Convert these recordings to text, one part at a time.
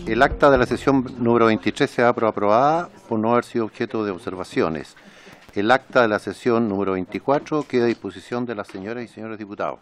El acta de la sesión número 23 se da por aprobada por no haber sido objeto de observaciones. El acta de la sesión número 24 queda a disposición de las señoras y señores diputados.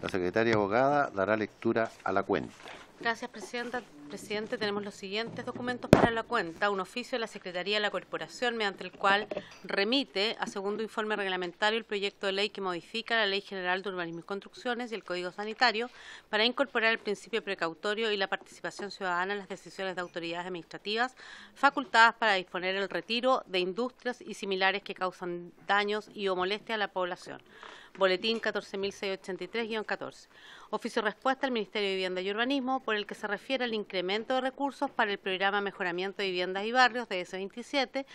La secretaria abogada dará lectura a la cuenta. Gracias, Presidenta. Presidente, tenemos los siguientes documentos para la cuenta. Un oficio de la Secretaría de la Corporación, mediante el cual remite a segundo informe reglamentario el proyecto de ley que modifica la Ley General de Urbanismo y Construcciones y el Código Sanitario para incorporar el principio precautorio y la participación ciudadana en las decisiones de autoridades administrativas facultadas para disponer el retiro de industrias y similares que causan daños y o molestia a la población. Boletín 14.683-14. Oficio respuesta al Ministerio de Vivienda y Urbanismo, por el que se refiere al incremento de recursos para el programa Mejoramiento de Viviendas y Barrios de S27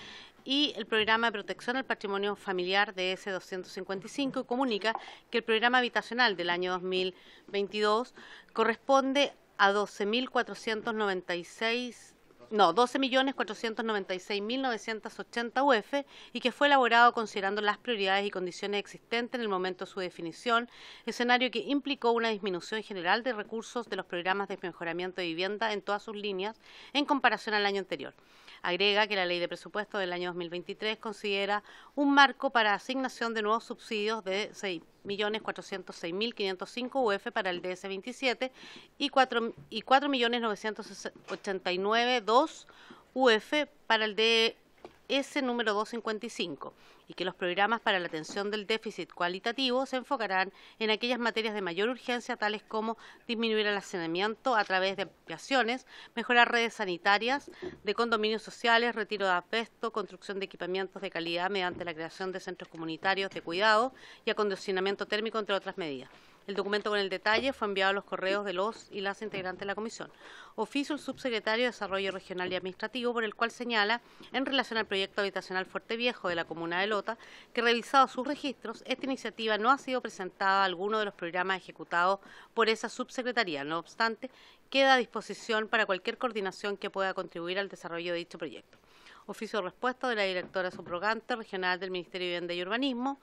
y el programa de protección al patrimonio familiar de S255, y comunica que el programa habitacional del año 2022 corresponde a 12.496.980 UF y que fue elaborado considerando las prioridades y condiciones existentes en el momento de su definición, escenario que implicó una disminución general de recursos de los programas de mejoramiento de vivienda en todas sus líneas en comparación al año anterior. Agrega que la Ley de Presupuesto del año 2023 considera un marco para asignación de nuevos subsidios de 6.406.505 UF para el DS27 y 4.989.2 UF para el DS número 255, y que los programas para la atención del déficit cualitativo se enfocarán en aquellas materias de mayor urgencia, tales como disminuir el hacinamiento a través de ampliaciones, mejorar redes sanitarias, de condominios sociales, retiro de asbesto, construcción de equipamientos de calidad mediante la creación de centros comunitarios de cuidado y acondicionamiento térmico, entre otras medidas. El documento con el detalle fue enviado a los correos de los y las integrantes de la comisión. Oficio el subsecretario de Desarrollo Regional y Administrativo, por el cual señala, en relación al proyecto habitacional Fuerte Viejo de la comuna de Lota, que revisados sus registros, esta iniciativa no ha sido presentada a alguno de los programas ejecutados por esa subsecretaría. No obstante, queda a disposición para cualquier coordinación que pueda contribuir al desarrollo de dicho proyecto. Oficio de respuesta de la directora subrogante regional del Ministerio de Vivienda y Urbanismo,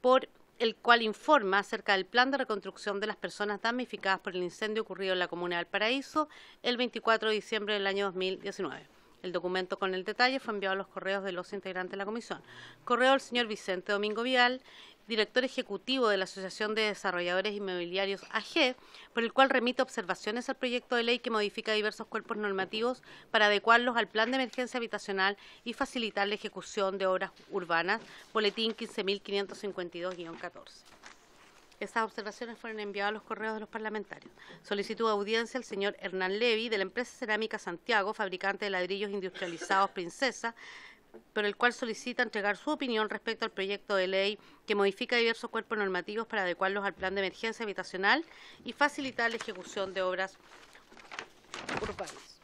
por el cual informa acerca del plan de reconstrucción de las personas damnificadas por el incendio ocurrido en la comuna de Valparaíso el 24 de diciembre del año 2019. El documento con el detalle fue enviado a los correos de los integrantes de la comisión. Correo del señor Vicente Domingo Vial, director ejecutivo de la Asociación de Desarrolladores Inmobiliarios AG, por el cual remite observaciones al proyecto de ley que modifica diversos cuerpos normativos para adecuarlos al plan de emergencia habitacional y facilitar la ejecución de obras urbanas, boletín 15.552-14. Estas observaciones fueron enviadas a los correos de los parlamentarios. Solicitud de audiencia al señor Hernán Levy, de la empresa Cerámica Santiago, fabricante de ladrillos industrializados Princesa, por el cual solicita entregar su opinión respecto al proyecto de ley que modifica diversos cuerpos normativos para adecuarlos al plan de emergencia habitacional y facilitar la ejecución de obras urbanas.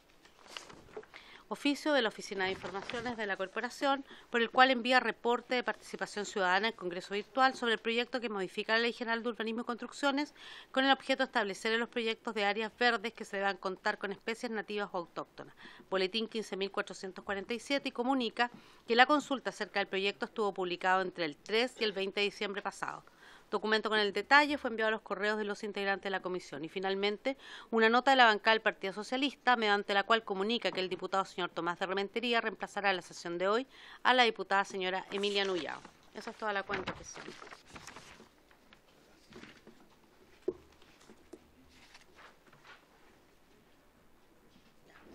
Oficio de la Oficina de Informaciones de la Corporación, por el cual envía reporte de participación ciudadana en Congreso Virtual sobre el proyecto que modifica la Ley General de Urbanismo y Construcciones, con el objeto de establecer en los proyectos de áreas verdes que se deban contar con especies nativas o autóctonas. Boletín 15.447, y comunica que la consulta acerca del proyecto estuvo publicado entre el 3 y el 20 de diciembre pasado. Documento con el detalle fue enviado a los correos de los integrantes de la comisión. Y finalmente, una nota de la bancada del Partido Socialista, mediante la cual comunica que el diputado señor Tomás de Rementería reemplazará en la sesión de hoy a la diputada señora Emilia Nullao. Esa es toda la cuenta, presidente.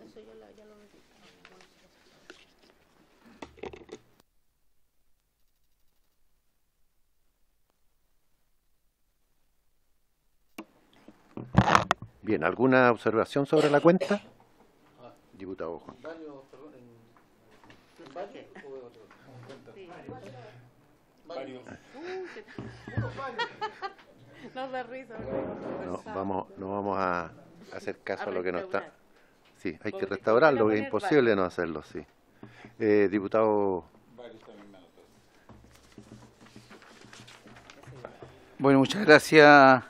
Eso ya lo metí. Bien, ¿alguna observación sobre la cuenta? Diputado Juan. No vamos a hacer caso a lo que no está. Sí, hay que restaurarlo, es imposible no hacerlo, sí. Diputado. Bueno, muchas gracias,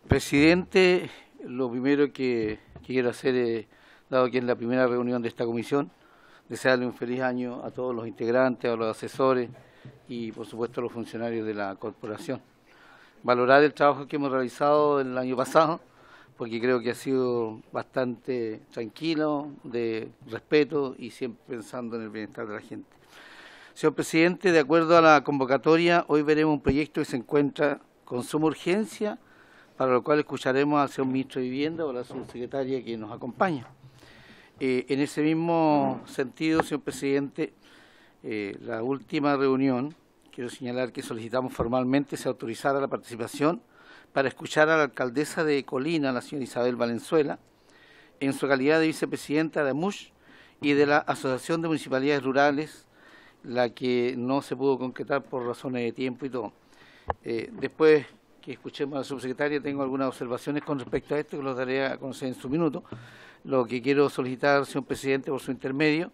presidente. Lo primero que quiero hacer, dado que es la primera reunión de esta comisión, desearle un feliz año a todos los integrantes, a los asesores y, por supuesto, a los funcionarios de la corporación. Valorar el trabajo que hemos realizado el año pasado, porque creo que ha sido bastante tranquilo, de respeto y siempre pensando en el bienestar de la gente. Señor presidente, de acuerdo a la convocatoria, hoy veremos un proyecto que se encuentra con suma urgencia, para lo cual escucharemos al señor ministro de Vivienda o a la subsecretaria que nos acompaña. En ese mismo sentido, señor presidente, la última reunión, quiero señalar que solicitamos formalmente se autorizara la participación para escuchar a la alcaldesa de Colina, la señora Isabel Valenzuela, en su calidad de vicepresidenta de AMUSH y de la Asociación de Municipalidades Rurales, la que no se pudo concretar por razones de tiempo y todo. Después que escuchemos a la subsecretaria, tengo algunas observaciones con respecto a esto que los daré a conocer en su minuto. Lo que quiero solicitar, señor presidente, por su intermedio,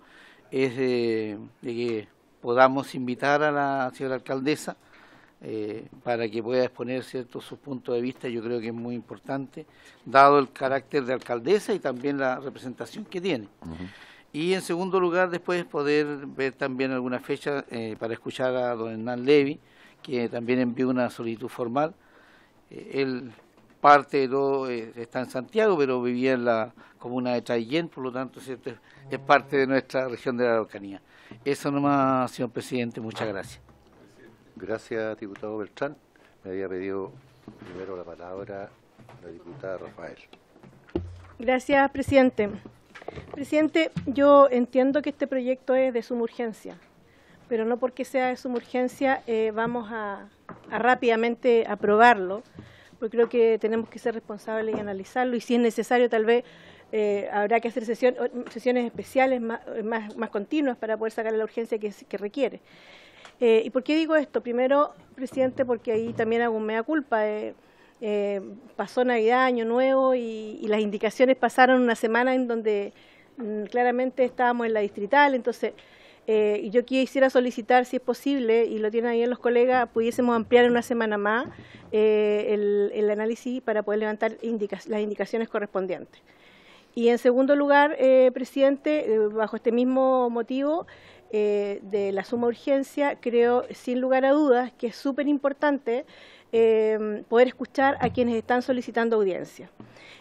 es de que podamos invitar a la señora alcaldesa para que pueda exponer sus puntos de vista. Yo creo que es muy importante, dado el carácter de alcaldesa y también la representación que tiene. Y en segundo lugar, después poder ver también alguna fecha para escuchar a don Hernán Levy, que también envió una solicitud formal. Él parte de todo, está en Santiago, pero vivía en la comuna de Traillén, por lo tanto, ¿cierto?, es parte de nuestra región de la Araucanía. Eso nomás, señor presidente, muchas gracias. Gracias, diputado Beltrán. Me había pedido primero la palabra la diputada Rafael. Gracias, presidente. Presidente, yo entiendo que este proyecto es de suma urgencia, pero no porque sea de suma urgencia vamos a rápidamente aprobarlo, porque creo que tenemos que ser responsables y analizarlo, y si es necesario tal vez habrá que hacer sesiones especiales más continuas para poder sacar la urgencia que requiere. ¿Y por qué digo esto? Primero, presidente, porque ahí también hago un mea culpa. Pasó Navidad, Año Nuevo y las indicaciones pasaron una semana en donde claramente estábamos en la distrital, entonces yo quisiera solicitar, si es posible, y lo tienen ahí en los colegas, pudiésemos ampliar en una semana más el análisis para poder levantar las indicaciones correspondientes. Y en segundo lugar, presidente, bajo este mismo motivo de la suma urgencia, creo sin lugar a dudas que es súper importante poder escuchar a quienes están solicitando audiencia.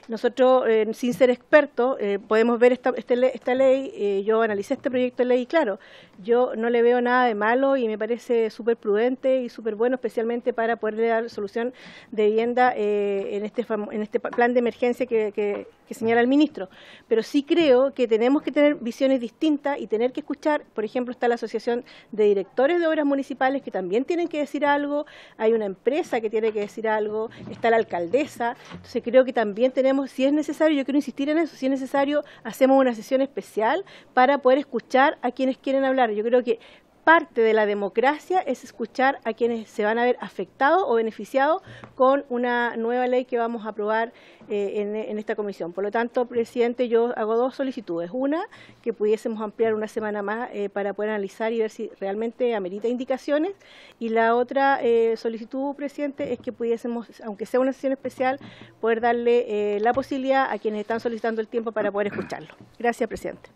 Nosotros, sin ser expertos, podemos ver esta ley. Yo analicé este proyecto de ley y claro, yo no le veo nada de malo y me parece súper prudente y súper bueno, especialmente para poder dar solución de vivienda en este plan de emergencia que señala el ministro. Pero sí creo que tenemos que tener visiones distintas y tener que escuchar. Por ejemplo, está la Asociación de Directores de Obras Municipales que también tienen que decir algo, hay una empresa que tiene que decir algo, está la alcaldesa. Entonces creo que también tenemos, si es necesario, yo quiero insistir en eso, si es necesario, hacemos una sesión especial para poder escuchar a quienes quieren hablar. Yo creo que parte de la democracia es escuchar a quienes se van a ver afectados o beneficiados con una nueva ley que vamos a aprobar en esta comisión. Por lo tanto, presidente, yo hago dos solicitudes. Una, que pudiésemos ampliar una semana más para poder analizar y ver si realmente amerita indicaciones. Y la otra solicitud, presidente, es que pudiésemos, aunque sea una sesión especial, poder darle la posibilidad a quienes están solicitando el tiempo para poder escucharlo. Gracias, presidente.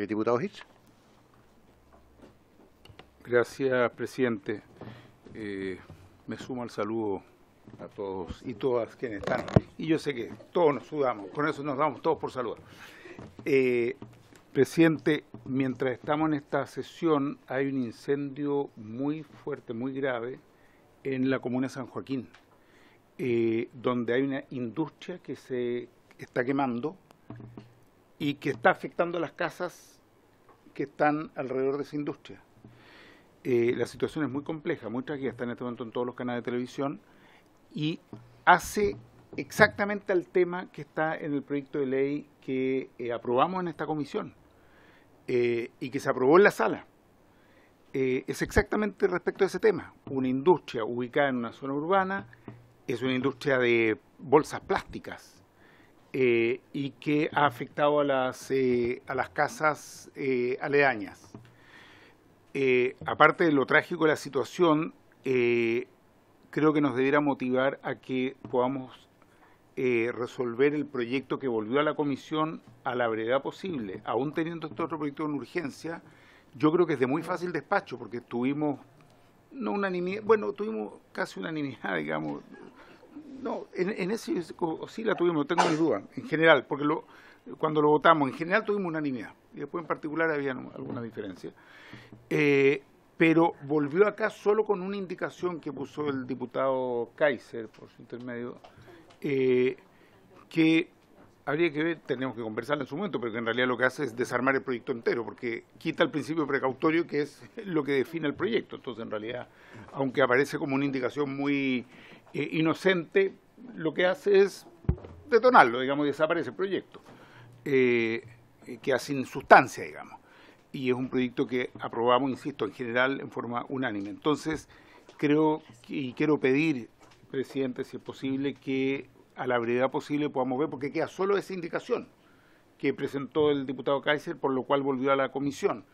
Diputado Hitch. Gracias, presidente. Me sumo al saludo a todos y todas quienes están. Y yo sé que todos nos sudamos, con eso nos damos todos por saludar. Presidente, mientras estamos en esta sesión, hay un incendio muy fuerte, muy grave, en la comuna de San Joaquín, donde hay una industria que se está quemando y que está afectando a las casas que están alrededor de esa industria. La situación es muy compleja, muy trágica, está en este momento en todos los canales de televisión y hace exactamente al tema que está en el proyecto de ley que aprobamos en esta comisión y que se aprobó en la sala. Es exactamente respecto a ese tema. Una industria ubicada en una zona urbana, es una industria de bolsas plásticas y que ha afectado a las casas aledañas. Aparte de lo trágico de la situación, creo que nos debiera motivar a que podamos resolver el proyecto que volvió a la comisión a la brevedad posible, aún teniendo este otro proyecto en urgencia, yo creo que es de muy fácil despacho, porque tuvimos, no unanimidad, bueno, tuvimos casi unanimidad, digamos, no, en ese sí la tuvimos, no tengo mis dudas, en general, porque cuando lo votamos, en general tuvimos unanimidad, y después en particular había alguna diferencia. Pero volvió acá solo con una indicación que puso el diputado Kaiser, por su intermedio, que habría que ver, tenemos que conversar en su momento, pero que en realidad lo que hace es desarmar el proyecto entero, porque quita el principio precautorio, que es lo que define el proyecto. Entonces, en realidad, aunque aparece como una indicación muy inocente, lo que hace es detonarlo, digamos, y desaparece el proyecto, queda sin sustancia, digamos. Y es un proyecto que aprobamos, insisto, en general en forma unánime. Entonces, creo y quiero pedir, presidente, si es posible, que a la brevedad posible podamos ver, porque queda solo esa indicación que presentó el diputado Kaiser, por lo cual volvió a la comisión.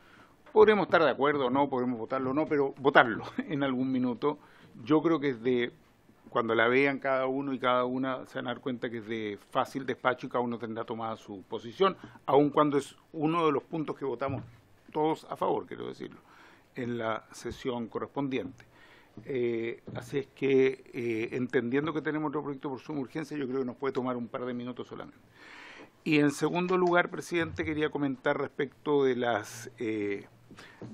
Podremos estar de acuerdo o no, podremos votarlo o no, pero votarlo en algún minuto. Yo creo que es de, cuando la vean cada uno y cada una, se van a dar cuenta que es de fácil despacho y cada uno tendrá tomada su posición, aun cuando es uno de los puntos que votamos todos a favor, quiero decirlo, en la sesión correspondiente. Así es que, entendiendo que tenemos otro proyecto por suma urgencia, yo creo que nos puede tomar un par de minutos solamente. Y en segundo lugar, presidente, quería comentar respecto de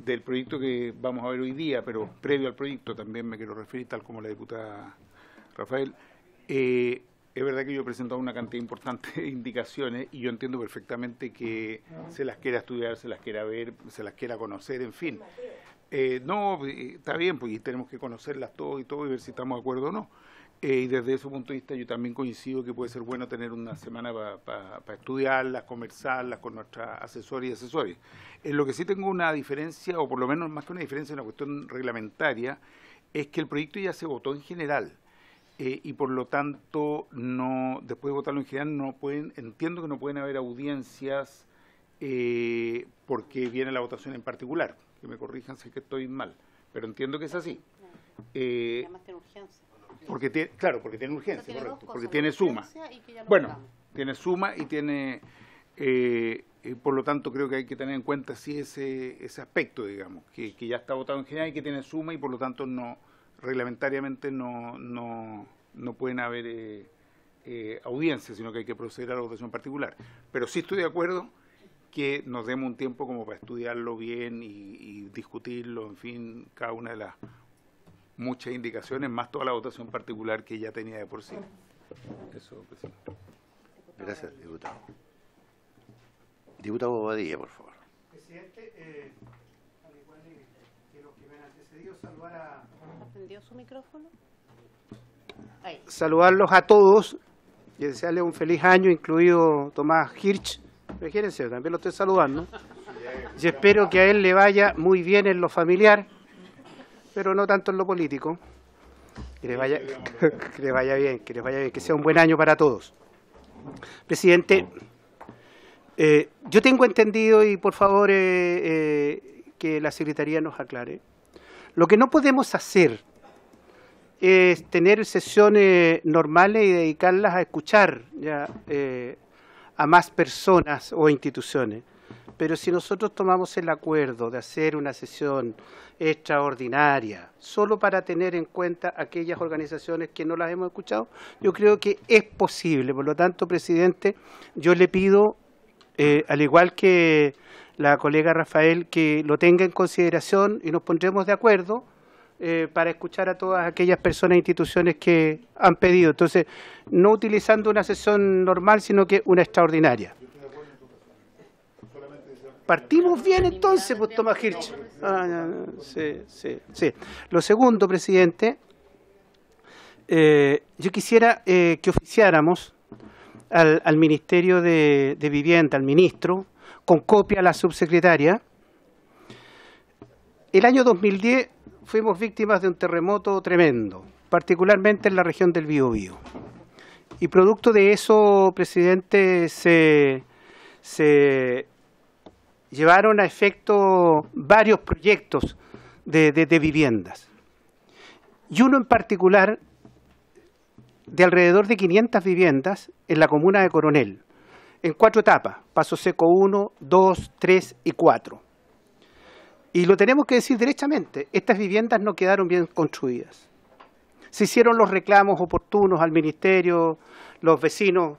del proyecto que vamos a ver hoy día, pero previo al proyecto también me quiero referir, tal como la diputada Rafael. Es verdad que yo he presentado una cantidad importante de indicaciones y yo entiendo perfectamente que se las quiera estudiar, se las quiera ver, se las quiera conocer, en fin. No, está bien, pues tenemos que conocerlas todo y ver si estamos de acuerdo o no. Y desde ese punto de vista yo también coincido que puede ser bueno tener una semana para estudiarlas, conversarlas con nuestras asesores y asesores. En lo que sí tengo una diferencia, o por lo menos más que una diferencia, una cuestión reglamentaria, es que el proyecto ya se votó en general. Y por lo tanto, no, después de votarlo en general, entiendo que no pueden haber audiencias porque viene la votación en particular. Que me corrijan si es que estoy mal, pero entiendo que es así. Además tiene urgencia. Porque tiene urgencia, tiene correcto, dos porque cosas, tiene suma. Bueno, tiene suma y tiene, por lo tanto creo que hay que tener en cuenta sí ese aspecto, digamos, que ya está votado en general y que tiene suma y por lo tanto no reglamentariamente no pueden haber audiencias, sino que hay que proceder a la votación particular. Pero sí estoy de acuerdo que nos demos un tiempo como para estudiarlo bien y discutirlo, en fin, cada una de las muchas indicaciones, más toda la votación particular que ya tenía de por sí. Eso, presidente. Gracias, diputado. Diputado Bobadilla, por favor. Presidente, al igual que los que me han antecedido, ¿Encendió su micrófono? saludarlos a todos y desearles un feliz año, incluido Tomás Hirsch. Fíjense, también lo estoy saludando. Y espero que a él le vaya muy bien en lo familiar, pero no tanto en lo político. Que le vaya, que le vaya bien, que sea un buen año para todos. Presidente, yo tengo entendido, y por favor que la Secretaría nos aclare, lo que no podemos hacer es tener sesiones normales y dedicarlas a escuchar ya, a más personas o instituciones. Pero si nosotros tomamos el acuerdo de hacer una sesión extraordinaria, solo para tener en cuenta aquellas organizaciones que no las hemos escuchado, yo creo que es posible. Por lo tanto, presidente, yo le pido, al igual que la colega Rafael, que lo tenga en consideración y nos pondremos de acuerdo para escuchar a todas aquellas personas e instituciones que han pedido. Entonces, no utilizando una sesión normal, sino que una extraordinaria. Partimos bien entonces, pues, Tomás Hirsch. Sí. Lo segundo, presidente, yo quisiera que oficiáramos al Ministerio de Vivienda, al ministro, con copia a la subsecretaria. El año 2010 fuimos víctimas de un terremoto tremendo, particularmente en la región del Biobío. Y producto de eso, presidente, se llevaron a efecto varios proyectos de viviendas. Y uno en particular de alrededor de 500 viviendas en la comuna de Coronel, en 4 etapas, Paso Seco 1, 2, 3 y 4. Y lo tenemos que decir derechamente, estas viviendas no quedaron bien construidas. Se hicieron los reclamos oportunos al ministerio, los vecinos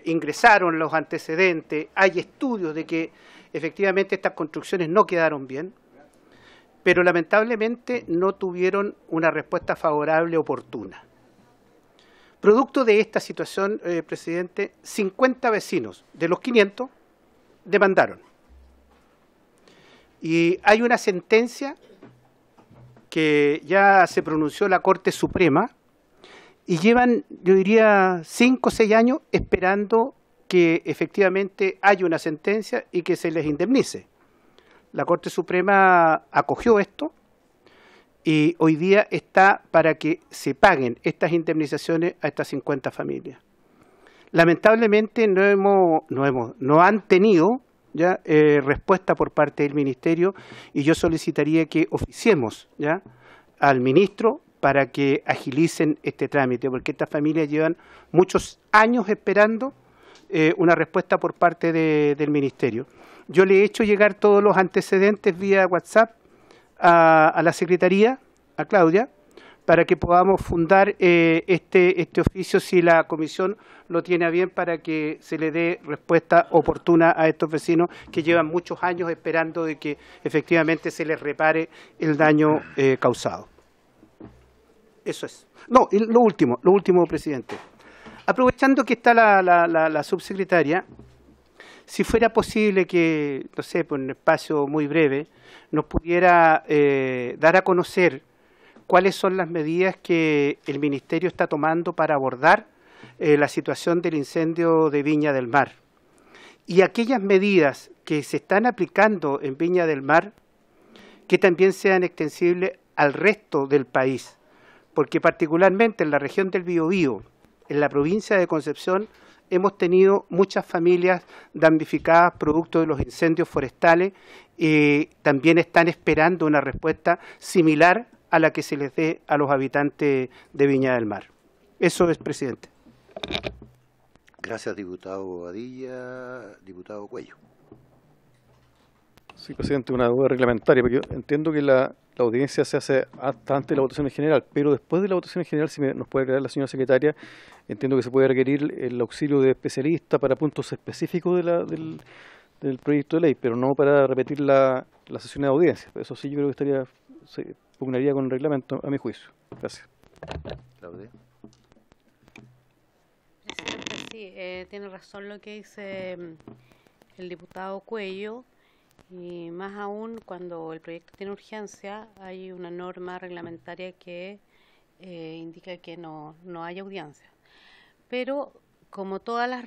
ingresaron los antecedentes, hay estudios de que efectivamente estas construcciones no quedaron bien, pero lamentablemente no tuvieron una respuesta favorable oportuna. Producto de esta situación, presidente, 50 vecinos de los 500 demandaron. Y hay una sentencia que ya se pronunció la Corte Suprema y llevan, yo diría, 5 o 6 años esperando que efectivamente haya una sentencia y que se les indemnice. La Corte Suprema acogió esto y hoy día está para que se paguen estas indemnizaciones a estas 50 familias. Lamentablemente no han tenido ya respuesta por parte del Ministerio y yo solicitaría que oficiemos ya al Ministro para que agilicen este trámite, porque estas familias llevan muchos años esperando una respuesta por parte del Ministerio. Yo le he hecho llegar todos los antecedentes vía WhatsApp a la Secretaría, a Claudia, para que podamos fundar este oficio si la Comisión lo tiene a bien para que se le dé respuesta oportuna a estos vecinos que llevan muchos años esperando de que efectivamente se les repare el daño causado. Eso es. No, y lo último, presidente. Aprovechando que está la subsecretaria, si fuera posible que, no sé, por un espacio muy breve, nos pudiera dar a conocer cuáles son las medidas que el Ministerio está tomando para abordar la situación del incendio de Viña del Mar. Y aquellas medidas que se están aplicando en Viña del Mar, que también sean extensibles al resto del país. Porque particularmente en la región del Biobío, en la provincia de Concepción, hemos tenido muchas familias damnificadas producto de los incendios forestales y también están esperando una respuesta similar a la que se les dé a los habitantes de Viña del Mar. Eso es, presidente. Gracias, diputado Bobadilla. Diputado Cuello. Sí, presidente, una duda reglamentaria, porque yo entiendo que la audiencia se hace hasta antes de la votación en general, pero después de la votación en general, si nos puede aclarar la señora secretaria, entiendo que se puede requerir el auxilio de especialistas para puntos específicos del proyecto de ley, pero no para repetir la sesión de audiencia. Eso sí, yo creo que se pugnaría con el reglamento, a mi juicio. Gracias. Claudia. Sí, tiene razón lo que dice el diputado Cuello. Y más aún cuando el proyecto tiene urgencia, hay una norma reglamentaria que indica que no hay audiencia. Pero como todas las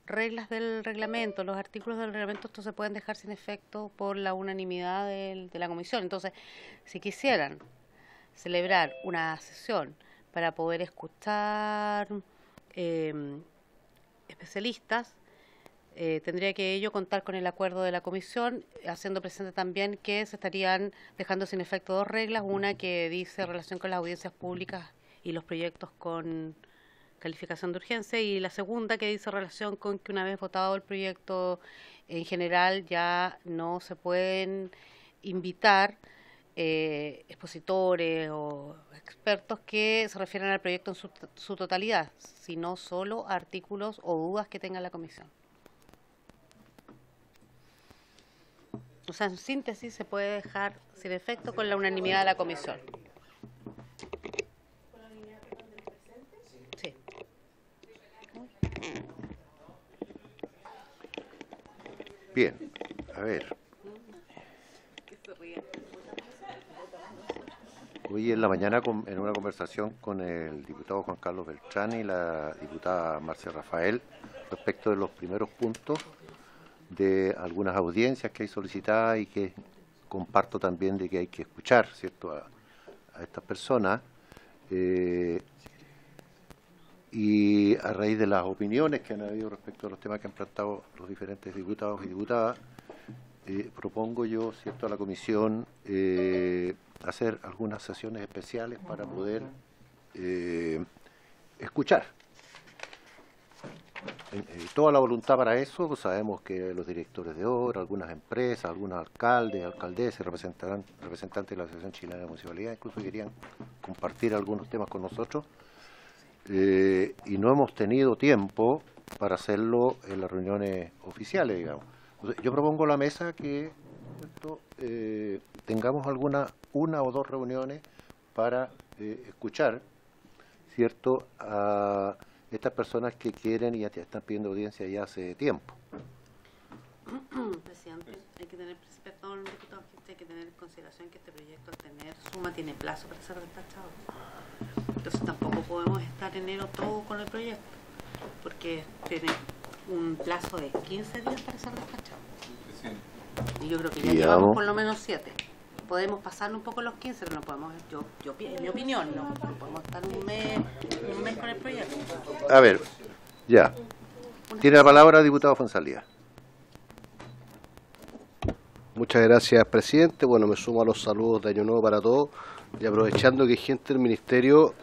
reglas del reglamento, los artículos del reglamento, estos se pueden dejar sin efecto por la unanimidad de la comisión. Entonces, si quisieran celebrar una sesión para poder escuchar especialistas, tendría que ello contar con el acuerdo de la comisión, haciendo presente también que se estarían dejando sin efecto 2 reglas, una que dice relación con las audiencias públicas y los proyectos con calificación de urgencia, y la segunda que dice relación con que una vez votado el proyecto en general ya no se pueden invitar expositores o expertos que se refieran al proyecto en su totalidad, sino solo artículos o dudas que tenga la comisión. O sea, en síntesis, se puede dejar sin efecto con la unanimidad de la comisión. Sí. Bien, a ver. Hoy en la mañana, en una conversación con el diputado Juan Carlos Beltrán y la diputada Marcia Rafael, respecto de los primeros puntos de algunas audiencias que hay solicitadas y que comparto también de que hay que escuchar, ¿cierto?, a estas personas, y a raíz de las opiniones que han habido respecto a los temas que han planteado los diferentes diputados y diputadas, propongo yo, ¿cierto?, a la comisión hacer algunas sesiones especiales para poder escuchar. Toda la voluntad para eso, pues sabemos que los directores de obra, algunas empresas, algunos alcaldes, alcaldesas, representantes de la Asociación Chilena de Municipalidades, incluso querían compartir algunos temas con nosotros, y no hemos tenido tiempo para hacerlo en las reuniones oficiales, digamos. Entonces, yo propongo a la mesa que tengamos una o dos reuniones para escuchar, ¿cierto?, a estas personas que quieren y ya te están pidiendo audiencia ya hace tiempo. Presidente, hay que tener, perdón, diputado, hay que tener en consideración que este proyecto, al tener suma, tiene plazo para ser despachado. Entonces tampoco podemos estar enero todo con el proyecto, porque tiene un plazo de 15 días para ser despachado. Y yo creo que ya llevamos por lo menos 7. Podemos pasar un poco los 15, pero no podemos, en mi opinión, no podemos estar un mes con el proyecto. A ver, ya. Tiene la palabra el diputado Fonsalía. Muchas gracias, presidente. Bueno, me sumo a los saludos de Año Nuevo para todos y aprovechando que hay gente del Ministerio,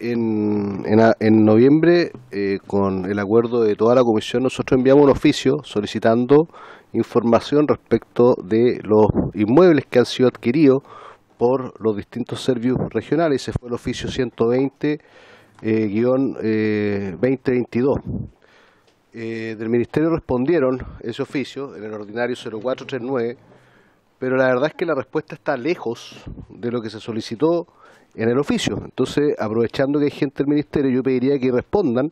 en noviembre, con el acuerdo de toda la comisión, nosotros enviamos un oficio solicitando información respecto de los inmuebles que han sido adquiridos por los distintos servicios regionales. Ese fue el oficio 120-2022. Del Ministerio respondieron ese oficio en el ordinario 0439, pero la verdad es que la respuesta está lejos de lo que se solicitó en el oficio. Entonces, aprovechando que hay gente del Ministerio, yo pediría que respondan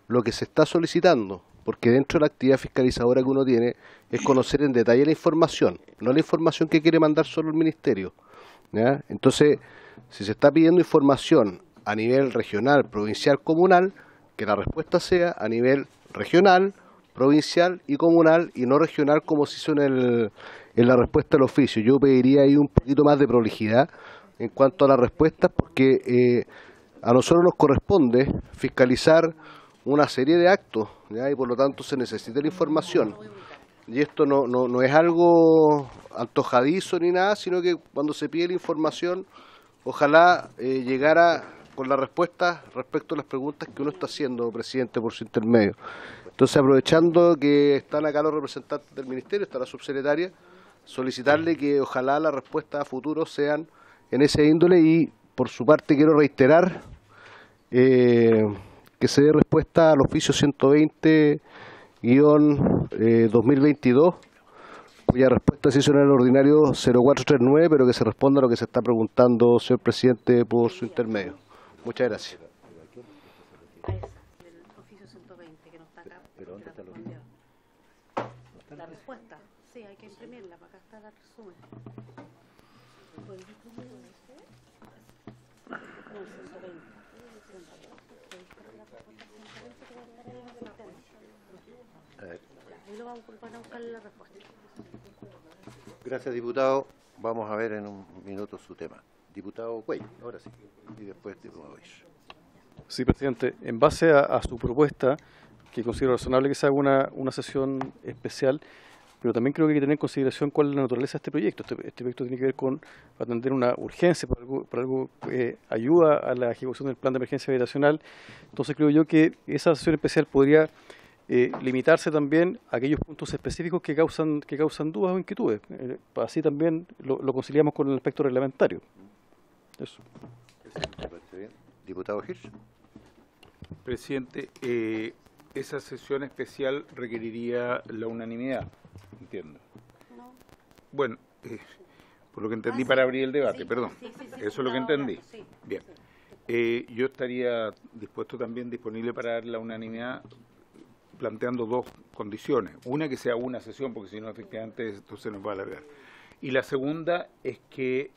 lo que se está solicitando, porque dentro de la actividad fiscalizadora que uno tiene es conocer en detalle la información, no la información que quiere mandar solo el Ministerio, ¿ya? Entonces, si se está pidiendo información a nivel regional, provincial, comunal, que la respuesta sea a nivel regional, provincial y comunal, y no regional como se hizo en la respuesta del oficio. Yo pediría ahí un poquito más de prolijidad en cuanto a las respuestas, porque a nosotros nos corresponde fiscalizar una serie de actos, ¿ya? Y por lo tanto se necesita la información. Y esto no es algo antojadizo ni nada, sino que cuando se pide la información, ojalá llegara con la respuesta respecto a las preguntas que uno está haciendo, presidente, por su intermedio. Entonces, aprovechando que están acá los representantes del Ministerio, está la subsecretaria, solicitarle que ojalá las respuestas a futuro sean en ese índole, y por su parte quiero reiterar que se dé respuesta al oficio 120-2022, cuya respuesta se hizo en el ordinario 0439, pero que se responda a lo que se está preguntando, señor presidente, por su intermedio. Muchas gracias. El oficio 120, que no está acá, la respuesta, sí, hay que imprimirla, para acá está el resumen. Gracias, diputado. Vamos a ver en un minuto su tema. Diputado Cuello, ahora sí. Y después diputado Ish. Sí, presidente. En base a su propuesta, que considero razonable que se haga una sesión especial, pero también creo que hay que tener en consideración cuál es la naturaleza de este proyecto. Este proyecto tiene que ver con atender una urgencia, por algo ayuda a la ejecución del plan de emergencia habitacional. Entonces creo yo que esa sesión especial podría limitarse también a aquellos puntos específicos que causan dudas o inquietudes. Así también lo conciliamos con el aspecto reglamentario. Eso. Diputado Hirsch. Presidente, esa sesión especial requeriría la unanimidad, entiendo. No. Bueno, por lo que entendí para abrir el debate, Sí, perdón. sí, Eso es lo que entendí. Sí. Bien. Yo estaría dispuesto también, disponible para dar la unanimidad, planteando dos condiciones. Una, que sea una sesión, porque si no, efectivamente, esto se nos va a alargar. Y la segunda es que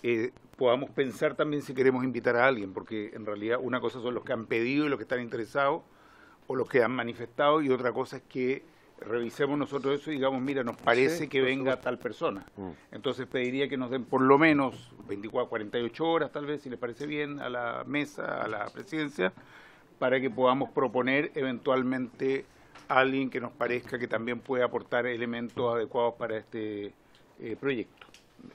podamos pensar también si queremos invitar a alguien, porque en realidad una cosa son los que han pedido y los que están interesados, o los que han manifestado, y otra cosa es que revisemos nosotros eso y digamos, mira, nos parece que venga tal persona. Entonces pediría que nos den por lo menos 24, 48 horas, tal vez, si les parece bien, a la mesa, a la presidencia, para que podamos proponer eventualmente a alguien que nos parezca que también puede aportar elementos adecuados para este proyecto.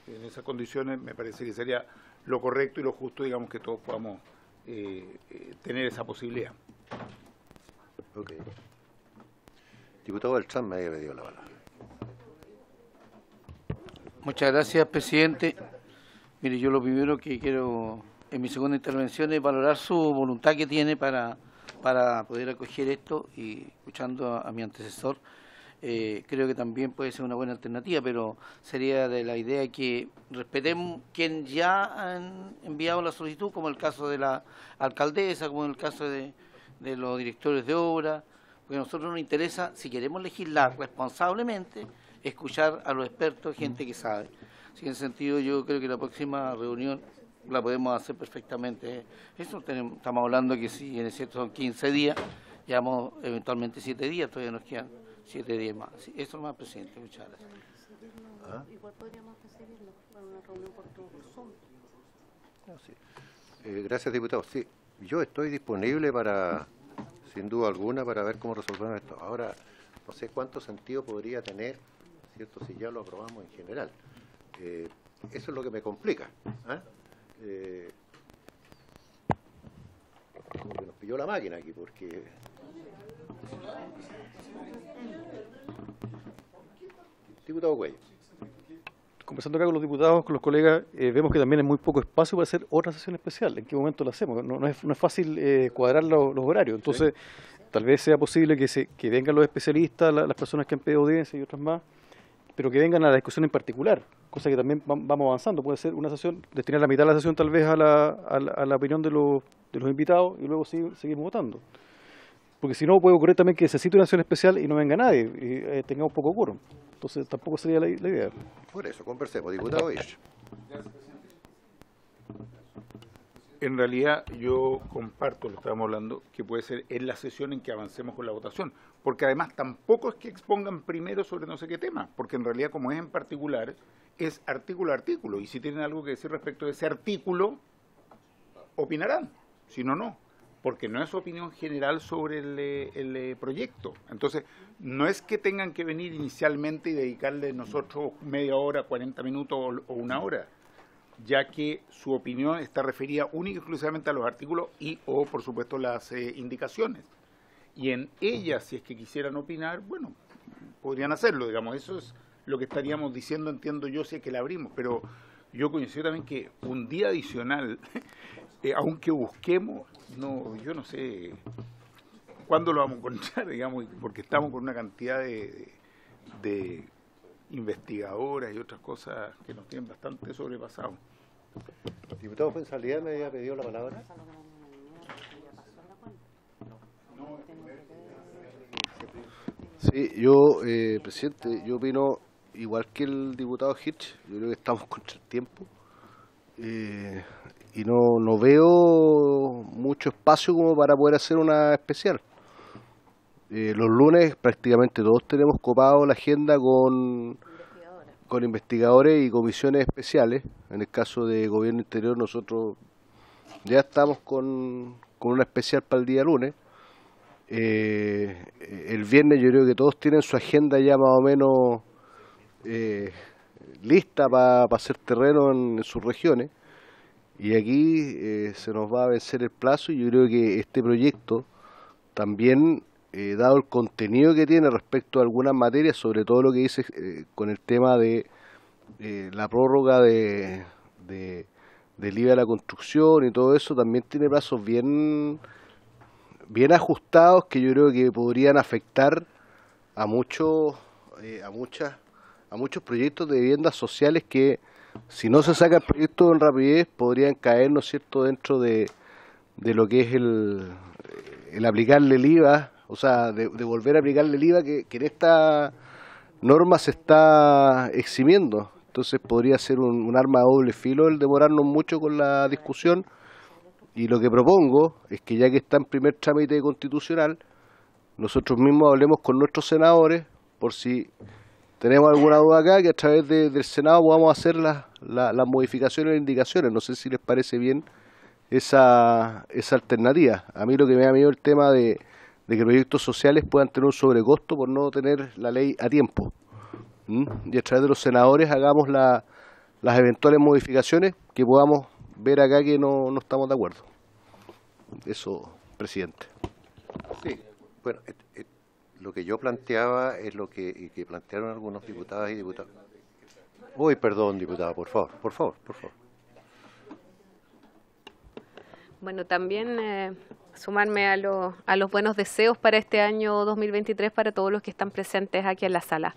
En esas condiciones me parece que sería lo correcto y lo justo, digamos, que todos podamos tener esa posibilidad. Ok. Diputado Beltrán me había pedido la palabra. Muchas gracias, presidente. Mire, yo lo primero que quiero en mi segunda intervención es valorar su voluntad que tiene para poder acoger esto, y escuchando a mi antecesor, creo que también puede ser una buena alternativa, pero sería de la idea que respetemos quien ya han enviado la solicitud, como el caso de la alcaldesa, como el caso de los directores de obra, porque a nosotros nos interesa, si queremos legislar responsablemente, escuchar a los expertos, gente que sabe. Así que en ese sentido yo creo que la próxima reunión la podemos hacer perfectamente. Eso estamos hablando que si en cierto son 15 días, llevamos eventualmente 7 días, todavía nos quedan 7 días más. Sí, eso es más, presidente. Muchas gracias. Igual podríamos conseguirlo para una reunión por Zoom. Sí. Gracias, diputado. Sí, yo estoy disponible para, sin duda alguna, para ver cómo resolvemos esto. Ahora, no sé cuánto sentido podría tener, ¿cierto?, si ya lo aprobamos en general. Eso es lo que me complica. Como que nos pilló la máquina aquí, porque... Diputado Cuello. Conversando acá con los diputados, con los colegas, vemos que también hay muy poco espacio para hacer otra sesión especial. ¿En qué momento lo hacemos? No es fácil cuadrar los horarios. Entonces, tal vez sea posible que vengan los especialistas, las personas que han pedido audiencia y otras más, pero que vengan a la discusión en particular, cosa que también vamos avanzando. Puede ser una sesión, destinar la mitad de la sesión tal vez a la opinión de los invitados y luego seguimos votando. Porque si no, puede ocurrir también que necesite una sesión especial y no venga nadie, y tengamos poco quórum. Entonces tampoco sería la idea. Por eso, conversemos, diputado Hirsch. En realidad yo comparto, lo estábamos hablando, que puede ser en la sesión en que avancemos con la votación, porque además tampoco es que expongan primero sobre no sé qué tema, porque en realidad como es en particular, es artículo a artículo, y si tienen algo que decir respecto de ese artículo, opinarán, si no, no, porque no es opinión general sobre el proyecto. Entonces, no es que tengan que venir inicialmente y dedicarle nosotros media hora, 40 minutos o una hora, ya que su opinión está referida única y exclusivamente a los artículos o, por supuesto, las indicaciones. Y en ellas, si es que quisieran opinar, bueno, podrían hacerlo, digamos. Eso es lo que estaríamos diciendo, entiendo yo, si es que la abrimos. Pero yo coincido también que un día adicional, aunque busquemos, no, yo no sé cuándo lo vamos a encontrar, digamos, porque estamos con una cantidad de investigadoras y otras cosas que nos tienen bastante sobrepasados. Diputado Fuenzalía me había pedido la palabra. Sí, yo, presidente, yo opino igual que el diputado Hirsch. Yo creo que estamos contra el tiempo y no veo mucho espacio como para poder hacer una especial. Los lunes prácticamente todos tenemos copado la agenda con investigadores y comisiones especiales. En el caso de Gobierno Interior nosotros ya estamos con una especial para el día lunes. El viernes yo creo que todos tienen su agenda ya más o menos lista para hacer terreno en sus regiones, y aquí se nos va a vencer el plazo, y yo creo que este proyecto también, dado el contenido que tiene respecto a algunas materias, sobre todo lo que dice con el tema de la prórroga del IVA a la construcción y todo eso, también tiene plazos bien ajustados que yo creo que podrían afectar a muchos proyectos de viviendas sociales que, si no se saca el proyecto en rapidez, podrían caer, ¿no es cierto?, dentro de lo que es el aplicarle el IVA, o sea, de volver a aplicarle el IVA que en esta norma se está eximiendo. Entonces podría ser un arma de doble filo el demorarnos mucho con la discusión, y lo que propongo es que, ya que está en primer trámite constitucional, nosotros mismos hablemos con nuestros senadores, por si tenemos alguna duda acá, que a través del Senado podamos hacer las modificaciones e indicaciones. No sé si les parece bien esa alternativa. A mí lo que me da miedo es el tema de que proyectos sociales puedan tener un sobrecosto por no tener la ley a tiempo. Y a través de los senadores hagamos las eventuales modificaciones que podamos ver acá que no estamos de acuerdo. Eso, presidente. Sí, bueno, lo que yo planteaba es lo que plantearon algunos diputadas y diputados. Uy, perdón, diputada, por favor. Bueno, también sumarme a los buenos deseos para este año 2023 para todos los que están presentes aquí en la sala.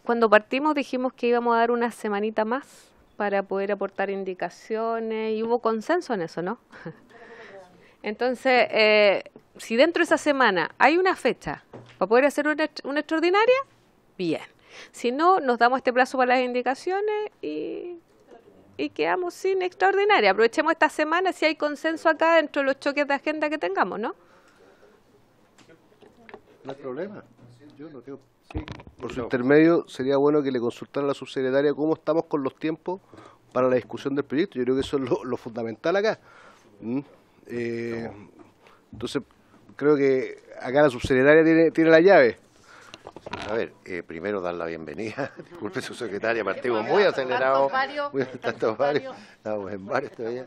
Cuando partimos dijimos que íbamos a dar una semanita más para poder aportar indicaciones y hubo consenso en eso, ¿no? Entonces, si dentro de esa semana hay una fecha para poder hacer una extraordinaria, bien. Si no, nos damos este plazo para las indicaciones y quedamos sin extraordinaria. Aprovechemos esta semana si hay consenso acá dentro de los choques de agenda que tengamos, ¿no? No hay problema. Yo lo tengo. Sí. Por su intermedio, sería bueno que le consultara a la subsecretaria cómo estamos con los tiempos para la discusión del proyecto. Yo creo que eso es lo fundamental acá. Entonces, creo que acá la subsecretaria tiene la llave. A ver, primero dar la bienvenida. Disculpe, su secretaria, partimos muy acelerados. Estamos en varios todavía.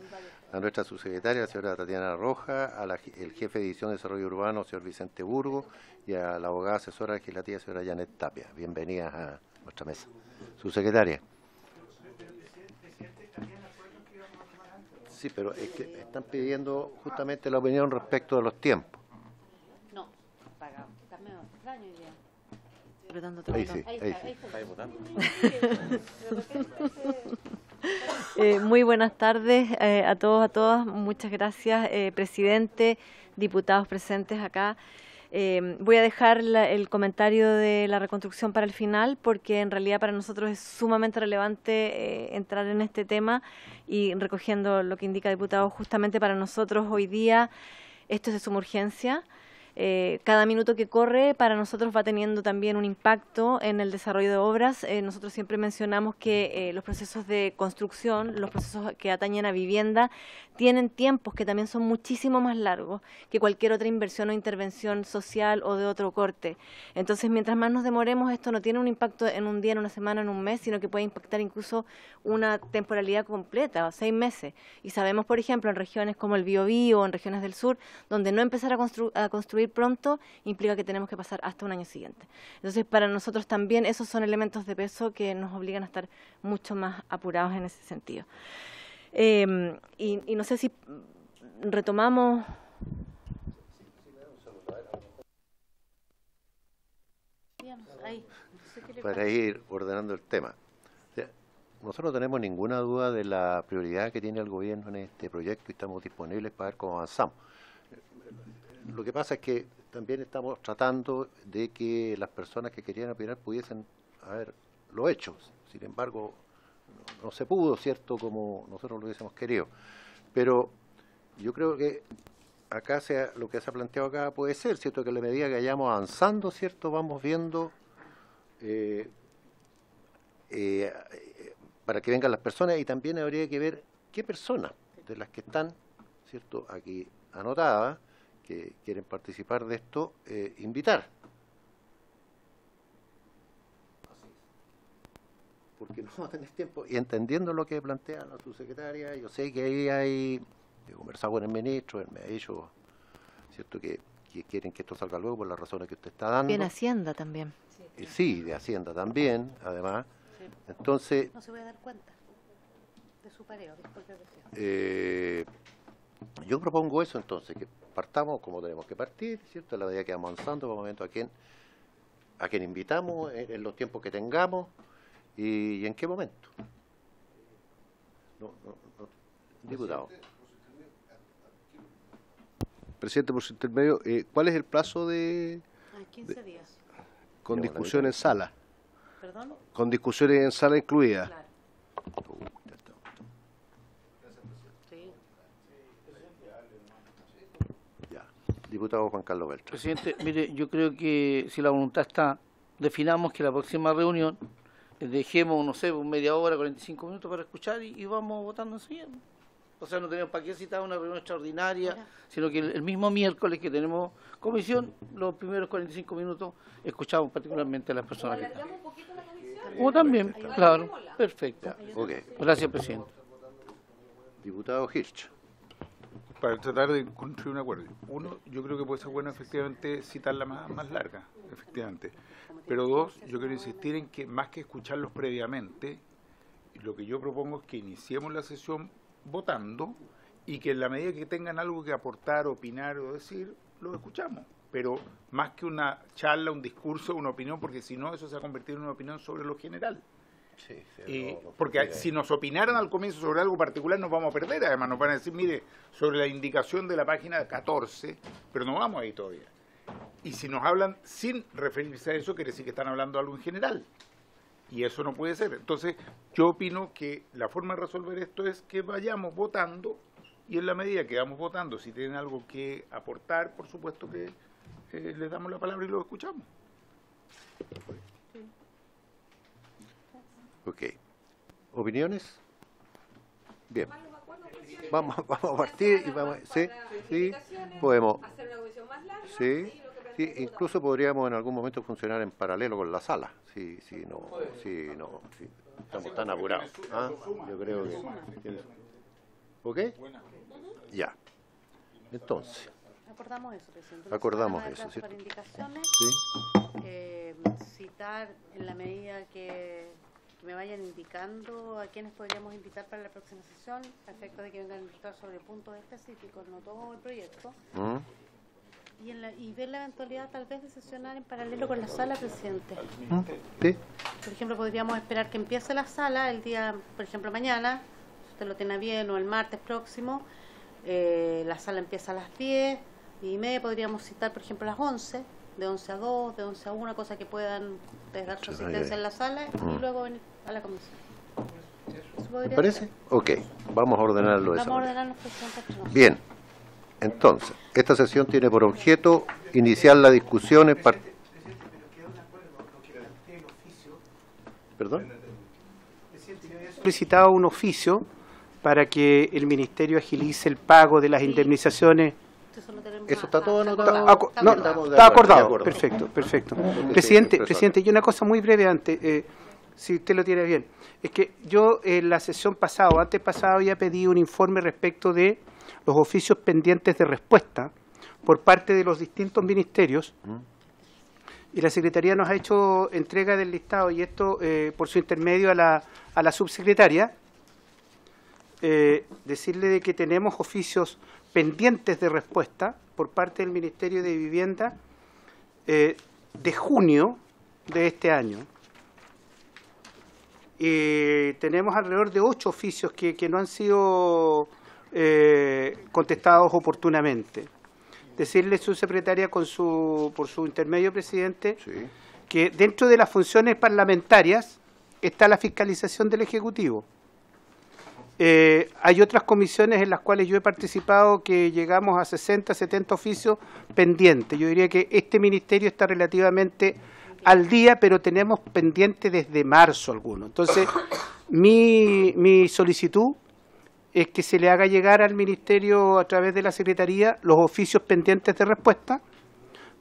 A nuestra subsecretaria, la señora Tatiana Roja, el jefe de División de Desarrollo Urbano, señor Vicente Burgo, y a la abogada asesora legislativa, señora Janet Tapia. Bienvenidas a nuestra mesa. Subsecretaria. Sí, pero es que están pidiendo justamente la opinión respecto de los tiempos. No, pagado. Está medio extraño hoy día. Ahí sí. Muy buenas tardes a todos, a todas. Muchas gracias, presidente, diputados presentes acá. Voy a dejar el comentario de la reconstrucción para el final, porque en realidad para nosotros es sumamente relevante entrar en este tema y recogiendo lo que indica el diputado, justamente para nosotros hoy día esto es de suma urgencia. Cada minuto que corre para nosotros va teniendo también un impacto en el desarrollo de obras. Nosotros siempre mencionamos que los procesos de construcción, los procesos que atañen a vivienda, tienen tiempos que también son muchísimo más largos que cualquier otra inversión o intervención social o de otro corte. Entonces, mientras más nos demoremos, esto no tiene un impacto en un día, en una semana, en un mes, sino que puede impactar incluso una temporalidad completa, o 6 meses. Y sabemos, por ejemplo, en regiones como el Biobío o en regiones del sur, donde no empezar a construir pronto implica que tenemos que pasar hasta un año siguiente. Entonces, para nosotros también esos son elementos de peso que nos obligan a estar mucho más apurados en ese sentido. Y no sé si retomamos. Para ir ordenando el tema. O sea, nosotros no tenemos ninguna duda de la prioridad que tiene el gobierno en este proyecto y estamos disponibles para ver cómo avanzamos. Lo que pasa es que también estamos tratando de que las personas que querían opinar pudiesen haberlo hecho. Sin embargo, no se pudo, ¿cierto?, como nosotros lo hubiésemos querido. Pero yo creo que acá lo que se ha planteado acá puede ser, ¿cierto?, que a la medida que vayamos avanzando, ¿cierto?, vamos viendo para que vengan las personas, y también habría que ver qué personas de las que están, ¿cierto?, aquí anotadas, que quieren participar de esto, invitar. Porque no tenés tiempo. Y entendiendo lo que plantea la subsecretaria, yo sé que ahí he conversado con el ministro, él me ha dicho, ¿cierto?, que quieren que esto salga luego por las razones que usted está dando. Bien, Hacienda también. Sí, de Hacienda también, además. Sí. Entonces... No se voy a dar cuenta de su pareo, disculpe, presidente. Yo propongo eso entonces, que partamos como tenemos que partir, ¿cierto? A la medida que vamos avanzando, por el momento a quien invitamos, en los tiempos que tengamos y en qué momento. No. Diputado. Presidente, por su intermedio, ¿cuál es el plazo de 15 días. Con discusión en sala? ¿Perdón? Con discusiones en sala incluidas. Claro. Diputado Juan Carlos Beltrán. Presidente, mire, yo creo que si la voluntad está, definamos que la próxima reunión dejemos, no sé, media hora, 45 minutos para escuchar y vamos votando enseguida. O sea, no tenemos para qué citar una reunión extraordinaria, sino que el mismo miércoles que tenemos comisión, los primeros 45 minutos escuchamos particularmente a las personas que están. O también, claro, perfecto. Ok. Gracias, presidente. Diputado Hirsch. Para tratar de construir un acuerdo. Uno, yo creo que puede ser bueno efectivamente citarla más larga, efectivamente. Pero dos, yo quiero insistir en que más que escucharlos previamente, lo que yo propongo es que iniciemos la sesión votando y que en la medida que tengan algo que aportar, opinar o decir, lo escuchamos. Pero más que una charla, un discurso, una opinión, porque si no, eso se va a convertir en una opinión sobre lo general. Porque si nos opinaran al comienzo sobre algo particular nos vamos a perder, además nos van a decir, mire, sobre la indicación de la página 14, pero no vamos ahí todavía. Y si nos hablan sin referirse a eso, quiere decir que están hablando de algo en general. Y eso no puede ser. Entonces, yo opino que la forma de resolver esto es que vayamos votando, y en la medida que vamos votando, si tienen algo que aportar, por supuesto que les damos la palabra y lo escuchamos. Ok. ¿Opiniones? Bien. Vamos a partir y vamos. Sí, podemos. Sí, incluso podríamos en algún momento funcionar en paralelo con la sala. Si estamos tan apurados. ¿Ah? Yo creo que. ¿Ok? Ya. Entonces. Acordamos eso, presidente. Acordamos eso, ¿cierto? Para indicaciones, Sí. citar en la medida que me vayan indicando a quienes podríamos invitar para la próxima sesión, a efecto de que vengan a indicar sobre puntos específicos, no todo el proyecto, y ver la eventualidad tal vez de sesionar en paralelo con la sala, presidente. Sí. Por ejemplo, podríamos esperar que empiece la sala el día, por ejemplo, mañana, si usted lo tiene bien, o el martes próximo, la sala empieza a las 10:30, podríamos citar, por ejemplo, a las 11, de 11 a 2, de 11 a 1, cosa que puedan dar su asistencia en la sala y luego venir a la comisión. ¿Me parece? Ok, vamos a ordenarlo de esa Vamos a manera. ordenarnos, presidente. Bien, entonces, esta sesión tiene por objeto iniciar la discusión en ¿Perdón? Solicitado un oficio para que el Ministerio agilice el pago de las indemnizaciones. Eso está todo anotado. Está acordado. Perfecto. Presidente, y una cosa muy breve antes, si usted lo tiene bien. Es que yo en la sesión pasada o antepasada había pedido un informe respecto de los oficios pendientes de respuesta por parte de los distintos ministerios. Y la Secretaría nos ha hecho entrega del listado, y esto por su intermedio a la subsecretaria, decirle de que tenemos oficios pendientes de respuesta por parte del Ministerio de Vivienda de junio de este año. Tenemos alrededor de 8 oficios que no han sido contestados oportunamente. Decirle, subsecretaria, por su intermedio, presidente, que dentro de las funciones parlamentarias está la fiscalización del Ejecutivo. Hay otras comisiones en las cuales yo he participado que llegamos a 60, 70 oficios pendientes. Yo diría que este ministerio está relativamente al día, pero tenemos pendiente desde marzo algunos. Entonces, mi solicitud es que se le haga llegar al Ministerio a través de la Secretaría los oficios pendientes de respuesta,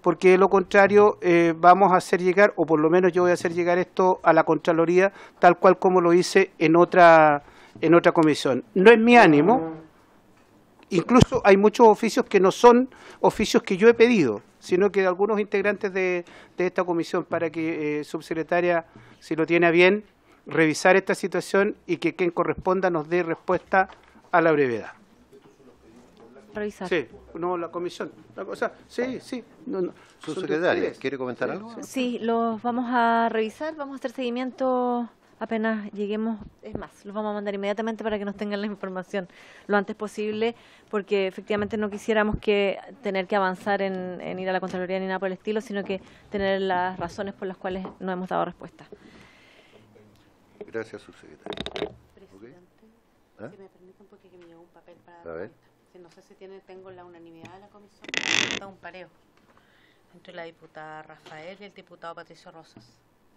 porque de lo contrario vamos a hacer llegar, o por lo menos yo voy a hacer llegar esto a la Contraloría, tal cual como lo hice en otra comisión. No es mi ánimo, incluso hay muchos oficios que no son oficios que yo he pedido, sino que de algunos integrantes de esta comisión, para que, subsecretaria, si lo tiene a bien, revisar esta situación y que quien corresponda nos dé respuesta a la brevedad. Revisar. Sí, no, la comisión. Sí. No. Subsecretaria, ¿quiere comentar algo? Sí, los vamos a revisar, vamos a hacer seguimiento apenas lleguemos. Es más, los vamos a mandar inmediatamente para que nos tengan la información lo antes posible, porque efectivamente no quisiéramos tener que avanzar en ir a la Contraloría ni nada por el estilo, sino que tener las razones por las cuales no hemos dado respuesta. Gracias, subsecretaria. Presidente, si me permiten, porque me llegó un papel para A ver. no sé si tengo la unanimidad de la comisión. Está un pareo entre la diputada Rafael y el diputado Patricio Rosas,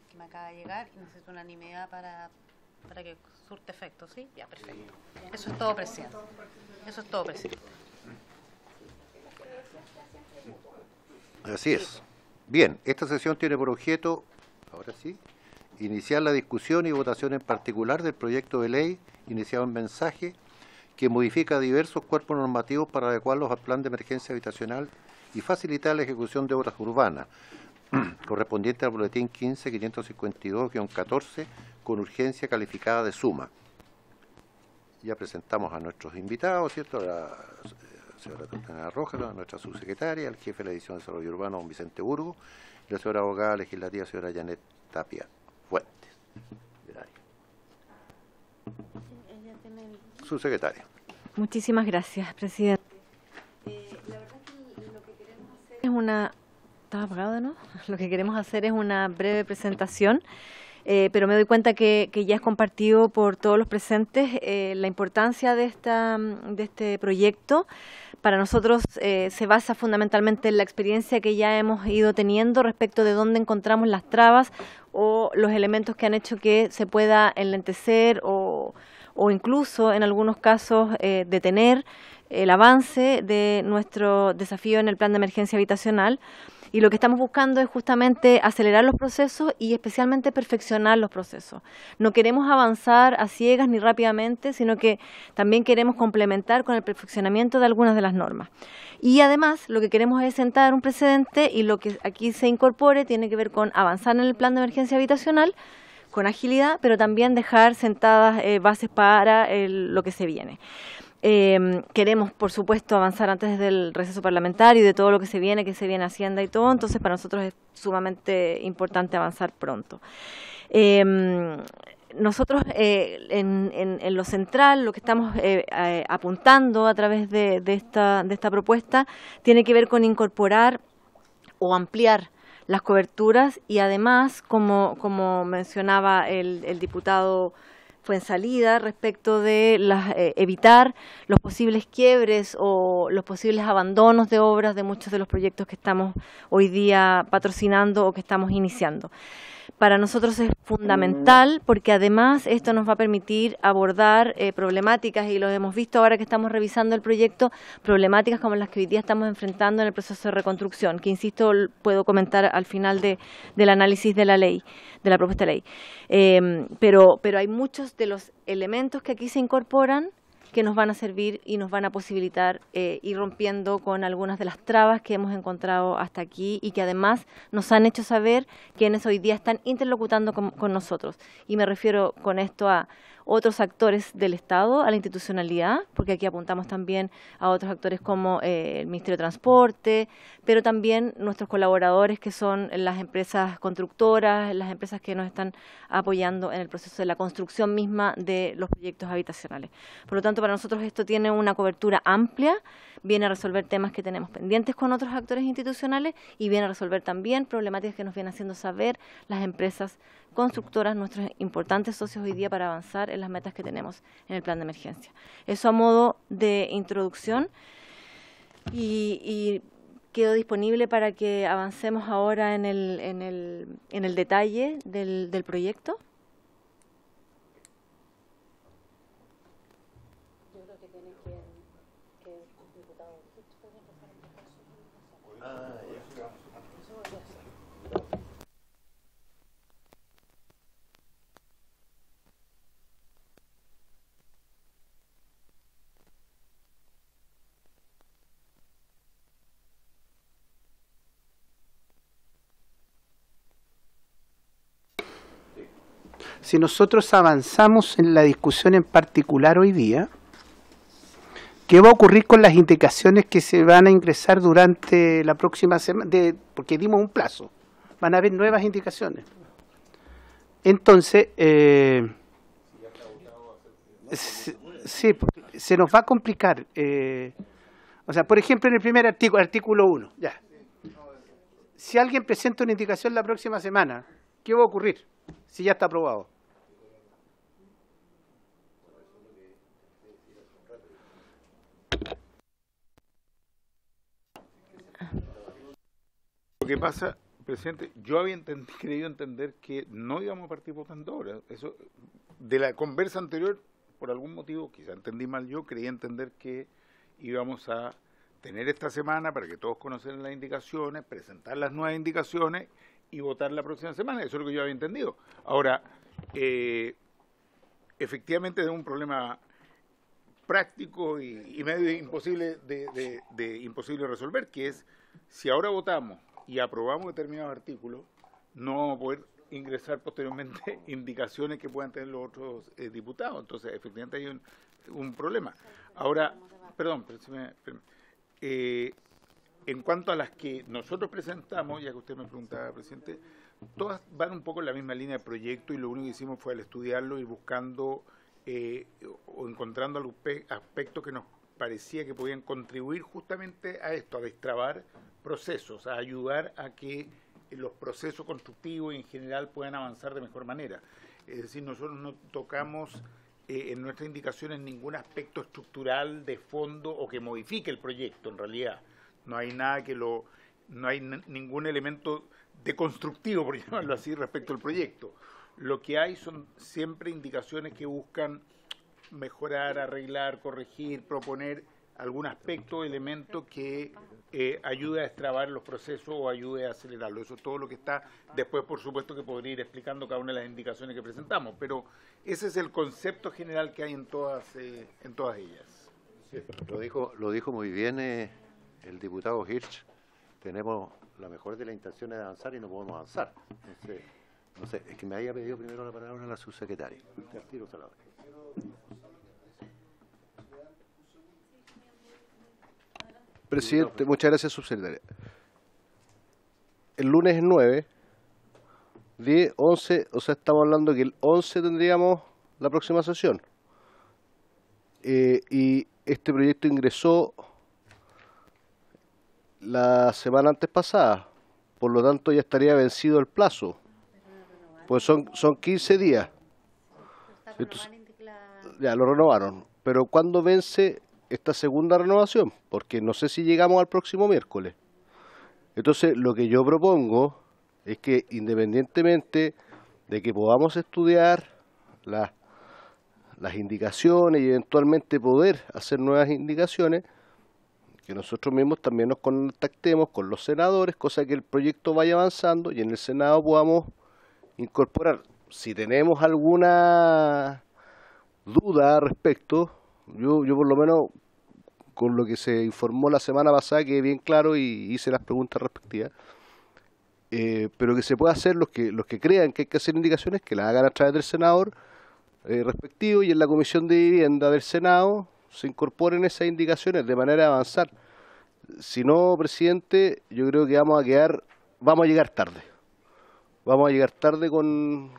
que me acaba de llegar, y necesito unanimidad para que surte efecto, ¿sí? Ya, perfecto. Eso es todo, presidente. Así es. Bien, esta sesión tiene por objeto, ahora sí, iniciar la discusión y votación en particular del proyecto de ley iniciado en mensaje que modifica diversos cuerpos normativos para adecuarlos al plan de emergencia habitacional y facilitar la ejecución de obras urbanas, correspondiente al boletín 15.552-14, con urgencia calificada de suma. Ya presentamos a nuestros invitados, ¿cierto? La señora Tatiana Rojas, nuestra subsecretaria, el jefe de la División de Desarrollo Urbano, don Vicente Burgo, y la señora abogada legislativa, señora Janet Tapia Fuentes. Subsecretaria. Muchísimas gracias, presidente. La verdad que lo que queremos hacer es una... ¿Estaba apagado, no? Lo que queremos hacer es una breve presentación, pero me doy cuenta que ya es compartido por todos los presentes la importancia de este proyecto. Para nosotros se basa fundamentalmente en la experiencia que ya hemos ido teniendo respecto de dónde encontramos las trabas o los elementos que han hecho que se pueda enlentecer o incluso en algunos casos detener el avance de nuestro desafío en el plan de emergencia habitacional. Y lo que estamos buscando es justamente acelerar los procesos y especialmente perfeccionar los procesos. No queremos avanzar a ciegas ni rápidamente, sino que también queremos complementar con el perfeccionamiento de algunas de las normas. Y además lo que queremos es sentar un precedente, y lo que aquí se incorpore tiene que ver con avanzar en el plan de emergencia habitacional con agilidad, pero también dejar sentadas bases para lo que se viene. Queremos, por supuesto, avanzar antes del receso parlamentario y de todo lo que se viene Hacienda y todo, entonces para nosotros es sumamente importante avanzar pronto. Nosotros en lo central, lo que estamos apuntando a través de esta propuesta tiene que ver con incorporar o ampliar las coberturas y además, como mencionaba el diputado Fuenzalida, respecto de evitar los posibles quiebres o los posibles abandonos de obras de muchos de los proyectos que estamos hoy día patrocinando o que estamos iniciando. Para nosotros es fundamental porque además esto nos va a permitir abordar problemáticas, y lo hemos visto ahora que estamos revisando el proyecto, problemáticas como las que hoy día estamos enfrentando en el proceso de reconstrucción, que insisto, puedo comentar al final del análisis de la ley, de la propuesta de ley. Pero hay muchos de los elementos que aquí se incorporan que nos van a servir y nos van a posibilitar ir rompiendo con algunas de las trabas que hemos encontrado hasta aquí y que además nos han hecho saber quienes hoy día están interlocutando con nosotros. Y me refiero con esto a otros actores del Estado, a la institucionalidad, porque aquí apuntamos también a otros actores como el Ministerio de Transporte, pero también nuestros colaboradores que son las empresas constructoras, las empresas que nos están apoyando en el proceso de la construcción misma de los proyectos habitacionales. Por lo tanto, para nosotros esto tiene una cobertura amplia, viene a resolver temas que tenemos pendientes con otros actores institucionales y viene a resolver también problemáticas que nos vienen haciendo saber las empresas constructoras, nuestros importantes socios hoy día para avanzar en las metas que tenemos en el plan de emergencia. Eso a modo de introducción y quedo disponible para que avancemos ahora en el detalle del proyecto. Si nosotros avanzamos en la discusión en particular hoy día, ¿qué va a ocurrir con las indicaciones que se van a ingresar durante la próxima semana? Porque dimos un plazo, van a haber nuevas indicaciones. Entonces, sí, se nos va a complicar. O sea, por ejemplo, en el primer artículo 1, ya. Si alguien presenta una indicación la próxima semana, ¿qué va a ocurrir si ya está aprobado? Lo que pasa, presidente, yo había creído entender que no íbamos a partir votando ahora. Eso, de la conversa anterior, por algún motivo, quizá entendí mal yo, creí entender que íbamos a tener esta semana para que todos conocieran las indicaciones, presentar las nuevas indicaciones y votar la próxima semana. Eso es lo que yo había entendido. Ahora, efectivamente es un problema práctico y medio imposible imposible resolver, que es, si ahora votamos y aprobamos determinados artículos, no vamos a poder ingresar posteriormente indicaciones que puedan tener los otros diputados. Entonces, efectivamente hay un problema. Ahora, perdón, en cuanto a las que nosotros presentamos, ya que usted me preguntaba, presidente, todas van un poco en la misma línea de proyecto, y lo único que hicimos fue al estudiarlo y buscando o encontrando algún aspectos que nos parecía que podían contribuir justamente a esto, a destrabar procesos, a ayudar a que los procesos constructivos en general puedan avanzar de mejor manera. Es decir, nosotros no tocamos en nuestras indicaciones ningún aspecto estructural de fondo o que modifique el proyecto, en realidad. No hay nada no hay ningún elemento deconstructivo, por llamarlo así, respecto al proyecto. Lo que hay son siempre indicaciones que buscan mejorar, arreglar, corregir, proponer algún aspecto, elemento que ayude a destrabar los procesos o ayude a acelerarlo. Eso es todo lo que está. Después, por supuesto, que podría ir explicando cada una de las indicaciones que presentamos, pero ese es el concepto general que hay en todas ellas. Sí, lo dijo muy bien el diputado Hirsch. Tenemos la mejor de las intenciones de avanzar y no podemos avanzar. Entonces, no sé, es que me haya pedido primero la palabra la subsecretaria. Al tiro se la doy. Presidente, muchas gracias, subsecretaria. El lunes es 9, 10, 11, o sea, estamos hablando que el 11 tendríamos la próxima sesión. Y este proyecto ingresó la semana antes pasada, por lo tanto ya estaría vencido el plazo, pues son 15 días. Entonces, ya lo renovaron, pero ¿cuándo vence esta segunda renovación? Porque no sé si llegamos al próximo miércoles. Entonces, lo que yo propongo es que, independientemente de que podamos estudiar las indicaciones y eventualmente poder hacer nuevas indicaciones, que nosotros mismos también nos contactemos con los senadores, cosa que el proyecto vaya avanzando y en el Senado podamos incorporar. Si tenemos alguna duda al respecto, yo por lo menos con lo que se informó la semana pasada quedé bien claro y hice las preguntas respectivas, pero que se pueda hacer los que crean que hay que hacer indicaciones, que las hagan a través del senador respectivo, y en la Comisión de Vivienda del Senado se incorporen esas indicaciones de manera de avanzar. Si no, presidente, yo creo que vamos a llegar tarde. Vamos a llegar tarde con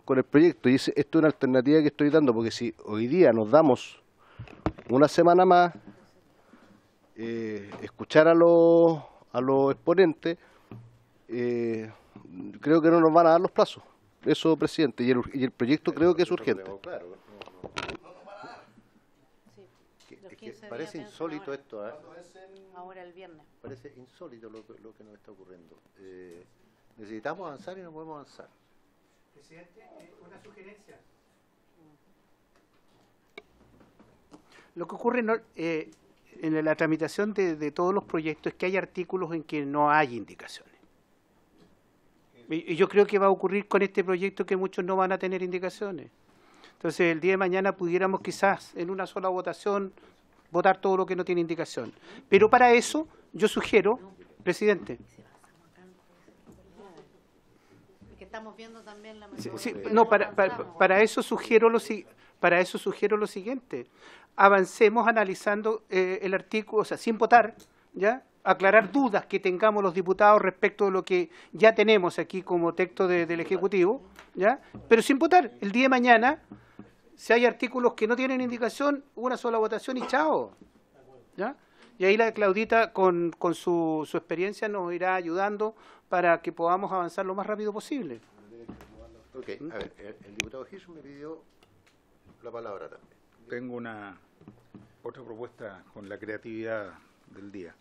el proyecto, y esto es una alternativa que estoy dando, porque si hoy día nos damos una semana más, escuchar a los exponentes, creo que no nos van a dar los plazos. Eso, presidente, y el proyecto creo que es urgente. Parece insólito esto, ¿eh? Ahora el viernes. Parece insólito lo que nos está ocurriendo. Necesitamos avanzar y no podemos avanzar. Presidente, una sugerencia. Lo que ocurre en la tramitación de todos los proyectos es que hay artículos en que no hay indicaciones. Y yo creo que va a ocurrir con este proyecto que muchos no van a tener indicaciones. Entonces, el día de mañana pudiéramos quizás en una sola votación votar todo lo que no tiene indicación. Pero para eso yo sugiero, presidente. Que estamos viendo también la para eso sugiero lo siguiente. Avancemos analizando el artículo, o sea, sin votar, ¿ya? Aclarar dudas que tengamos los diputados respecto de lo que ya tenemos aquí como texto del Ejecutivo, ¿ya? Pero sin votar. El día de mañana, si hay artículos que no tienen indicación, una sola votación y chao, ¿ya? Y ahí la Claudita con su experiencia nos irá ayudando para que podamos avanzar lo más rápido posible. Ok, a ver, el diputado Hirsch me pidió la palabra también. Tengo otra propuesta con la creatividad del día.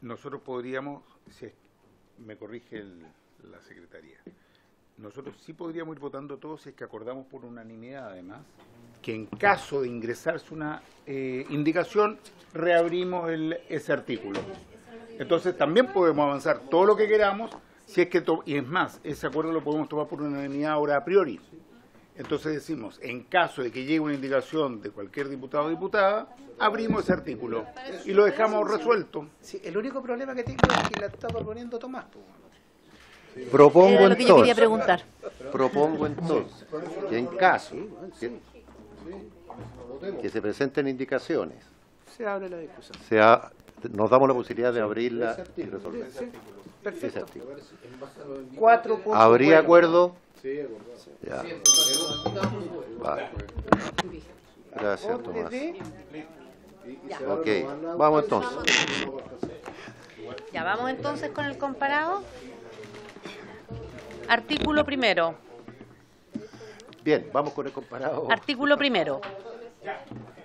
Nosotros podríamos, si me corrige la secretaría, nosotros sí podríamos ir votando todos si es que acordamos por unanimidad, además, que en caso de ingresarse una indicación, reabrimos ese artículo. Entonces también podemos avanzar todo lo que queramos Si es que y es más, ese acuerdo lo podemos tomar por unanimidad ahora a priori. Entonces decimos, en caso de que llegue una indicación de cualquier diputado o diputada, abrimos ese artículo y lo dejamos resuelto. Sí, el único problema que tengo es que la está proponiendo Tomás. Propongo Era lo que yo quería preguntar. Propongo entonces que en caso que se presenten indicaciones, Se abre la discusión. nos damos la posibilidad de abrirla y resolver. Perfecto. Ese artículo. 4 puntos. ¿Habría buenos. acuerdo? Ya. Vale. Gracias, Votos Tomás. de- Ok, vamos entonces. Ya, vamos entonces con el comparado. Artículo primero. Bien, vamos con el comparado. Artículo primero.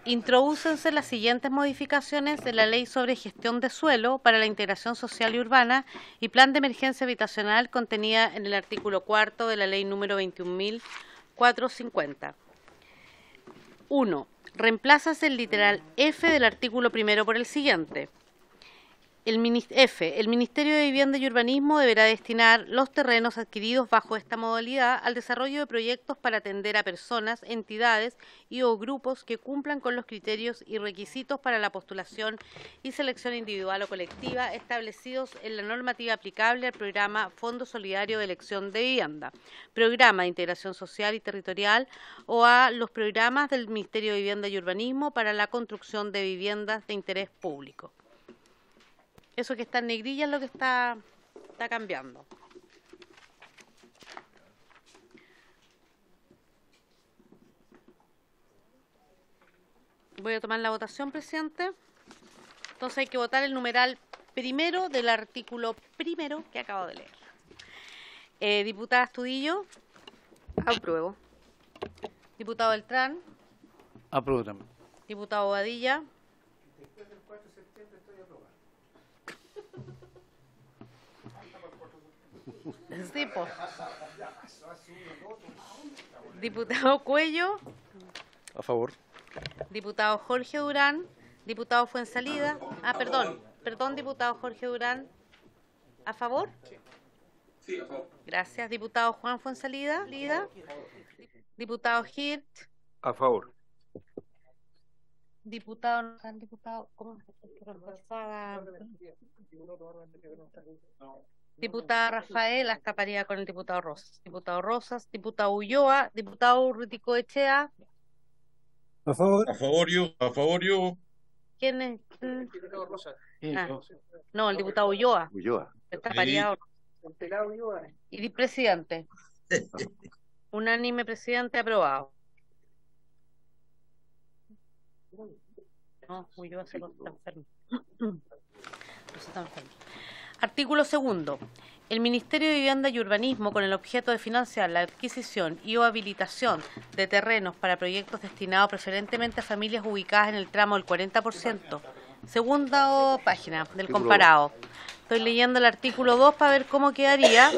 Introdúcense las siguientes modificaciones de la Ley sobre Gestión de Suelo para la Integración Social y Urbana y Plan de Emergencia Habitacional contenida en el artículo 4 de la Ley número 21.450. 1. Reemplázase el literal F del artículo primero por el siguiente. El Ministerio de Vivienda y Urbanismo deberá destinar los terrenos adquiridos bajo esta modalidad al desarrollo de proyectos para atender a personas, entidades y o grupos que cumplan con los criterios y requisitos para la postulación y selección individual o colectiva establecidos en la normativa aplicable al programa Fondo Solidario de Elección de Vivienda, Programa de Integración Social y Territorial o a los programas del Ministerio de Vivienda y Urbanismo para la construcción de viviendas de interés público. Eso que está en negrilla es lo que está cambiando. Voy a tomar la votación, presidente. Entonces hay que votar el numeral primero del artículo primero que acabo de leer. Diputada Astudillo. Apruebo. Diputado Beltrán. Apruebo también. Diputado Badilla. Sí, po. Diputado Cuello. A favor. Diputado Jorge Durán. Diputado Fuensalida. Perdón, diputado Jorge Durán. ¿A favor? Sí, a favor. Gracias. Diputado Juan Fuensalida. Diputado Hirt. A favor. Diputado, ¿cómo? Diputada Rafael, hasta paría con el diputado Rosas. Diputado Rosas, diputado Ulloa, diputado Urruticoechea. A favor. A favor yo. ¿Quién es? No, el diputado Ulloa. Ulloa. Está Sí. pareado. Y presidente. Unánime, presidente, aprobado. No, Ulloa se lo está enfermo. Se está enfermo. Artículo segundo. El Ministerio de Vivienda y Urbanismo, con el objeto de financiar la adquisición y o habilitación de terrenos para proyectos destinados preferentemente a familias ubicadas en el tramo del 40%. Segunda página del comparado. Estoy leyendo el artículo 2 para ver cómo quedaría.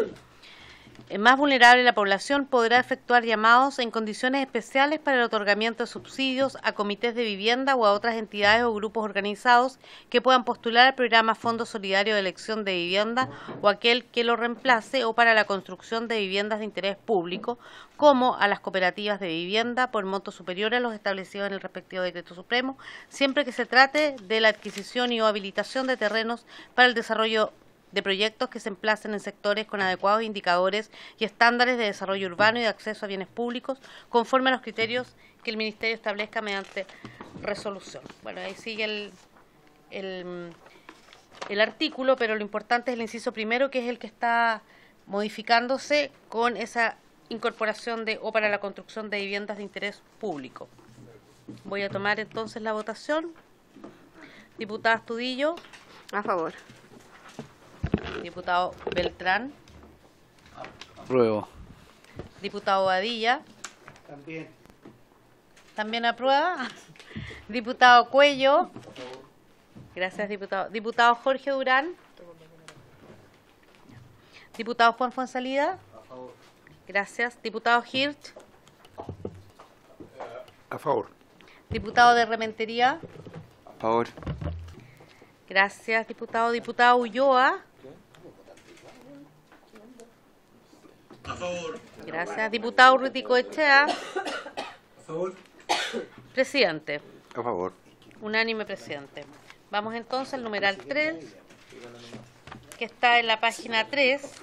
Más vulnerable la población podrá efectuar llamados en condiciones especiales para el otorgamiento de subsidios a comités de vivienda o a otras entidades o grupos organizados que puedan postular al programa Fondo Solidario de Elección de Vivienda o aquel que lo reemplace o para la construcción de viviendas de interés público, como a las cooperativas de vivienda por montos superiores a los establecidos en el respectivo decreto supremo, siempre que se trate de la adquisición y o habilitación de terrenos para el desarrollo de proyectos que se emplacen en sectores con adecuados indicadores y estándares de desarrollo urbano y de acceso a bienes públicos, conforme a los criterios que el Ministerio establezca mediante resolución. Bueno, ahí sigue el artículo, pero lo importante es el inciso primero, que es el que está modificándose con esa incorporación de o para la construcción de viviendas de interés público. Voy a tomar entonces la votación. Diputada Astudillo. A favor. Diputado Beltrán. Apruebo. Diputado Badilla. También. También aprueba. Diputado Cuello. Gracias, diputado. Diputado Jorge Durán. Diputado Juan Fuensalida. Gracias. Diputado Hirt. A favor. Diputado de Rementería. A favor. Gracias, diputado. Diputado Ulloa. favor. Gracias. Diputado Urruticoechea. A favor. Presidente. A favor. Unánime, presidente. Vamos entonces al numeral 3, que está en la página 3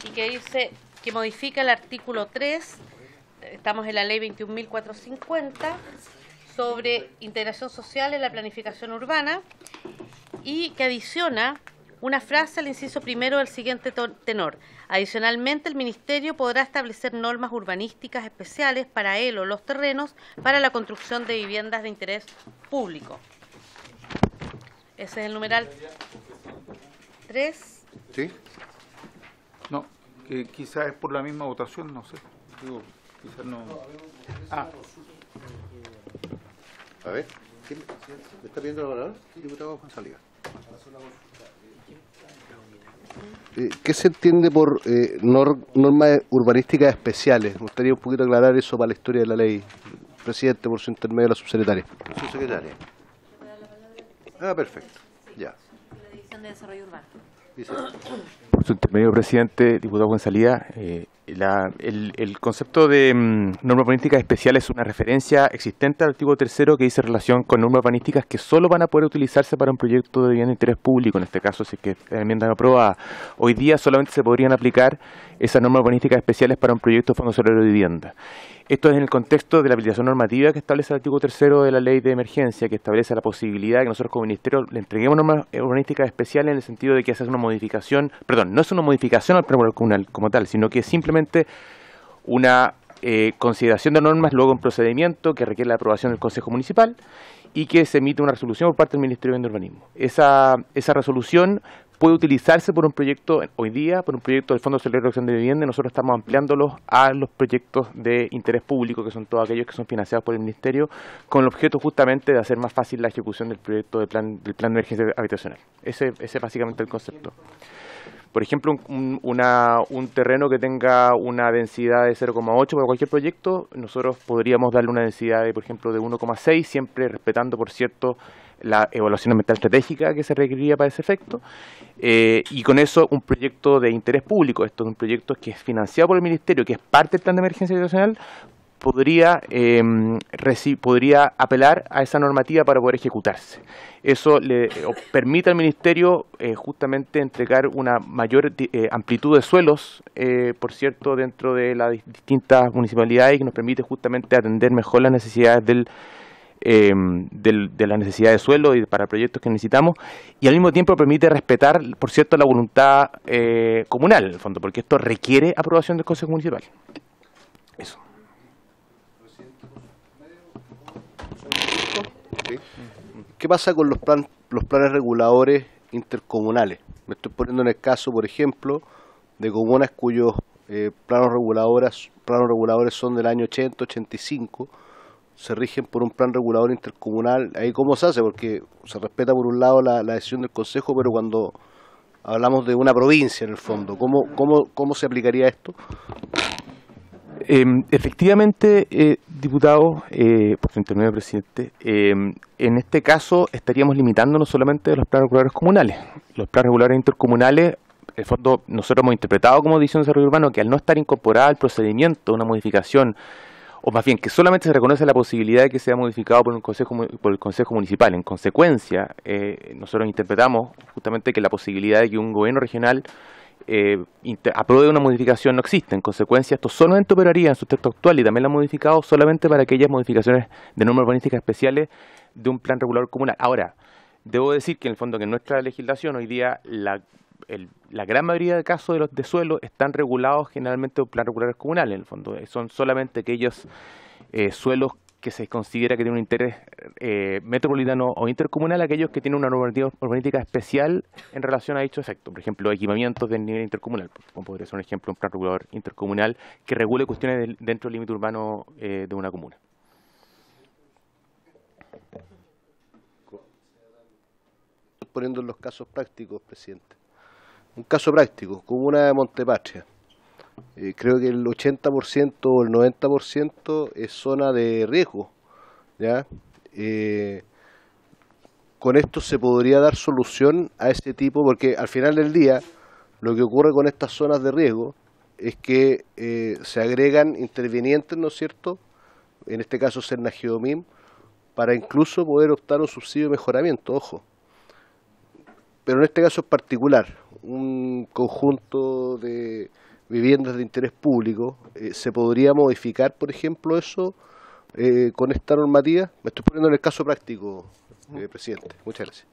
y que dice que modifica el artículo 3, estamos en la ley 21.450, sobre integración social en la planificación urbana, y que adiciona una frase al inciso primero del siguiente tenor. Adicionalmente, el Ministerio podrá establecer normas urbanísticas especiales para él o los terrenos para la construcción de viviendas de interés público. Ese es el numeral 3. ¿Sí? No, que quizás es por la misma votación, no sé. Digo, quizás no. Ah. A ver, ¿quién me está pidiendo la palabra? Diputado Juan Saliva. ¿Qué se entiende por normas urbanísticas especiales? Me gustaría un poquito aclarar eso para la historia de la ley. Presidente, por su intermedio, la subsecretaria. Subsecretaria. Ah, perfecto. Ya. La División de Desarrollo Urbano. Dice. Por su intermedio, presidente, diputado Juan Salía, el concepto de norma urbanística especial es una referencia existente al artículo 3 que dice relación con normas urbanísticas que solo van a poder utilizarse para un proyecto de vivienda de interés público, en este caso, si es que la enmienda es aprobada. Hoy día solamente se podrían aplicar esas normas urbanísticas especiales para un proyecto de Fondo Solidario de Vivienda. Esto es en el contexto de la habilitación normativa que establece el artículo 3 de la Ley de Emergencia, que establece la posibilidad de que nosotros como Ministerio le entreguemos normas urbanísticas especiales en el sentido de que esa es una modificación, perdón, no es una modificación al plan comunal como tal, sino que es simplemente una consideración de normas, luego un procedimiento que requiere la aprobación del Consejo Municipal y que se emite una resolución por parte del Ministerio de Urbanismo. Esa resolución puede utilizarse por un proyecto, hoy día, por un proyecto del Fondo Solidario de Acción de Vivienda, y nosotros estamos ampliándolos a los proyectos de interés público, que son todos aquellos que son financiados por el Ministerio, con el objeto justamente de hacer más fácil la ejecución del proyecto del plan de emergencia habitacional. Ese es básicamente el concepto. Por ejemplo, un terreno que tenga una densidad de 0,8 para cualquier proyecto, nosotros podríamos darle una densidad de, por ejemplo, de 1,6, siempre respetando, por cierto, la evaluación ambiental estratégica que se requeriría para ese efecto, y con eso un proyecto de interés público, esto es un proyecto que es financiado por el Ministerio, que es parte del plan de emergencia habitacional, podría apelar a esa normativa para poder ejecutarse. Eso le permite al Ministerio justamente entregar una mayor amplitud de suelos, por cierto, dentro de las distintas municipalidades, y que nos permite justamente atender mejor las necesidades de la necesidad de suelo y para proyectos que necesitamos, y al mismo tiempo permite respetar, por cierto, la voluntad comunal, en el fondo, porque esto requiere aprobación del Consejo Municipal. Eso. ¿Qué pasa con los planes reguladores intercomunales? Me estoy poniendo en el caso, por ejemplo, de comunas cuyos planos reguladores son del año 80, 85, se rigen por un plan regulador intercomunal. ¿Ahí cómo se hace? Porque se respeta por un lado la decisión del Consejo, pero cuando hablamos de una provincia en el fondo, ¿cómo se aplicaría esto? Efectivamente, diputado, por su intermedio, presidente, en este caso estaríamos limitándonos solamente a los planes regulares comunales. Los planes regulares intercomunales, en el fondo, nosotros hemos interpretado como División de Desarrollo Urbano que al no estar incorporada al procedimiento una modificación, o más bien que solamente se reconoce la posibilidad de que sea modificado por el Consejo Municipal. En consecuencia, nosotros interpretamos justamente que la posibilidad de que un gobierno regional apruebe una modificación no existe. En consecuencia, esto solamente operaría en su texto actual, y también lo ha modificado solamente para aquellas modificaciones de normas urbanísticas especiales de un plan regulador comunal. Ahora, debo decir que en el fondo que en nuestra legislación hoy día la gran mayoría de casos de suelo están regulados generalmente por plan regulador comunal. En el fondo son solamente aquellos suelos que se considera que tienen un interés metropolitano o intercomunal, aquellos que tienen una normativa urbanística especial en relación a dicho efecto. Por ejemplo, equipamientos del nivel intercomunal, como podría ser un ejemplo, un plan regulador intercomunal que regule cuestiones dentro del límite urbano de una comuna. Estoy poniendo en los casos prácticos, presidente. Un caso práctico, comuna de Montepatria. Creo que el 80% o el 90% es zona de riesgo, ¿ya? Con esto se podría dar solución a ese tipo, porque al final del día lo que ocurre con estas zonas de riesgo es que se agregan intervinientes, ¿no es cierto?, en este caso Sernageomim, para incluso poder optar a un subsidio de mejoramiento, ojo. Pero en este caso en particular, un conjunto de viviendas de interés público, ¿se podría modificar, por ejemplo, eso con esta normativa? Me estoy poniendo en el caso práctico, presidente. Muchas gracias.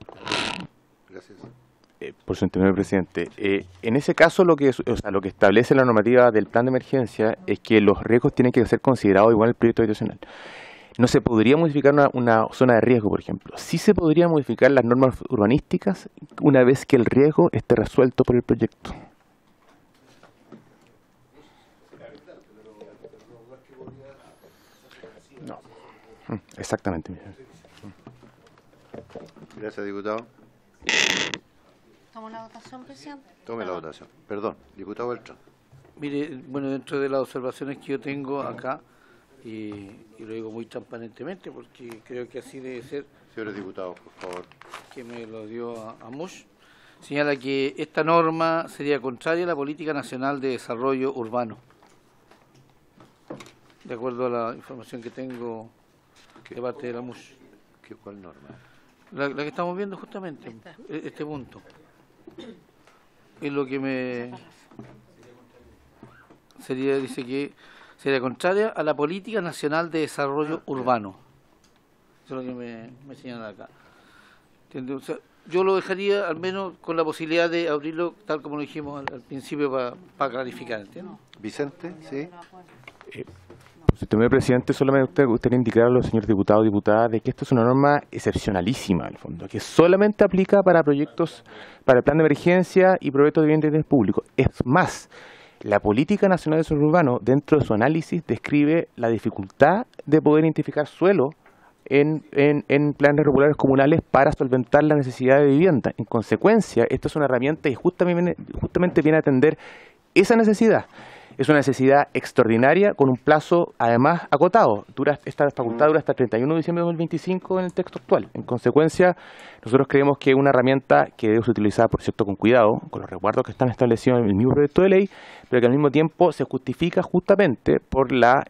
Gracias. Por su entendido, presidente. En ese caso, lo que establece la normativa del plan de emergencia es que los riesgos tienen que ser considerados igual en el proyecto habitacional. No se podría modificar una zona de riesgo, por ejemplo. Sí se podría modificar las normas urbanísticas una vez que el riesgo esté resuelto por el proyecto. No. Exactamente. Gracias, diputado. ¿Toma la votación, presidente? Tome la votación. Perdón, diputado Beltrán. Mire, bueno, dentro de las observaciones que yo tengo acá, y lo digo muy transparentemente porque creo que así debe ser. Señores diputados, por favor. Que me lo dio a Mush. Señala que esta norma sería contraria a la Política Nacional de Desarrollo Urbano. De acuerdo a la información que tengo de parte de la Mush. ¿Cuál norma? La que estamos viendo justamente, este punto. Es lo que me sería, dice que sería contraria a la Política Nacional de Desarrollo Urbano. Eso es lo que me señala acá. ¿Entiendes? O sea, yo lo dejaría al menos con la posibilidad de abrirlo tal como lo dijimos al principio para clarificar, ¿entiendes? Vicente, sí. Señor presidente, solamente me gustaría indicar a los señores diputados y diputadas de que esto es una norma excepcionalísima, en el fondo, que solamente aplica para proyectos, para el plan de emergencia y proyectos de bien de interés público. Es más, la Política Nacional de Desarrollo Urbano, dentro de su análisis, describe la dificultad de poder identificar suelo en planes regulares comunales para solventar la necesidad de vivienda. En consecuencia, esta es una herramienta y justamente viene a atender esa necesidad. Es una necesidad extraordinaria con un plazo, además, acotado. Esta facultad dura hasta el 31 de diciembre de 2025 en el texto actual. En consecuencia, nosotros creemos que es una herramienta que debe ser utilizada, por cierto, con cuidado, con los resguardos que están establecidos en el mismo proyecto de ley, pero que al mismo tiempo se justifica justamente por la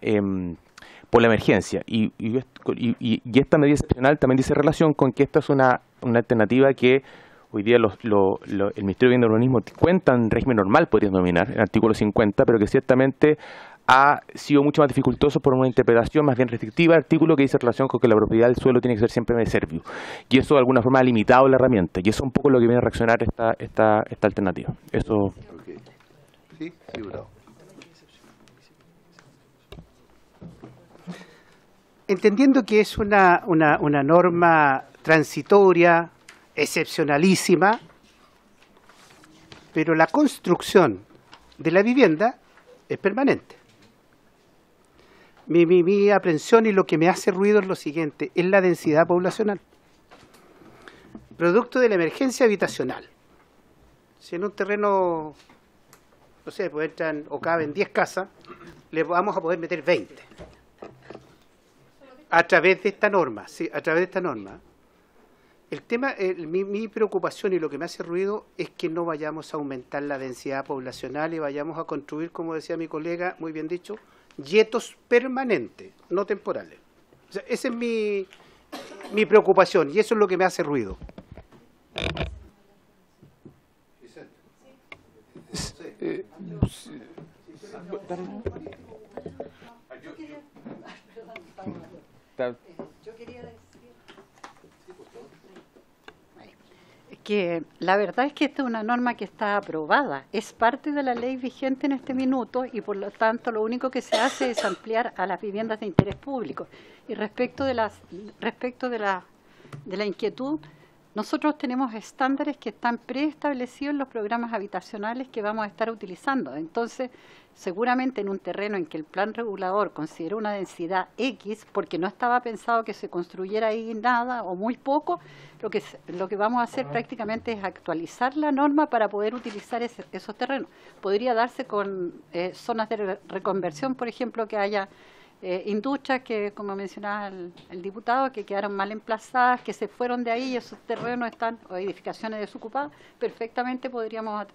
emergencia. Y esta medida excepcional también dice relación con que esta es una alternativa que hoy día el Ministerio de Vivienda y Urbanismo cuenta en régimen normal, podrían denominar, el artículo 50, pero que ciertamente ha sido mucho más dificultoso por una interpretación más bien restrictiva del artículo que dice relación con que la propiedad del suelo tiene que ser siempre de servio. Y eso de alguna forma ha limitado la herramienta. Y eso es un poco lo que viene a reaccionar esta alternativa. Eso. Okay. Sí, diputado. Entendiendo que es una norma transitoria, excepcionalísima, pero la construcción de la vivienda es permanente. Mi aprensión y lo que me hace ruido es lo siguiente, es la densidad poblacional. Producto de la emergencia habitacional. Si en un terreno, no sé, pues entran o caben 10 casas, le vamos a poder meter 20. A través de esta norma, sí, a través de esta norma. El tema, mi preocupación y lo que me hace ruido es que no vayamos a aumentar la densidad poblacional y vayamos a construir, como decía mi colega, muy bien dicho, yetos permanentes, no temporales. O sea, esa es mi preocupación y eso es lo que me hace ruido. Yo quería decir que la verdad es que esta es una norma que está aprobada, es parte de la ley vigente en este minuto y por lo tanto lo único que se hace es ampliar a las viviendas de interés público. Y respecto de la inquietud, nosotros tenemos estándares que están preestablecidos en los programas habitacionales que vamos a estar utilizando. Entonces, seguramente en un terreno en que el plan regulador consideró una densidad X, porque no estaba pensado que se construyera ahí nada o muy poco, lo que vamos a hacer prácticamente es actualizar la norma para poder utilizar esos terrenos. Podría darse con zonas de reconversión, por ejemplo, que haya industrias que, como mencionaba el diputado, que quedaron mal emplazadas, que se fueron de ahí y esos terrenos están, o edificaciones desocupadas, perfectamente podríamos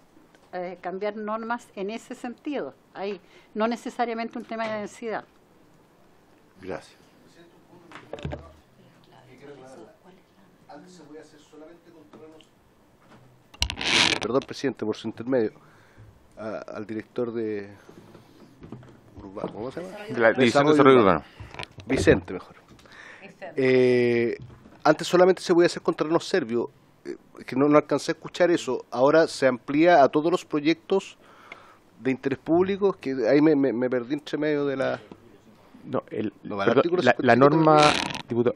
cambiar normas en ese sentido. Hay no necesariamente un tema de densidad. Gracias. Perdón, presidente, por su intermedio, al director de Urbano, ¿cómo se llama? De la División de Desarrollo Urbano. Vicente, mejor. Antes solamente se podía hacer con terrenos serbios, que no alcancé a escuchar eso. Ahora se amplía a todos los proyectos de interés público, que ahí me perdí entre medio de la... No, perdón, la norma, diputado,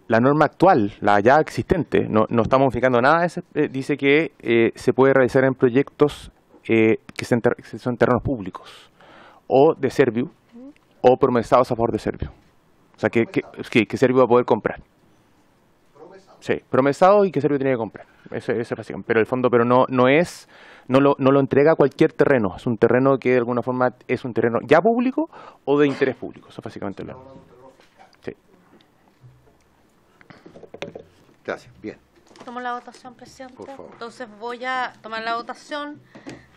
la norma actual, la ya existente, no estamos modificando nada, dice que se puede realizar en proyectos que son terrenos públicos, o de Serviu, o promesados a favor de Serviu. O sea, que Serviu va a poder comprar. Sí, promesado y que Serviu tiene que comprar. Eso es básicamente. Pero el fondo, no lo entrega a cualquier terreno. Es un terreno que de alguna forma es un terreno ya público o de interés público. Eso es básicamente lo. Sí. Gracias. Bien. Tomo la votación, presidente. Por favor. Entonces voy a tomar la votación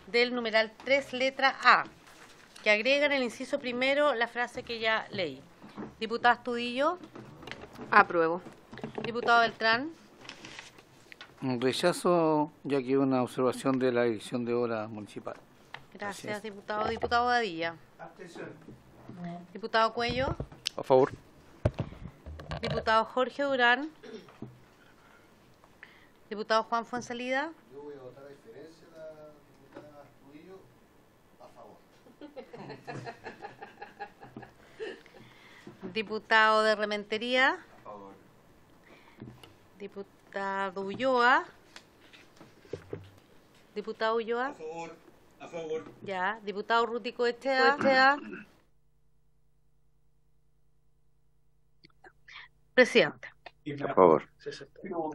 del numeral 3, letra A, que agrega en el inciso primero la frase que ya leí. Diputado Astudillo. Apruebo. Diputado Beltrán. Rechazo, ya que es una observación de la Dirección de Obras Municipal. Gracias, diputado. Diputado Badilla. Diputado Cuello. A favor. Diputado Jorge Durán. Diputado Juan Fuenzalida. Yo voy a votar a diferencia de la diputada Astudillo a favor. Diputado de Rementería. A favor. Diputado Ulloa. Diputado Ulloa. A favor. A favor. Ya. Diputado Rútico Echea. Presidente. A favor.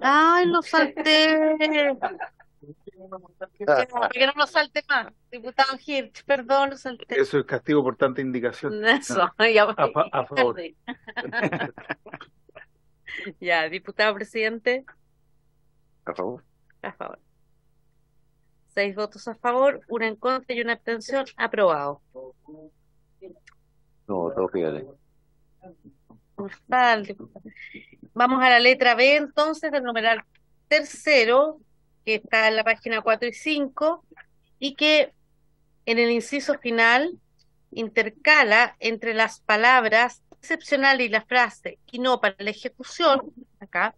Ay, lo salté. Para que no lo salte más. Diputado Hirsch, perdón, lo salté. Eso es castigo por tanta indicación. Eso, ya voy. A favor. Ya, diputado presidente. A favor. A favor. 6 votos a favor, 1 en contra y 1 abstención. Aprobado. No, todo fíjate. Vamos a la letra B entonces del numeral tercero, que está en la página 4 y 5, y que en el inciso final intercala entre las palabras excepcional y la frase y no para la ejecución, acá,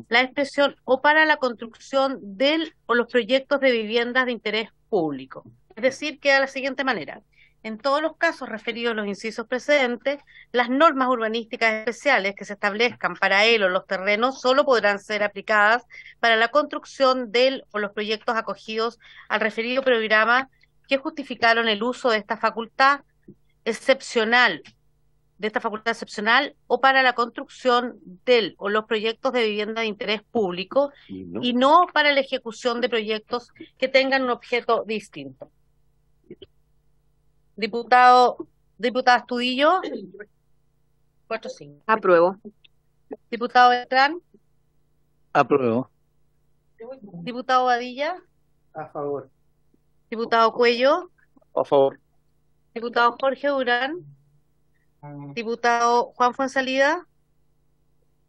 la expresión o para la construcción del o los proyectos de viviendas de interés público. Es decir, queda de la siguiente manera. En todos los casos referidos a los incisos precedentes, las normas urbanísticas especiales que se establezcan para él o los terrenos solo podrán ser aplicadas para la construcción del o los proyectos acogidos al referido programa que justificaron el uso de esta facultad excepcional o para la construcción del o los proyectos de vivienda de interés público y no para la ejecución de proyectos que tengan un objeto distinto. Diputada Astudillo. 4-5. Apruebo. Diputado Beltrán. Apruebo. Diputado Badilla. A favor. Diputado Cuello. A favor. Diputado Jorge Durán. Diputado Juan Fuenzalida.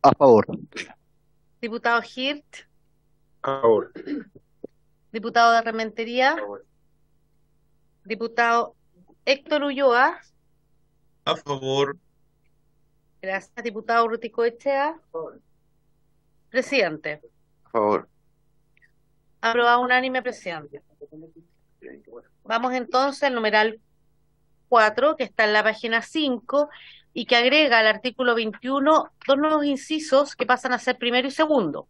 A favor. Diputado Hirt. A favor. Diputado de Rementería. A favor. Diputado Héctor Ulloa. A favor. Gracias. Diputado Rútico Echea. Presidente. A favor. Aprobado unánime, presidente. Vamos entonces al numeral 4, que está en la página 5, y que agrega al artículo 21 dos nuevos incisos que pasan a ser primero y segundo,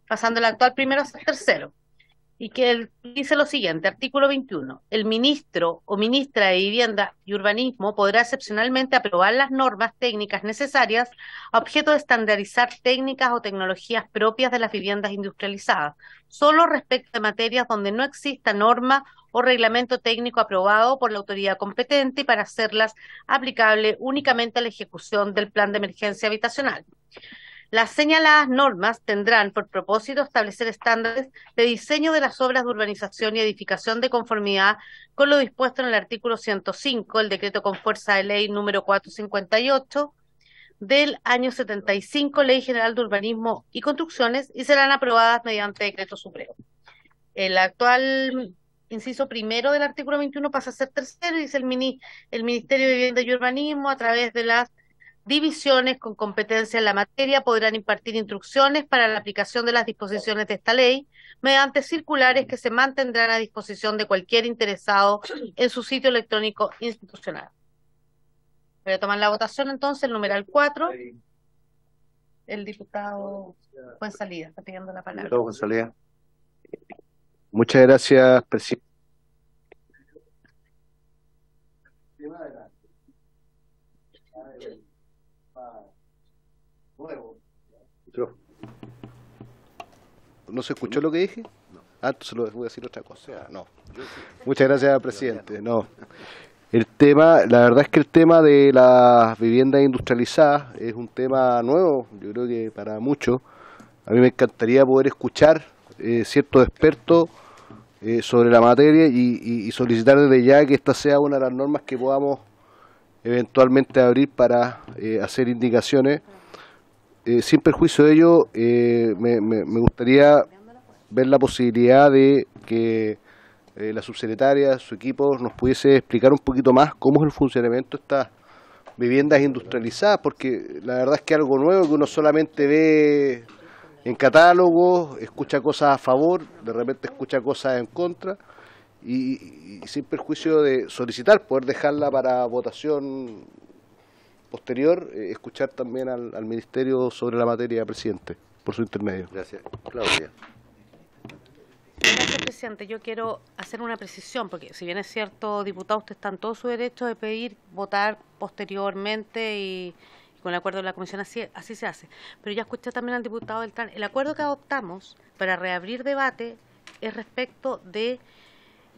pasando el actual primero a ser tercero. Y que dice lo siguiente, artículo 21, el ministro o ministra de Vivienda y Urbanismo podrá excepcionalmente aprobar las normas técnicas necesarias a objeto de estandarizar técnicas o tecnologías propias de las viviendas industrializadas, solo respecto de materias donde no exista norma o reglamento técnico aprobado por la autoridad competente y para hacerlas aplicables únicamente a la ejecución del plan de emergencia habitacional. Las señaladas normas tendrán por propósito establecer estándares de diseño de las obras de urbanización y edificación de conformidad con lo dispuesto en el artículo 105, el decreto con fuerza de ley número 458 del año 75, Ley General de Urbanismo y Construcciones, y serán aprobadas mediante decreto supremo. El actual inciso primero del artículo 21 pasa a ser tercero y dice el Ministerio de Vivienda y Urbanismo, a través de las divisiones con competencia en la materia, podrán impartir instrucciones para la aplicación de las disposiciones de esta ley mediante circulares que se mantendrán a disposición de cualquier interesado en su sitio electrónico institucional. Voy a tomar la votación entonces, el numeral 4. El diputado Fuenzalía está pidiendo la palabra. Diputado Fuenzalía. Muchas gracias, presidente. ¿No se escuchó lo que dije? Ah, entonces lo voy a decir otra cosa. No. Muchas gracias, presidente. No. El tema, la verdad es que el tema de las viviendas industrializadas es un tema nuevo, yo creo que para muchos. A mí me encantaría poder escuchar ciertos expertos sobre la materia y solicitar desde ya que esta sea una de las normas que podamos eventualmente abrir para hacer indicaciones. Sin perjuicio de ello, me gustaría ver la posibilidad de que la subsecretaria, su equipo, nos pudiese explicar un poquito más cómo es el funcionamiento de estas viviendas industrializadas, porque la verdad es que es algo nuevo que uno solamente ve en catálogos, escucha cosas a favor, de repente escucha cosas en contra, y sin perjuicio de solicitar poder dejarla para votación posterior, escuchar también al Ministerio sobre la materia, presidente, por su intermedio. Gracias. Claudia. Gracias, presidente. Yo quiero hacer una precisión, porque si bien es cierto, diputado, usted está en todo su derecho de pedir votar posteriormente y con el acuerdo de la comisión así se hace. Pero ya escuché también al diputado Beltrán. El acuerdo que adoptamos para reabrir debate es respecto de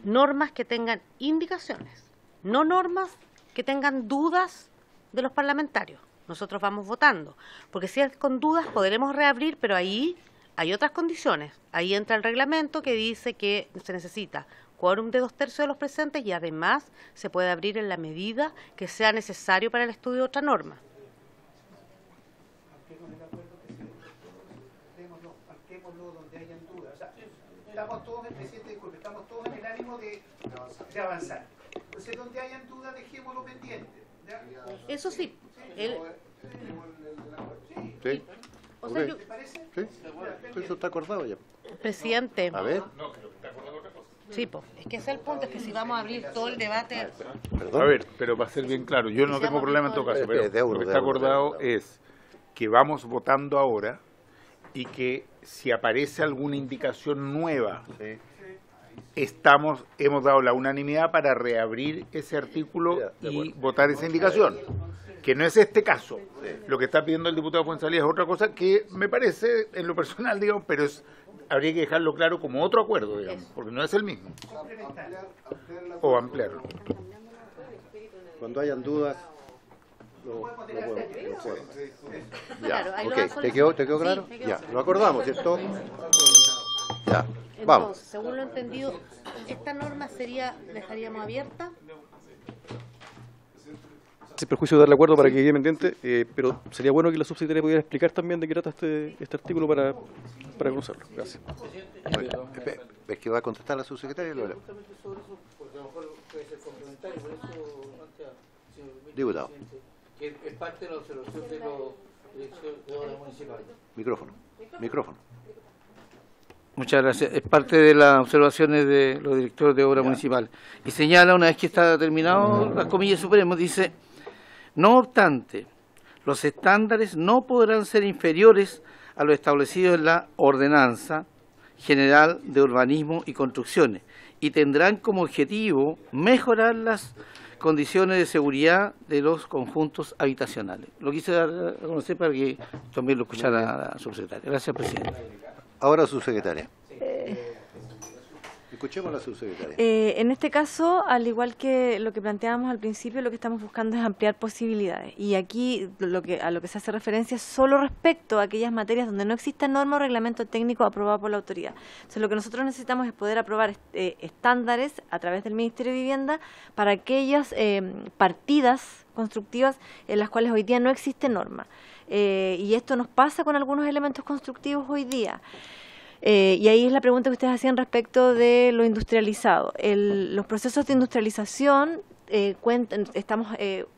normas que tengan indicaciones, no normas que tengan dudas de los parlamentarios. Nosotros vamos votando, porque si es con dudas podremos reabrir, pero ahí hay otras condiciones. Ahí entra el reglamento que dice que se necesita quórum de 2/3 de los presentes y además se puede abrir en la medida que sea necesario para el estudio de otra norma. Estamos todos, presidente, disculpe, estamos todos en el ánimo de avanzar. Entonces, donde hayan dudas, dejémoslo pendiente. ¿Ya? Eso sí. Sí. O sea, yo, ¿te parece? Sí. Eso está acordado ya. Presidente. A ver. Sí, pues, es que ese es el punto, es que si vamos a abrir todo el debate... A ver, pero para ser bien claro, yo no tengo problema en todo caso, pero lo que está acordado es que vamos votando ahora y que si aparece alguna indicación nueva, hemos dado la unanimidad para reabrir ese artículo y votar esa indicación, que no es este caso. Lo que está pidiendo el diputado Fuenzalía es otra cosa que me parece, en lo personal, digamos, pero habría que dejarlo claro como otro acuerdo, digamos, porque no es el mismo. O ampliarlo. Cuando hayan dudas... Ya, ok. ¿Te quedó claro? Sí, ya, lo acordamos, ¿cierto? Ya, entonces, vamos. según lo entendido, ¿esta norma dejaríamos abierta? Sin perjuicio de darle acuerdo para que quede pendiente, pero sería bueno que la subsecretaria pudiera explicar también de qué trata este artículo para conocerlo. Gracias. Bueno, ¿es que va a contestar la subsecretaria? Diputado. Que es parte de la observación de la Dirección de Obras Municipales. Micrófono. Muchas gracias. Es parte de las observaciones de los directores de Obras Municipales. Y señala, una vez que está terminado, las comillas supremos, dice: no obstante, los estándares no podrán ser inferiores a lo establecido en la Ordenanza General de Urbanismo y Construcciones y tendrán como objetivo mejorar las condiciones de seguridad de los conjuntos habitacionales. Lo quise dar a conocer para que también lo escuchara la subsecretaria. Gracias, presidente. Ahora subsecretaria. Escuchemos a la subsecretaria. En este caso, al igual que lo que planteábamos al principio, lo que estamos buscando es ampliar posibilidades. Y aquí a lo que se hace referencia es solo respecto a aquellas materias donde no exista norma o reglamento técnico aprobado por la autoridad. Entonces, lo que nosotros necesitamos es poder aprobar estándares a través del Ministerio de Vivienda para aquellas partidas constructivas en las cuales hoy día no existe norma. Y esto nos pasa con algunos elementos constructivos hoy día. Y ahí es la pregunta que ustedes hacían respecto de lo industrializado. Los procesos de industrialización, estamos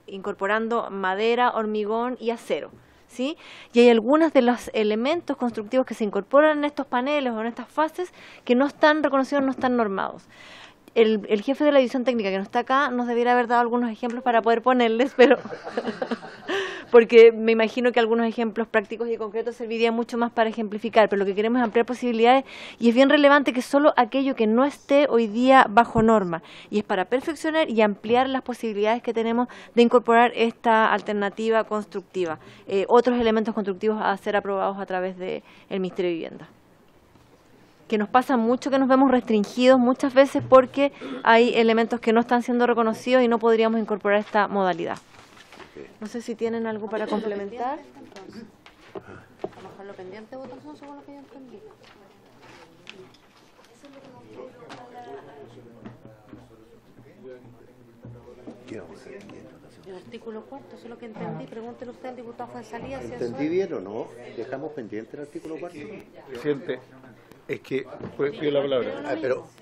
incorporando madera, hormigón y acero, ¿sí? Y hay algunos de los elementos constructivos que se incorporan en estos paneles o en estas fases que no están reconocidos, no están normados. El jefe de la división técnica que no está acá nos debiera haber dado algunos ejemplos para poder ponerles, pero porque me imagino que algunos ejemplos prácticos y concretos servirían mucho más para ejemplificar, pero lo que queremos es ampliar posibilidades y es bien relevante que solo aquello que no esté hoy día bajo norma y es para perfeccionar y ampliar las posibilidades que tenemos de incorporar esta alternativa constructiva, otros elementos constructivos a ser aprobados a través del Ministerio de Vivienda. Que nos pasa mucho que nos vemos restringidos muchas veces porque hay elementos que no están siendo reconocidos y no podríamos incorporar esta modalidad. No sé si tienen algo para complementar. Vamos a dejarlo pendiente de votación según lo que yo entendí. El artículo 4, eso es lo que entendí. Pregúntele usted al diputado Fuenzalía si ¿Entendí bien o no? ¿Dejamos pendiente el artículo 4? Presidente, es que pido la palabra.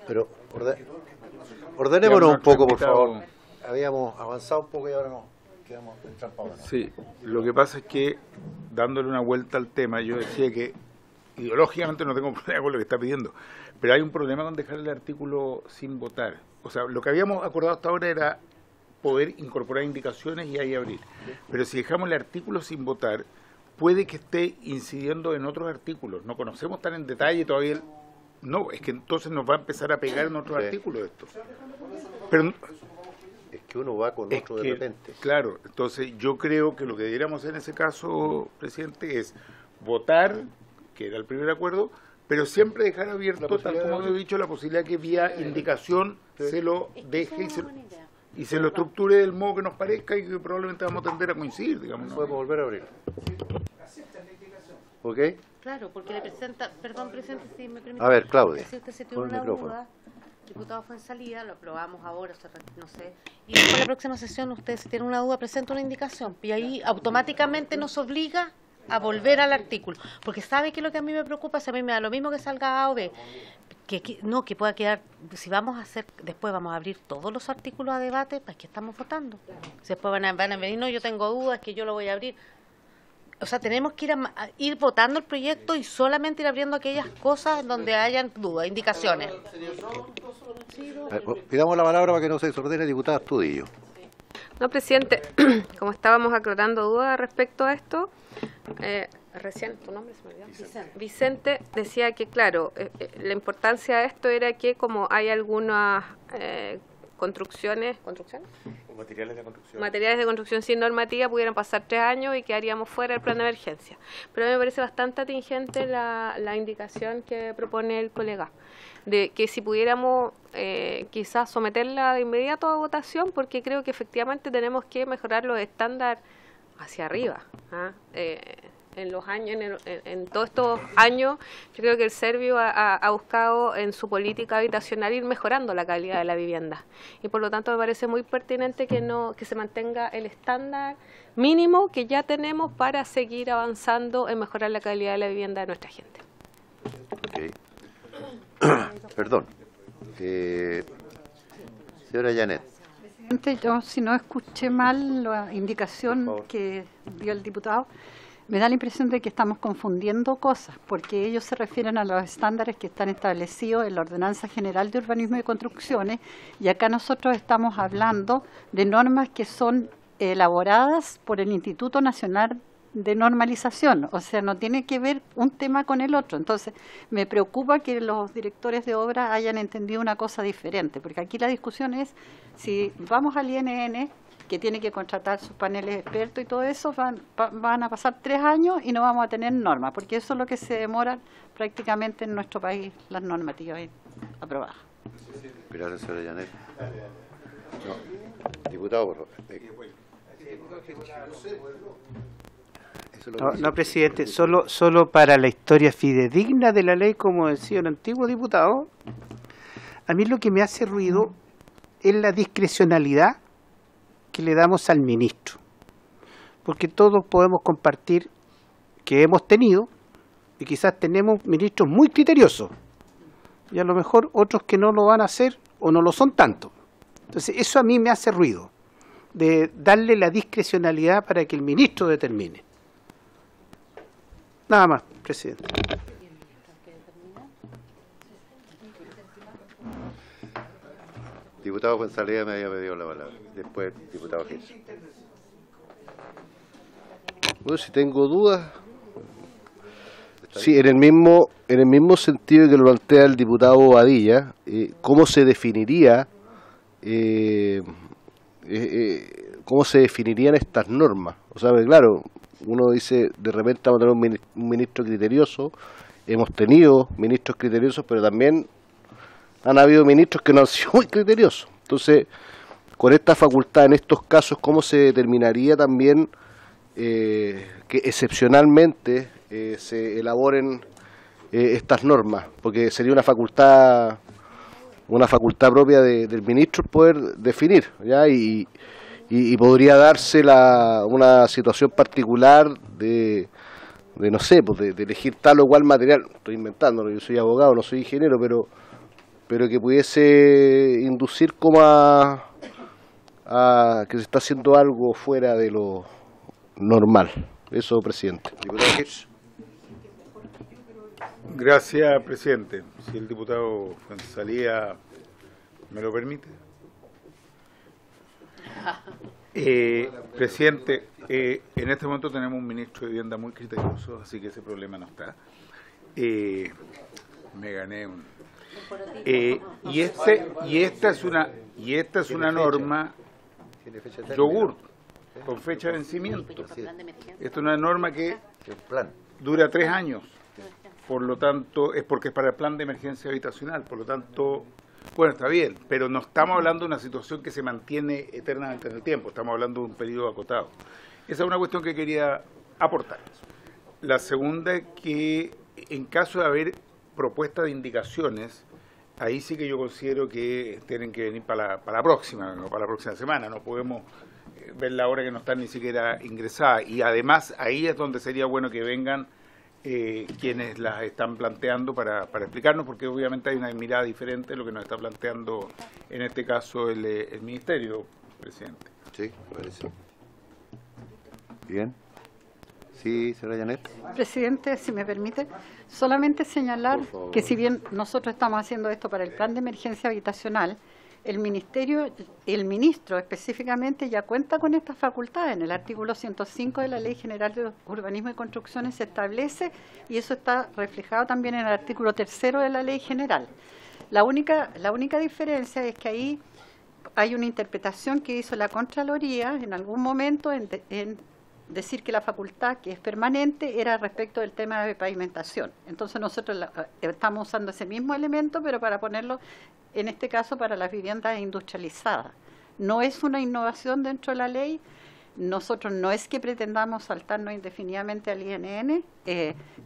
Pero ordenémonos un poco, por favor. Habíamos avanzado un poco y ahora no. Quedamos entrampados. Sí, lo que pasa es que, dándole una vuelta al tema, yo decía que ideológicamente no tengo problema con lo que está pidiendo, pero hay un problema con dejar el artículo sin votar. O sea, lo que habíamos acordado hasta ahora era poder incorporar indicaciones y ahí abrir. Pero si dejamos el artículo sin votar, puede que esté incidiendo en otros artículos. No conocemos tan en detalle todavía. No, es que entonces nos va a empezar a pegar en otros artículos esto. Pero es que uno va con otro de repente. Claro, entonces yo creo que lo que deberíamos hacer en ese caso, presidente, es votar, que era el primer acuerdo, pero siempre dejar abierto, tal como he dicho, la posibilidad que vía indicación se lo deje y se lo estructure del modo que nos parezca y que probablemente vamos a tender a coincidir, digamos. ¿no? Podemos volver a abrir. ¿Ok? Claro, porque le presenta, perdón, presidente, si me permite. A ver, Claudia, si usted se tiene una duda, diputado Fuenzalía, lo aprobamos ahora, no sé, y después la próxima sesión usted si tiene una duda presenta una indicación y ahí automáticamente nos obliga a volver al artículo, porque sabe que lo que a mí me preocupa es a mí me da lo mismo que salga A o B, que pueda quedar, si vamos a hacer, después vamos a abrir todos los artículos a debate, ¿para qué estamos votando? Si después van a venir, no, yo tengo dudas, que yo lo voy a abrir. O sea, tenemos que ir votando el proyecto y solamente ir abriendo aquellas cosas donde hayan dudas, indicaciones. Pidamos la palabra para que no se desordene, diputada Astudillo. No, presidente, como estábamos aclarando dudas respecto a esto, recién, ¿tu nombre se me olvidó? Vicente decía que, claro, la importancia de esto era que como hay algunas construcciones materiales de construcción sin normativa pudieran pasar 3 años y quedaríamos fuera del plan de emergencia. Pero a mí me parece bastante atingente la indicación que propone el colega, de que si pudiéramos quizás someterla de inmediato a votación, porque creo que efectivamente tenemos que mejorar los estándares hacia arriba. En los años, en todos estos años, yo creo que el Servio ha buscado en su política habitacional ir mejorando la calidad de la vivienda. Y por lo tanto me parece muy pertinente que se mantenga el estándar mínimo que ya tenemos para seguir avanzando en mejorar la calidad de la vivienda de nuestra gente. Okay. Perdón. Señora Janet. Presidente, yo si no escuché mal la indicación que dio el diputado, me da la impresión de que estamos confundiendo cosas, porque ellos se refieren a los estándares que están establecidos en la Ordenanza General de Urbanismo y Construcciones, y acá nosotros estamos hablando de normas que son elaboradas por el Instituto Nacional de Normalización, o sea, no tiene que ver un tema con el otro. Entonces, me preocupa que los directores de obra hayan entendido una cosa diferente, porque aquí la discusión es si vamos al INN, que tiene que contratar sus paneles expertos y todo eso, van a pasar 3 años y no vamos a tener normas, porque eso es lo que se demora prácticamente en nuestro país, las normativas aprobadas. Gracias, señora Janet. No. Diputado, por favor. No, presidente, solo para la historia fidedigna de la ley, como decía el antiguo diputado, a mí lo que me hace ruido es la discrecionalidad que le damos al ministro. Porque todos podemos compartir que hemos tenido, y quizás tenemos ministros muy criteriosos, y a lo mejor otros que no lo van a hacer o no lo son tanto. Entonces eso a mí me hace ruido, de darle la discrecionalidad para que el ministro determine. Nada más, presidente. Diputado Fuenzalía me había pedido la palabra. Después, diputado Hirsch. Bueno, si tengo dudas. Sí, en el mismo sentido que lo plantea el diputado Bobadilla, ¿cómo se definirían estas normas? O sea, claro, uno dice, de repente vamos a tener un ministro criterioso, hemos tenido ministros criteriosos, pero también han habido ministros que no han sido muy criteriosos. Entonces, con esta facultad, en estos casos, ¿cómo se determinaría también que excepcionalmente se elaboren estas normas? Porque sería una facultad propia del ministro poder definir, ¿ya? Y podría darse una situación particular de no sé, pues de elegir tal o cual material. Estoy inventándolo, yo soy abogado, no soy ingeniero, pero que pudiese inducir como a que se está haciendo algo fuera de lo normal. Eso, presidente. Gracias, presidente. Si el diputado Fuenzalía me lo permite. Presidente, en este momento tenemos un ministro de Vivienda muy criterioso, así que ese problema no está. Me gané un... y esta es una norma yogur con fecha de vencimiento. Esta es una norma que dura 3 años. Por lo tanto, es porque es para el plan de emergencia habitacional. Por lo tanto, bueno, está bien, pero no estamos hablando de una situación que se mantiene eternamente en el tiempo. Estamos hablando de un periodo acotado. Esa es una cuestión que quería aportar. La segunda es que en caso de haber propuestas de indicaciones, ahí sí que yo considero que tienen que venir para la próxima, no para la próxima semana. No podemos ver la hora que no están ni siquiera ingresadas. Y además ahí es donde sería bueno que vengan quienes las están planteando para explicarnos, porque obviamente hay una mirada diferente de lo que nos está planteando en este caso el Ministerio, presidente. Sí, parece. Bien. Sí, señora Janet. Presidente, si me permite, solamente señalar que si bien nosotros estamos haciendo esto para el plan de emergencia habitacional, el ministro específicamente ya cuenta con estas facultades. En el artículo 105 de la Ley General de Urbanismo y Construcciones se establece, y eso está reflejado también en el artículo 3º de la Ley General. La única diferencia es que ahí hay una interpretación que hizo la Contraloría en algún momento en decir que la facultad, que es permanente, era respecto del tema de pavimentación. Entonces nosotros estamos usando ese mismo elemento, pero para ponerlo, en este caso, para las viviendas industrializadas. No es una innovación dentro de la ley. Nosotros no es que pretendamos saltarnos indefinidamente al INN.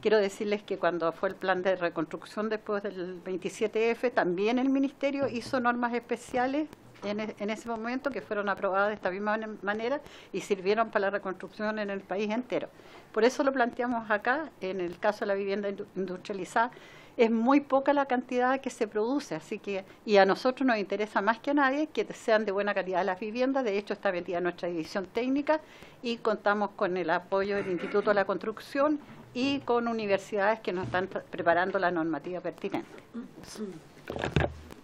Quiero decirles que cuando fue el plan de reconstrucción después del 27F, también el Ministerio hizo normas especiales en ese momento que fueron aprobadas de esta misma manera y sirvieron para la reconstrucción en el país entero. Por eso lo planteamos acá. En el caso de la vivienda industrializada, es muy poca la cantidad que se produce, así que, y a nosotros nos interesa más que a nadie que sean de buena calidad las viviendas. De hecho, está metida en nuestra división técnica y contamos con el apoyo del Instituto de la Construcción y con universidades que nos están preparando la normativa pertinente.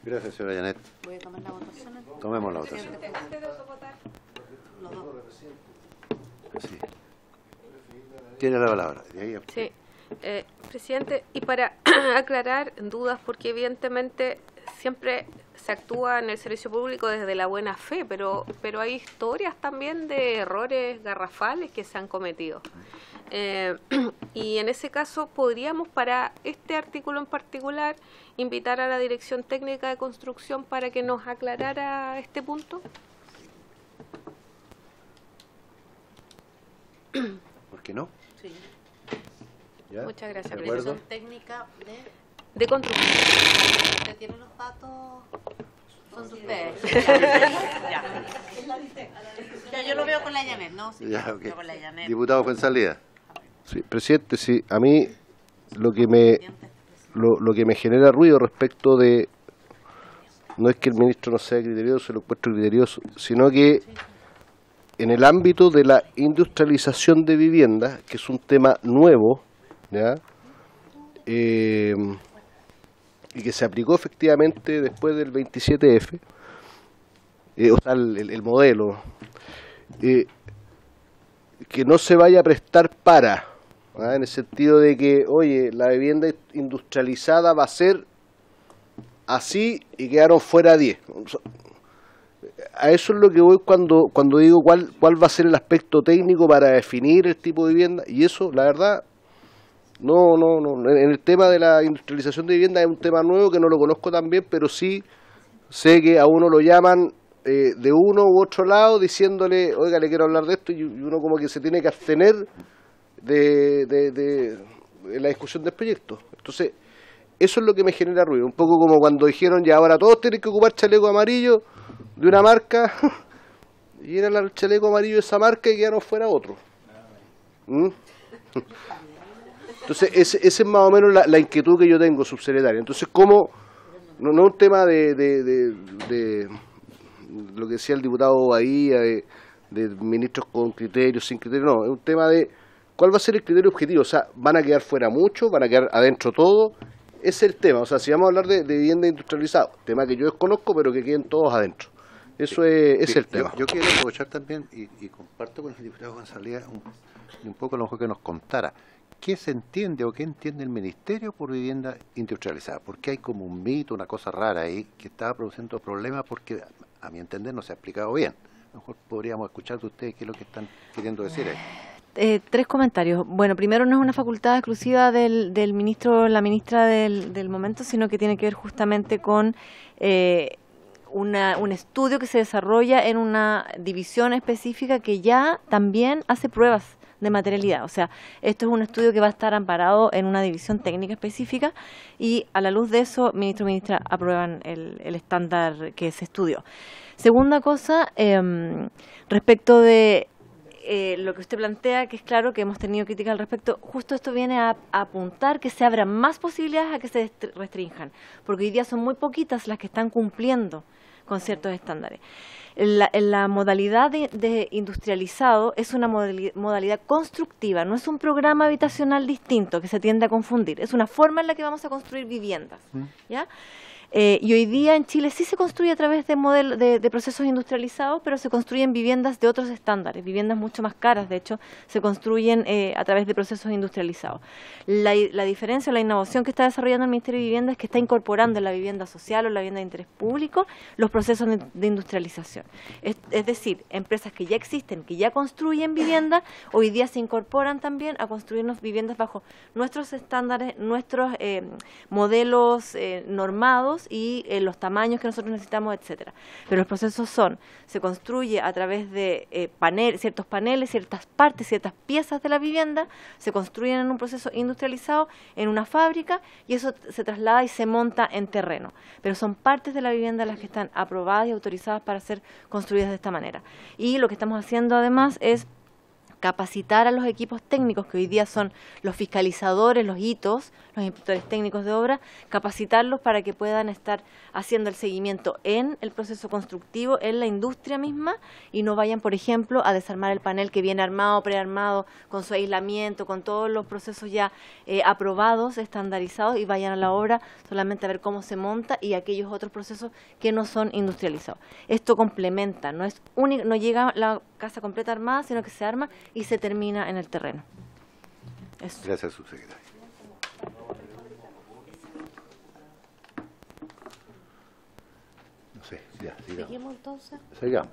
Gracias, señora Janet. ¿Voy a tomar la votación? Tomemos la votación. Sí. Tiene la palabra. Sí. Presidente, y para aclarar dudas, porque evidentemente siempre se actúa en el servicio público desde la buena fe, pero hay historias también de errores garrafales que se han cometido. Y en ese caso podríamos, para este artículo en particular, invitar a la Dirección Técnica de Construcción para que nos aclarara este punto. ¿Por qué no? Sí. ¿Ya? Muchas gracias. ¿De acuerdo? Dirección técnica de construcción. ¿Usted tiene los datos? Son de ustedes. Ya, yo lo veo con la Llanet, ¿no? Sí, Ya, ok. con la Llanet. Diputado Fuenzalía. Sí, presidente, sí, a mí lo que me genera ruido respecto de, no es que el ministro no sea criterioso, lo encuentro criterioso, sino que en el ámbito de la industrialización de viviendas, que es un tema nuevo, ¿ya? Y que se aplicó efectivamente después del 27F, o sea, el modelo, que no se vaya a prestar para, ¿ah? En el sentido de que, oye, la vivienda industrializada va a ser así y quedaron fuera 10. O sea, a eso es lo que voy cuando digo cuál va a ser el aspecto técnico para definir el tipo de vivienda, y eso, la verdad, no. En el tema de la industrialización de vivienda es un tema nuevo que no lo conozco tan bien, pero sí sé que a uno lo llaman de uno u otro lado diciéndole, oiga, le quiero hablar de esto, y uno como que se tiene que abstener de la discusión del proyecto. Entonces, eso es lo que me genera ruido, un poco como cuando dijeron, ya ahora todos tienen que ocupar chaleco amarillo de una marca, y era el chaleco amarillo de esa marca y quedaron fuera otro. Entonces, esa es más o menos la inquietud que yo tengo, subsecretario. Entonces, ¿cómo? No es un tema de lo que decía el diputado Bahía, de ministros con criterios, sin criterios, no, es un tema de cuál va a ser el criterio objetivo. O sea, ¿van a quedar fuera muchos? ¿Van a quedar adentro todos? Ese es el tema. O sea, si vamos a hablar de vivienda industrializada, tema que yo desconozco, pero que queden todos adentro. Eso es el tema. Yo quiero aprovechar también, y comparto con el diputado González un poco a lo mejor que nos contara, ¿qué se entiende o qué entiende el Ministerio por vivienda industrializada? Porque hay como un mito, una cosa rara ahí, que está produciendo problemas porque, a mi entender, no se ha explicado bien. A lo mejor podríamos escuchar de ustedes qué es lo que están queriendo decir ahí. 3 comentarios. Bueno, primero, no es una facultad exclusiva del ministro o la ministra del momento, sino que tiene que ver justamente con un estudio que se desarrolla en una división específica que ya también hace pruebas de materialidad. O sea, esto es un estudio que va a estar amparado en una división técnica específica y a la luz de eso, ministro y ministra aprueban el estándar que se estudió. Segunda cosa, respecto de lo que usted plantea, que es claro que hemos tenido críticas al respecto, justo esto viene a apuntar que se abran más posibilidades a que se restrinjan, porque hoy día son muy poquitas las que están cumpliendo con ciertos estándares. La modalidad de industrializado es una modalidad constructiva, no es un programa habitacional distinto que se tiende a confundir, es una forma en la que vamos a construir viviendas, ¿ya? Y hoy día en Chile sí se construye a través de procesos industrializados, pero se construyen viviendas de otros estándares, viviendas mucho más caras, de hecho, se construyen a través de procesos industrializados. La diferencia, la innovación que está desarrollando el Ministerio de Vivienda es que está incorporando en la vivienda social o la vivienda de interés público los procesos de industrialización. Es decir, empresas que ya existen, que ya construyen viviendas, hoy día se incorporan también a construirnos viviendas bajo nuestros estándares, nuestros modelos normados, y los tamaños que nosotros necesitamos, etcétera. Pero los procesos se construye a través de ciertos paneles, ciertas partes, ciertas piezas de la vivienda, se construyen en un proceso industrializado, en una fábrica, y eso se traslada y se monta en terreno. Pero son partes de la vivienda las que están aprobadas y autorizadas para ser construidas de esta manera. Y lo que estamos haciendo además es capacitar a los equipos técnicos, que hoy día son los fiscalizadores, los hitos, los inspectores técnicos de obra, capacitarlos para que puedan estar haciendo el seguimiento en el proceso constructivo, en la industria misma, y no vayan, por ejemplo, a desarmar el panel que viene armado, prearmado, con su aislamiento, con todos los procesos ya aprobados, estandarizados, y vayan a la obra solamente a ver cómo se monta y aquellos otros procesos que no son industrializados. Esto complementa, no llega la casa completa armada, sino que se arma y se termina en el terreno. Eso. Gracias, subsecretario. No sé, ya, sigamos. ¿Seguimos entonces? Sigamos.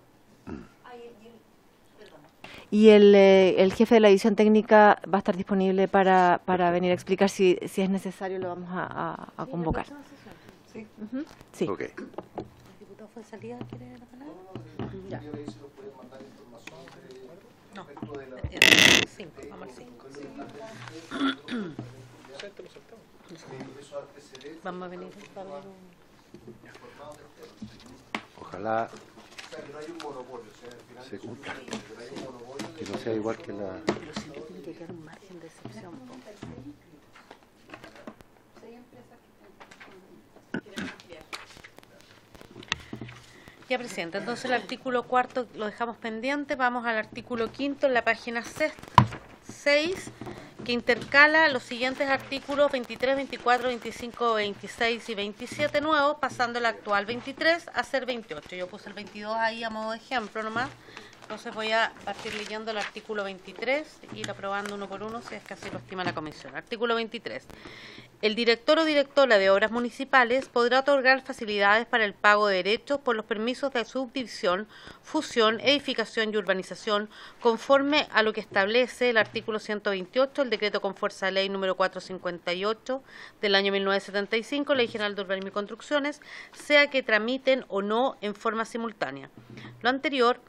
y el jefe de la división técnica va a estar disponible para venir a explicar si es necesario, lo vamos a convocar. Sí. Sí. Ok. ¿El diputado Fuenzalía quiere la palabra? Ya. No. 5, vamos al 5. Vamos a venir. Ojalá se cumpla. Que no sea igual que la... Pero siempre tiene que quedar un margen de excepción. Ya, presidente, entonces el artículo 4 lo dejamos pendiente. Vamos al artículo 5 en la página 6, que intercala los siguientes artículos 23, 24, 25, 26 y 27 nuevos, pasando el actual 23 a ser 28. Yo puse el 22 ahí a modo de ejemplo nomás. Entonces voy a partir leyendo el artículo 23 y ir aprobando uno por uno si es que así lo estima la comisión. Artículo 23. El director o directora de obras municipales podrá otorgar facilidades para el pago de derechos por los permisos de subdivisión, fusión, edificación y urbanización conforme a lo que establece el artículo 128 del decreto con fuerza de ley número 458 del año 1975, Ley General de Urbanismo y Construcciones, sea que tramiten o no en forma simultánea. Lo anterior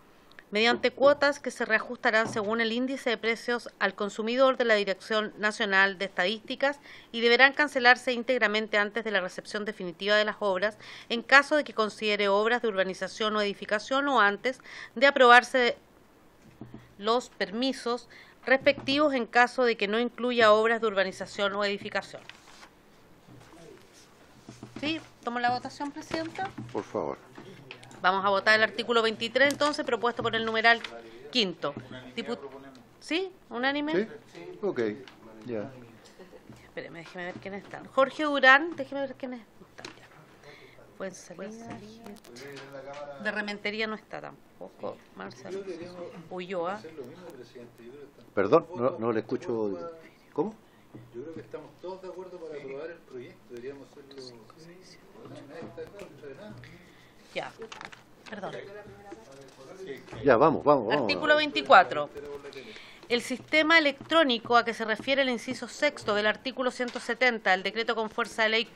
mediante cuotas que se reajustarán según el índice de precios al consumidor de la Dirección Nacional de Estadísticas y deberán cancelarse íntegramente antes de la recepción definitiva de las obras en caso de que considere obras de urbanización o edificación o antes de aprobarse los permisos respectivos en caso de que no incluya obras de urbanización o edificación. ¿Sí? ¿Tomo la votación, Presidenta? Por favor. Vamos a votar el artículo 23, entonces, propuesto por el numeral 5. ¿Sí? ¿Unánime? ¿Sí? Ok, ya. Espéreme, déjeme ver quiénes están. Jorge Durán, déjeme ver quiénes están. Fuenzalía. De Rementería no está tampoco. Marcelo Ulloa. Perdón, no le escucho. ¿Cómo? Yo creo que estamos todos de acuerdo para aprobar el proyecto. Deberíamos hacerlo. Nadie está en contra de nada. Ya, perdón. Ya, vamos. Artículo 24. El sistema electrónico a que se refiere el inciso sexto del artículo 170 del decreto con fuerza de ley,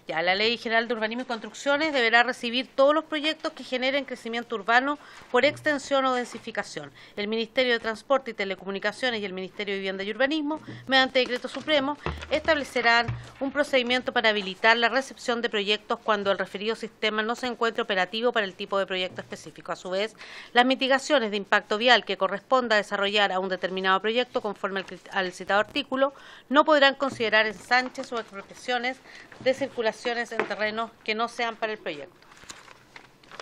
la Ley General de Urbanismo y Construcciones, deberá recibir todos los proyectos que generen crecimiento urbano por extensión o densificación. El Ministerio de Transporte y Telecomunicaciones y el Ministerio de Vivienda y Urbanismo, mediante decreto supremo, establecerán un procedimiento para habilitar la recepción de proyectos cuando el referido sistema no se encuentre operativo para el tipo de proyecto específico. A su vez, las mitigaciones de impacto vial que corresponda desarrollar a un determinado proyecto conforme al citado artículo no podrán considerar ensanches o expropiaciones de circulaciones en terrenos que no sean para el proyecto.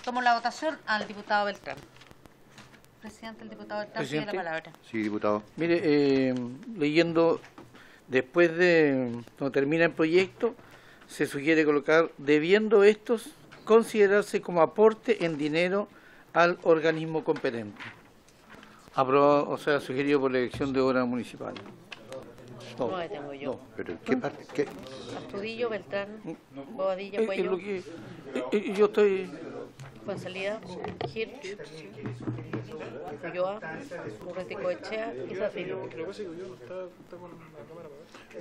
Tomo la votación al diputado Beltrán. Presidente, el diputado Beltrán pide la palabra. Sí, diputado. Mire, leyendo, después de cuando termina el proyecto, se sugiere colocar, debiendo estos considerarse como aporte en dinero al organismo competente. Aprobado, o sea, sugerido por la Dirección de Obras Municipales. No, tengo yo. No, pero ¿qué parte? ¿Qué? Astudillo, Beltrán, Bobadilla, Cuello. Yo estoy... Fuenzalía, Hirsch, Ulloa, Urreticoechea y Zafiro.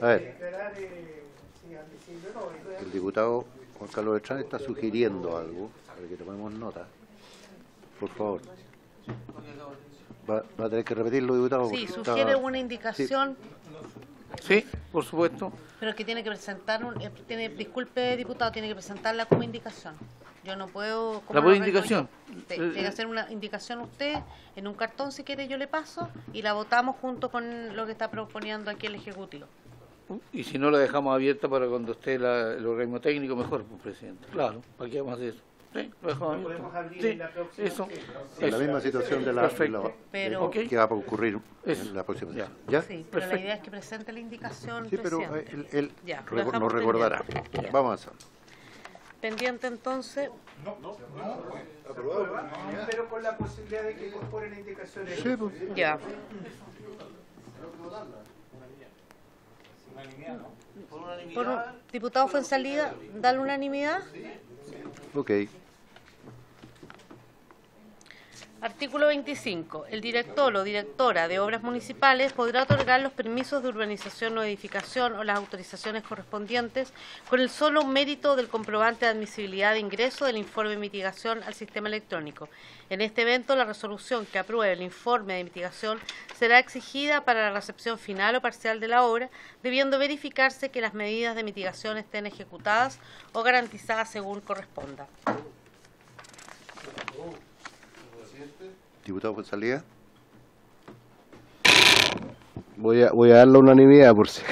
A ver, el diputado Juan Carlos Beltrán está sugiriendo algo, para que tomemos nota. Por favor. ¿Va a tener que repetirlo, diputado? Sí, sugiere una indicación. Sí, por supuesto. Pero que tiene que presentar, disculpe, diputado, tiene que presentarla como indicación. Yo no puedo... ¿La buena indicación? Tiene que hacer una indicación usted en un cartón, si quiere yo le paso, y la votamos junto con lo que está proponiendo aquí el Ejecutivo. Y si no, la dejamos abierta para cuando esté el organismo técnico, mejor, pues, presidente. Claro, ¿para qué vamos a hacer eso? Sí, lo dejamos abierto. Sí, eso. En la misma situación de la pero, que va a ocurrir en la próxima sesión. ¿Ya? Sí, pero la idea es que presente la indicación. Sí, pero él ya, nos recordará. Ya. Vamos a hacerlo. Pendiente entonces. Pero con la posibilidad de que incorporen indicaciones. Sí, pues. Ya. Diputado Fuenzalía, ¿da la unanimidad? Ok. Artículo 25. El director o directora de obras municipales podrá otorgar los permisos de urbanización o edificación o las autorizaciones correspondientes con el solo mérito del comprobante de admisibilidad de ingreso del informe de mitigación al sistema electrónico. En este evento, la resolución que apruebe el informe de mitigación será exigida para la recepción final o parcial de la obra, debiendo verificarse que las medidas de mitigación estén ejecutadas o garantizadas según corresponda. Diputado Fuenzalía. Voy a dar la unanimidad, por si,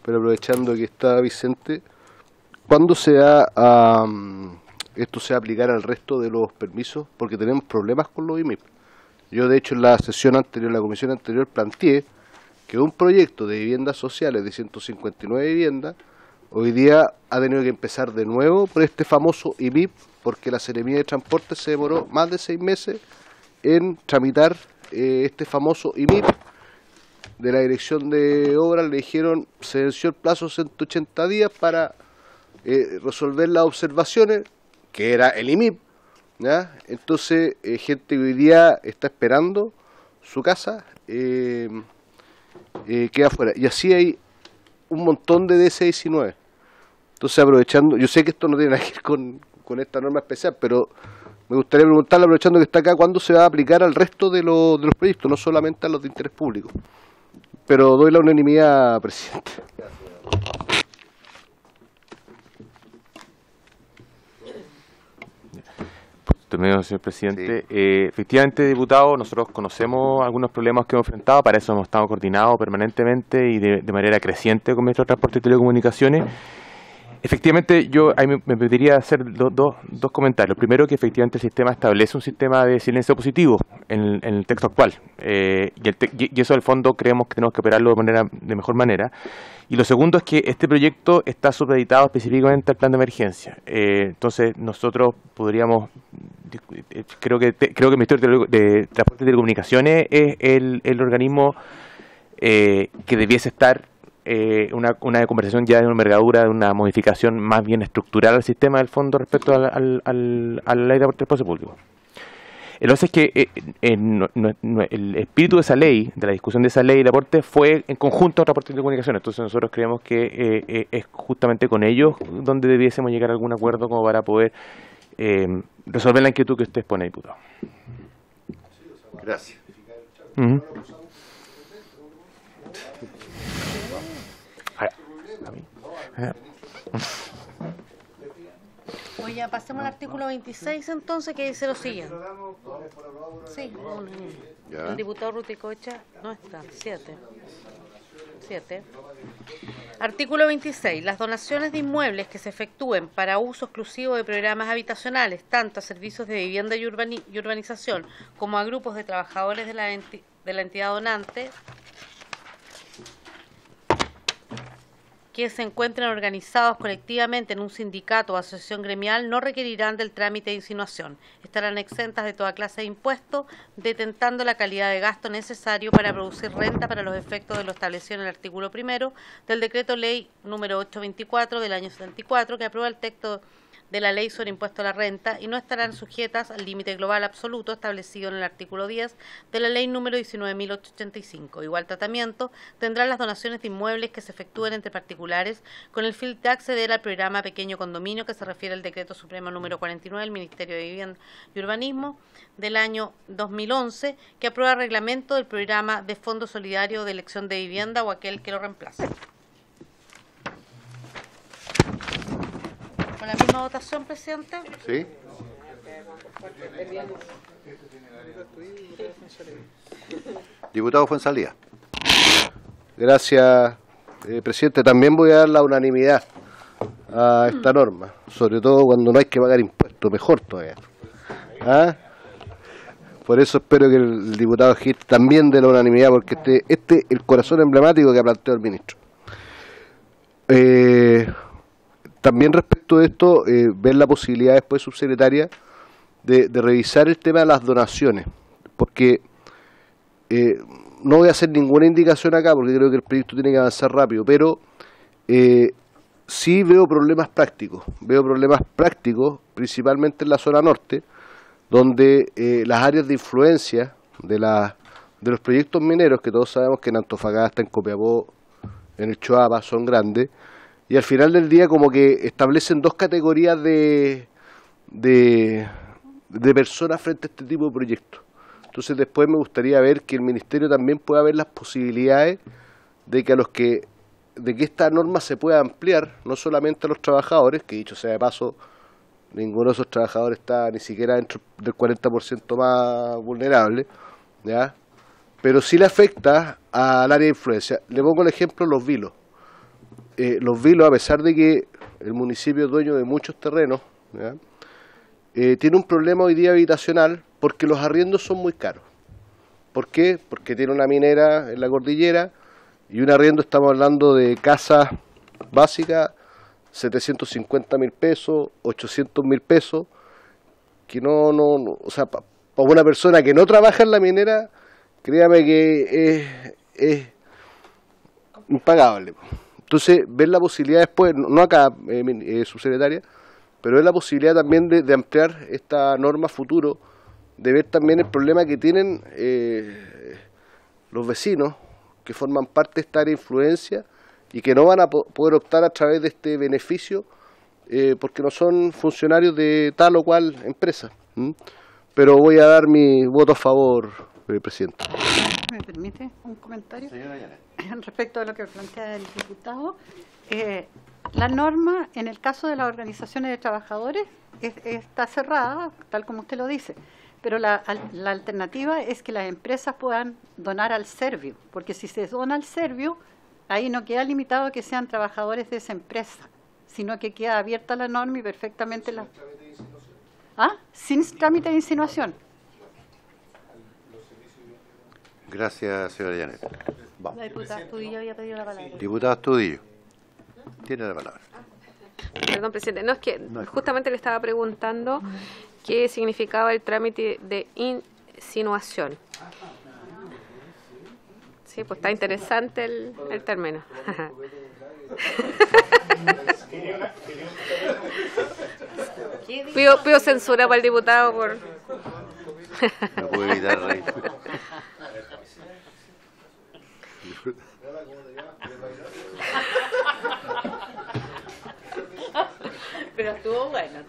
pero aprovechando que está Vicente, ¿cuándo se da esto se va a aplicar al resto de los permisos? Porque tenemos problemas con los IMIP. Yo, de hecho, en la sesión anterior, en la comisión anterior, planteé que un proyecto de viviendas sociales de 159 viviendas, hoy día ha tenido que empezar de nuevo por este famoso IMIP, porque la Seremía de Transporte se demoró más de 6 meses en tramitar este famoso IMIP. De la Dirección de Obras le dijeron, se venció el plazo 180 días para resolver las observaciones, que era el IMIP, ¿ya? Entonces, gente que hoy día está esperando su casa, queda fuera. Y así hay un montón de DC-19. Entonces, aprovechando, yo sé que esto no tiene nada que ver con esta norma especial, pero me gustaría preguntarle, aprovechando que está acá, ¿cuándo se va a aplicar al resto de los proyectos, no solamente a los de interés público? Pero doy la unanimidad, presidente. Termino, señor presidente. Sí. Efectivamente, diputado, nosotros conocemos algunos problemas que hemos enfrentado, para eso hemos estado coordinados permanentemente y de manera creciente con el Ministro de Transporte y Telecomunicaciones. Efectivamente, yo ahí me pediría hacer dos comentarios. Primero, que efectivamente el sistema establece un sistema de silencio positivo en el texto actual. Y eso, al fondo, creemos que tenemos que operarlo de mejor manera. Y lo segundo es que este proyecto está supeditado específicamente al plan de emergencia. Entonces, nosotros podríamos, creo que el Ministerio de Transporte y Telecomunicaciones es el organismo que debiese estar una conversación ya de una envergadura, de una modificación más bien estructural al sistema del fondo respecto a la ley de transporte público. El otro es que el espíritu de esa ley, de la discusión de esa ley de aporte, fue en conjunto a transporte y telecomunicaciones. Entonces nosotros creemos que es justamente con ellos donde debiésemos llegar a algún acuerdo como para poder resolver la inquietud que usted expone, diputado. Gracias. Oye, pasemos al artículo 26 entonces, que dice lo siguiente. Sí, el diputado Ruticocha no está. 7. Artículo 26. Las donaciones de inmuebles que se efectúen para uso exclusivo de programas habitacionales, tanto a servicios de vivienda y urbanización como a grupos de trabajadores de la entidad donante, que se encuentren organizados colectivamente en un sindicato o asociación gremial, no requerirán del trámite de insinuación. Estarán exentas de toda clase de impuestos, detentando la calidad de gasto necesario para producir renta para los efectos de lo establecido en el artículo 1 del Decreto Ley número 824 del año 74, que aprueba el texto de la Ley sobre Impuesto a la Renta, y no estarán sujetas al límite global absoluto establecido en el artículo 10 de la Ley número 19.885. Igual tratamiento tendrán las donaciones de inmuebles que se efectúen entre particulares con el fin de acceder al programa Pequeño Condominio, que se refiere al Decreto Supremo número 49 del Ministerio de Vivienda y Urbanismo del año 2011, que aprueba el reglamento del programa de Fondo Solidario de Elección de Vivienda o aquel que lo reemplace. ¿Con la misma votación, presidente? Sí. Diputado Fuenzalía. Gracias, presidente. También voy a dar la unanimidad a esta norma, sobre todo cuando no hay que pagar impuestos, mejor todavía. ¿Ah? Por eso espero que el diputado Gil también dé la unanimidad, porque este es el corazón emblemático que ha planteado el ministro. También respecto de esto, ver la posibilidad después, subsecretaria, de revisar el tema de las donaciones, porque no voy a hacer ninguna indicación acá, porque creo que el proyecto tiene que avanzar rápido, pero sí veo problemas prácticos, principalmente en la zona norte, donde las áreas de influencia de los proyectos mineros, que todos sabemos que en Antofagasta, en Copiapó, en el Choapa son grandes, y al final del día como que establecen dos categorías de personas frente a este tipo de proyectos. Entonces después me gustaría ver que el Ministerio también pueda ver las posibilidades de que esta norma se pueda ampliar, no solamente a los trabajadores, que dicho sea de paso, ninguno de esos trabajadores está ni siquiera dentro del 40% más vulnerable, ¿ya? Pero sí le afecta al área de influencia. Le pongo el ejemplo los vilos. Los vilos, a pesar de que el municipio es dueño de muchos terrenos, ¿ya? Tiene un problema hoy día habitacional porque los arriendos son muy caros. ¿Por qué? Porque tiene una minera en la cordillera y un arriendo, estamos hablando de casas básicas, 750.000 pesos, 800.000 pesos, que o sea, para una persona que no trabaja en la minera, créame que es impagable. Entonces, ver la posibilidad después, no acá, subsecretaria, pero es la posibilidad también de ampliar esta norma futuro, de ver también el problema que tienen los vecinos que forman parte de esta área de influencia y que no van a poder optar a través de este beneficio porque no son funcionarios de tal o cual empresa. Pero voy a dar mi voto a favor, presidente. ¿Me permite un comentario? Señora Llanes. Respecto a lo que plantea el diputado, la norma, en el caso de las organizaciones de trabajadores, está cerrada, tal como usted lo dice, pero la alternativa es que las empresas puedan donar al Servio, porque si se dona al Servio, ahí no queda limitado a que sean trabajadores de esa empresa, sino que queda abierta la norma y perfectamente la... ¿Ah? Sin trámite de insinuación. Gracias, señora Llanes. Vamos. La diputada Astudillo había pedido la palabra. Diputado Astudillo, tiene la palabra. Perdón, presidente. No, es que justamente le estaba preguntando qué significaba el trámite de insinuación. Sí, pues está interesante el término. Pido censura para el diputado por... No puedo evitar reír. Pero estuvo bueno,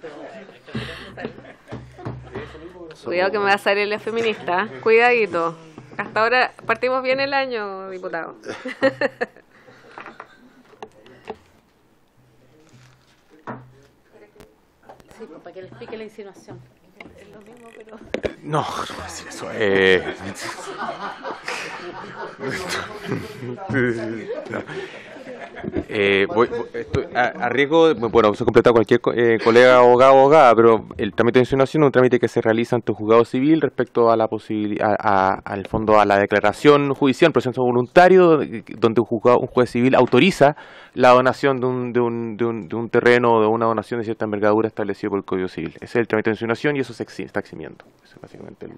Cuidado que me va a salir la feminista. Cuidadito. Hasta ahora partimos bien el año, diputado. Sí, pues, para que le explique la insinuación. Es lo mismo, pero... No, no voy a decir eso. No. A riesgo, bueno, se completa cualquier colega abogado o abogada, pero el trámite de insinuación es un trámite que se realiza ante un juzgado civil respecto a la posibilidad, al fondo, a la declaración judicial, proceso voluntario, donde un juez civil autoriza la donación de un terreno o de una donación de cierta envergadura establecido por el Código Civil. Ese es el trámite de insinuación y eso se está eximiendo. Eso es básicamente el...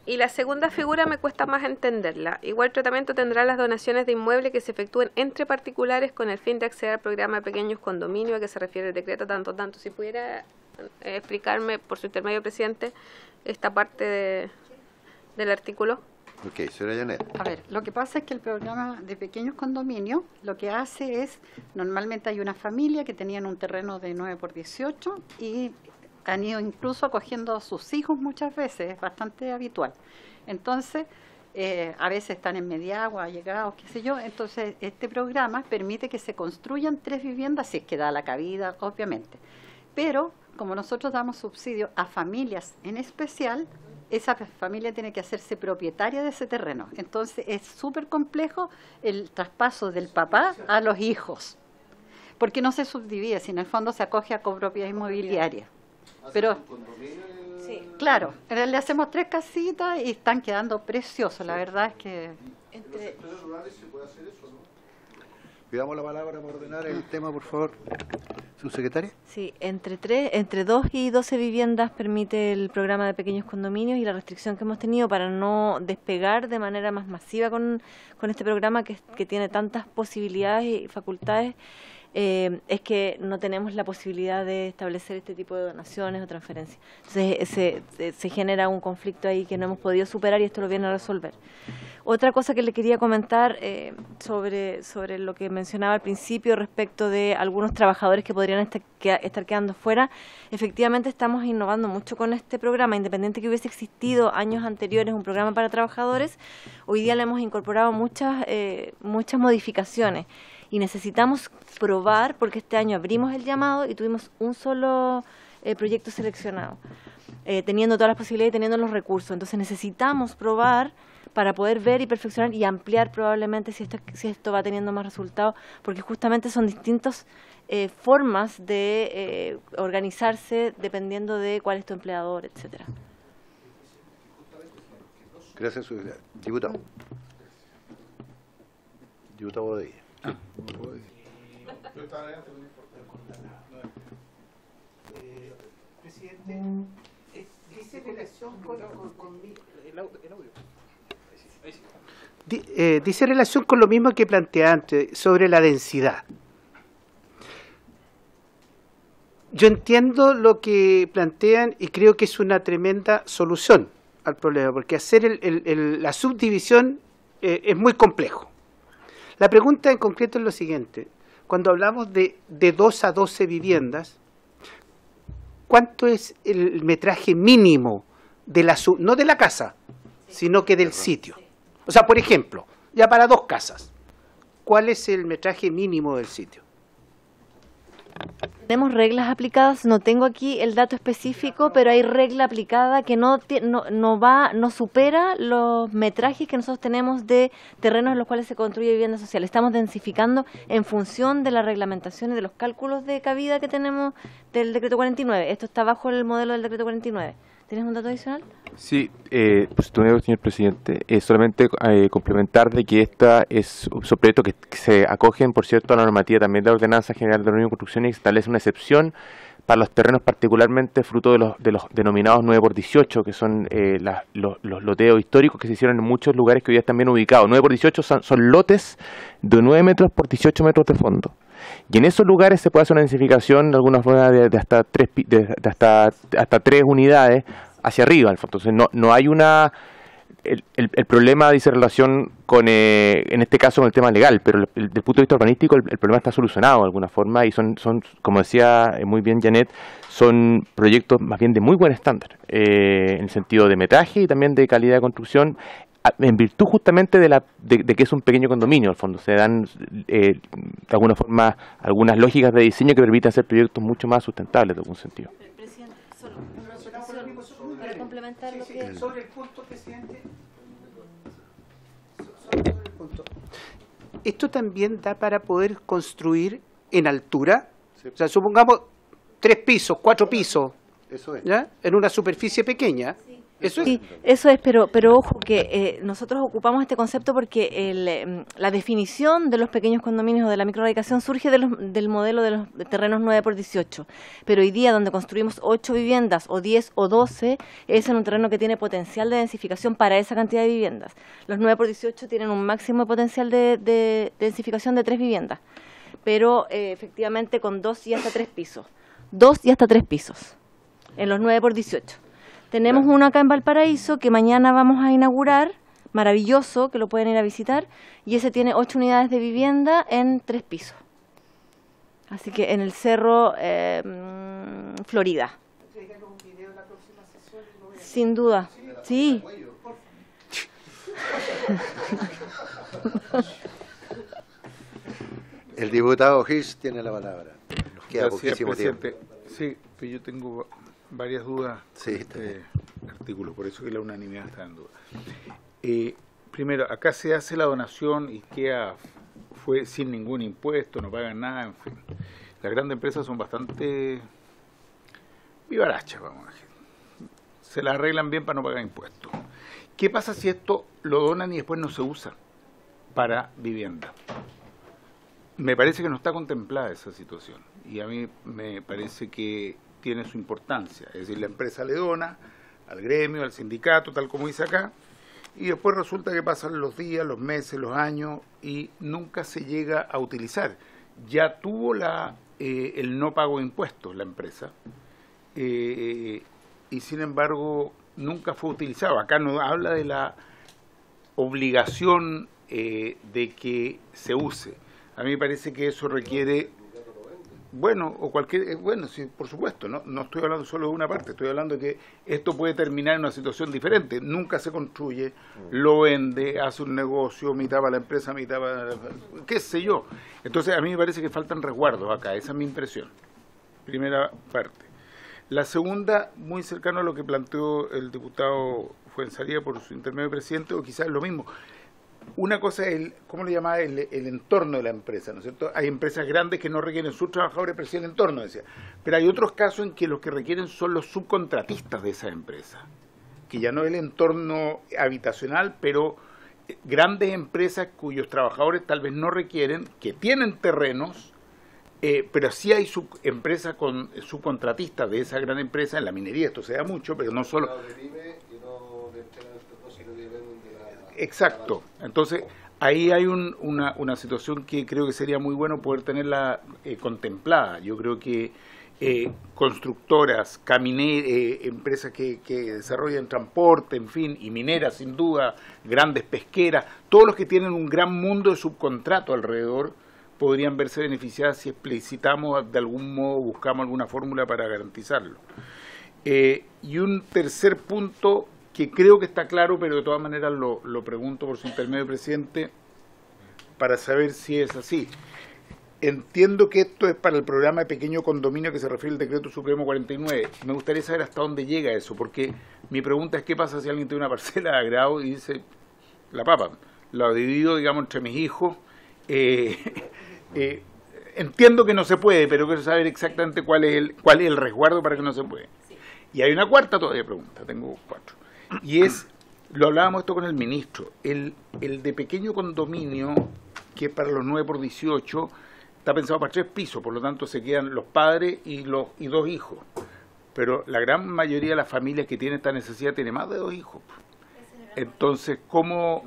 Y la segunda figura me cuesta más entenderla. Igual tratamiento tendrán las donaciones de inmuebles que se efectúen entre particulares con el fin de acceder al programa de pequeños condominios a que se refiere el decreto tanto. Si pudiera explicarme por su intermedio, presidente, esta parte del artículo. Ok, señora Llanes. A ver, lo que pasa es que el programa de pequeños condominios lo que hace es, normalmente hay una familia que tenían un terreno de 9x18 y han ido incluso acogiendo a sus hijos muchas veces, es bastante habitual. Entonces, a veces están en Mediagua, allegados, qué sé yo. Entonces, este programa permite que se construyan 3 viviendas, si es que da la cabida, obviamente. Pero, como nosotros damos subsidio a familias en especial, esa familia tiene que hacerse propietaria de ese terreno. Entonces, es súper complejo el traspaso del papá a los hijos, porque no se subdivide, sino en el fondo se acoge a copropiedad inmobiliaria. Pero, sí, claro, le hacemos 3 casitas y están quedando preciosos. La verdad es que... Pidamos la palabra para ordenar el tema, por favor. ¿Subsecretaria? Sí, entre 2 y 12 viviendas permite el programa de pequeños condominios, y la restricción que hemos tenido para no despegar de manera más masiva con este programa que tiene tantas posibilidades y facultades es que no tenemos la posibilidad de establecer este tipo de donaciones o transferencias. Entonces se genera un conflicto ahí que no hemos podido superar y esto lo viene a resolver. Otra cosa que le quería comentar sobre lo que mencionaba al principio respecto de algunos trabajadores que podrían estar quedando fuera. Efectivamente estamos innovando mucho con este programa, independiente que hubiese existido años anteriores un programa para trabajadores, hoy día le hemos incorporado muchas modificaciones. Y necesitamos probar, porque este año abrimos el llamado y tuvimos un solo proyecto seleccionado, teniendo todas las posibilidades y teniendo los recursos. Entonces necesitamos probar para poder ver y perfeccionar y ampliar probablemente si esto va teniendo más resultados, porque justamente son distintas formas de organizarse dependiendo de cuál es tu empleador, etcétera. Gracias, diputado. Diputado Bodilla. Presidente, dice relación dice relación con lo mismo que planteé antes sobre la densidad. Yo entiendo lo que plantean y creo que es una tremenda solución al problema, porque hacer la subdivisión es muy complejo. La pregunta en concreto es lo siguiente. Cuando hablamos de 2 a 12 viviendas, ¿cuánto es el metraje mínimo de no de la casa, sino que del sitio? O sea, por ejemplo, ya para 2 casas, ¿cuál es el metraje mínimo del sitio? Tenemos reglas aplicadas, no tengo aquí el dato específico, pero hay regla aplicada que no supera los metrajes que nosotros tenemos de terrenos en los cuales se construye vivienda social. Estamos densificando en función de la reglamentación y de los cálculos de cabida que tenemos del decreto 49. Esto está bajo el modelo del decreto 49. ¿Tienes un dato adicional? Sí, pues, señor presidente, solamente complementar de que esta es un proyecto que se acogen, por cierto, a la normativa también de la Ordenanza General de la Unión de Construcción y que establece una excepción para los terrenos particularmente fruto de los denominados 9x18, que son los loteos históricos que se hicieron en muchos lugares que hoy día están bien ubicados. 9x18 son lotes de 9 metros por 18 metros de fondo. Y en esos lugares se puede hacer una densificación de algunas formas de hasta 3 unidades hacia arriba, al fondo. Entonces no hay el problema dice relación con en este caso con el tema legal, pero desde el punto de vista urbanístico el problema está solucionado de alguna forma y son como decía muy bien Janet, son proyectos más bien de muy buen estándar en el sentido de metraje y también de calidad de construcción, en virtud justamente de que es un pequeño condominio al fondo. Se dan de alguna forma algunas lógicas de diseño que permiten hacer proyectos mucho más sustentables en algún sentido. Presidente, solo una acotación para complementar lo que... Sobre el punto, presidente. Sobre el punto. Esto también da para poder construir en altura. Sí. O sea, supongamos 3 pisos, 4 pisos. Eso es. ¿Ya? En una superficie pequeña. Sí. Sí, eso es, pero ojo que nosotros ocupamos este concepto porque la definición de los pequeños condominios o de la microradicación surge del modelo de los terrenos 9x18, pero hoy día donde construimos 8 viviendas o 10 o 12 es en un terreno que tiene potencial de densificación para esa cantidad de viviendas. Los 9x18 tienen un máximo potencial de densificación de 3 viviendas, pero efectivamente con 2 y hasta 3 pisos. 2 y hasta 3 pisos en los 9x18. Tenemos uno acá en Valparaíso que mañana vamos a inaugurar, maravilloso, que lo pueden ir a visitar, y ese tiene 8 unidades de vivienda en 3 pisos. Así que en el Cerro Florida. Sin duda, sí. El diputado Hirsch tiene la palabra. Nos queda poquísimo tiempo. Sí, pero yo tengo varias dudas con este artículo, por eso que la unanimidad está en duda. Primero, acá se hace la donación y fue sin ningún impuesto, no pagan nada, en fin. Las grandes empresas son bastante vivarachas, vamos a decir. Se las arreglan bien para no pagar impuestos. ¿Qué pasa si esto lo donan y después no se usa para vivienda? Me parece que no está contemplada esa situación y a mí me parece que tiene su importancia, es decir, la empresa le dona al gremio, al sindicato, tal como dice acá, y después resulta que pasan los días, los meses, los años y nunca se llega a utilizar. ya tuvo el no pago de impuestos la empresa, y sin embargo nunca fue utilizado. Acá no habla de la obligación de que se use. A mí me parece que eso requiere, sí, por supuesto, no estoy hablando solo de una parte, estoy hablando de que esto puede terminar en una situación diferente. Nunca se construye, lo vende, hace un negocio, mitad para la empresa, mitad para qué sé yo. Entonces a mí me parece que faltan resguardos acá, esa es mi impresión. Primera parte. La segunda, muy cercano a lo que planteó el diputado Fuenzalía por su intermedio presidente, o quizás lo mismo. Una cosa es ¿cómo le llamaba? El entorno de la empresa, ¿no es cierto? Hay empresas grandes que no requieren sus trabajadores, pero sí el entorno, decía. Pero hay otros casos en que los que requieren son los subcontratistas de esa empresa, que ya no es el entorno habitacional, pero grandes empresas cuyos trabajadores tal vez no requieren, que tienen terrenos, pero sí hay empresas con subcontratistas de esa gran empresa, en la minería esto se da mucho, pero no solo... Exacto. Entonces, ahí hay una situación que creo que sería muy bueno poder tenerla contemplada. Yo creo que constructoras, empresas que desarrollan transporte, en fin, y mineras sin duda, grandes pesqueras, todos los que tienen un gran mundo de subcontrato alrededor podrían verse beneficiadas si explicitamos de algún modo, buscamos alguna fórmula para garantizarlo. Y un tercer punto que creo que está claro, pero de todas maneras lo pregunto por su intermedio, presidente, para saber si es así. Entiendo que esto es para el programa de pequeño condominio que se refiere al Decreto Supremo 49. Me gustaría saber hasta dónde llega eso, porque mi pregunta es qué pasa si alguien tiene una parcela de agrado y dice, la papa, la divido, digamos, entre mis hijos. Entiendo que no se puede, pero quiero saber exactamente cuál es el resguardo para que no se puede. Y hay una cuarta todavía pregunta, tengo 4. Y lo hablábamos esto con el ministro, el de pequeño condominio, que para los 9x18, está pensado para 3 pisos, por lo tanto se quedan los padres y 2 hijos. Pero la gran mayoría de las familias que tienen esta necesidad tiene más de 2 hijos. Entonces, ¿cómo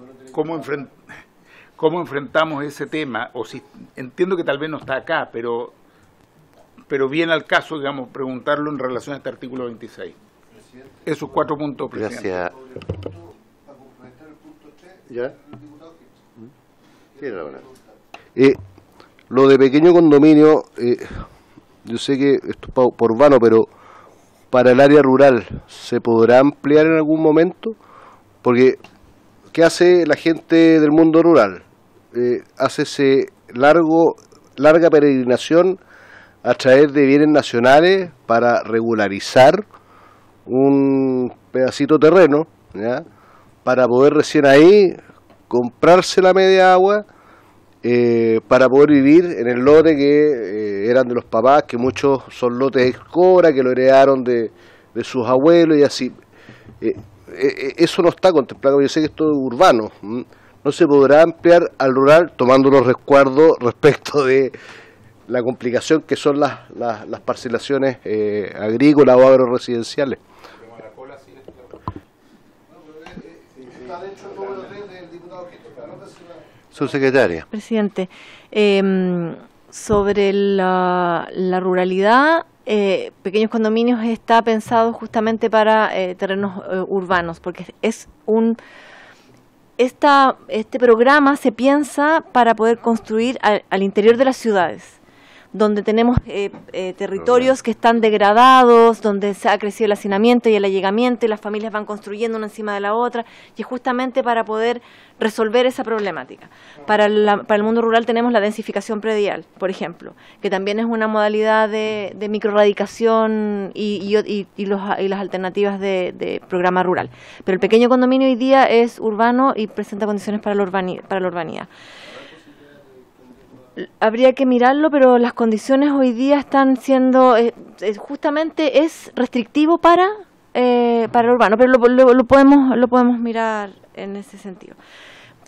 enfrentamos ese tema? O si entiendo que tal vez no está acá, pero viene al caso, digamos, preguntarlo en relación a este artículo 26. Esos 4 puntos, presidente. Gracias. ¿Ya? Lo de pequeño condominio, yo sé que esto es por urbano, pero para el área rural, ¿se podrá ampliar en algún momento? Porque, ¿qué hace la gente del mundo rural? Hace ese larga peregrinación a través de bienes nacionales para regularizar un pedacito de terreno, ¿ya? Para poder recién ahí comprarse la media agua, para poder vivir en el lote que eran de los papás, que muchos son lotes ex cobra, que lo heredaron de sus abuelos y así. Eso no está contemplado. Yo sé que esto es urbano, no se podrá ampliar al rural tomando los resguardos respecto de la complicación que son las parcelaciones agrícolas o agroresidenciales. Subsecretaria. Presidente, sobre la ruralidad, pequeños condominios está pensado justamente para terrenos urbanos, porque este programa se piensa para poder construir al interior de las ciudades, donde tenemos territorios que están degradados, donde se ha crecido el hacinamiento y el allegamiento y las familias van construyendo una encima de la otra, y es justamente para poder resolver esa problemática. Para el mundo rural tenemos la densificación predial, por ejemplo, que también es una modalidad de microradicación y las alternativas de programa rural. Pero el pequeño condominio hoy día es urbano y presenta condiciones para la urbanidad. Habría que mirarlo, pero las condiciones hoy día están siendo, justamente es restrictivo para el urbano, pero lo podemos mirar en ese sentido.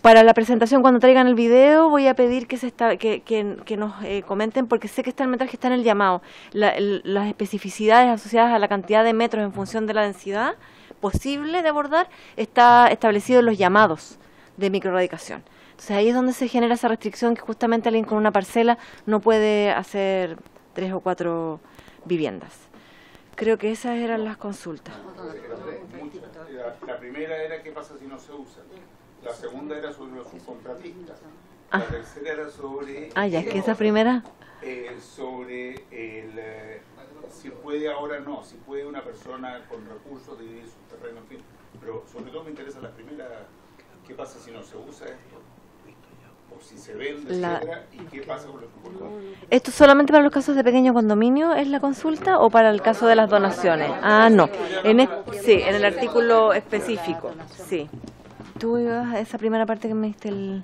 Para la presentación, cuando traigan el video, voy a pedir que nos comenten, porque sé que está el metraje, está en el llamado, las especificidades asociadas a la cantidad de metros en función de la densidad posible de abordar, está establecido en los llamados de microradicación. Entonces ahí es donde se genera esa restricción que justamente alguien con una parcela no puede hacer 3 o 4 viviendas. Creo que esas eran las consultas. La primera era qué pasa si no se usa. La segunda era sobre los subcontratistas. La tercera era sobre... ya, que esa primera... sobre si puede ahora no, si puede una persona con recursos dividir su terreno, en fin. Pero sobre todo me interesa la primera, ¿qué pasa si no se usa esto? O si se vende, etcétera, ¿y qué pasa con los subcontratistas? ¿Esto solamente para los casos de pequeño condominio es la consulta o para el caso de las donaciones? No. Sí, en el artículo específico. Sí. Tú ibas a esa primera parte que me diste el...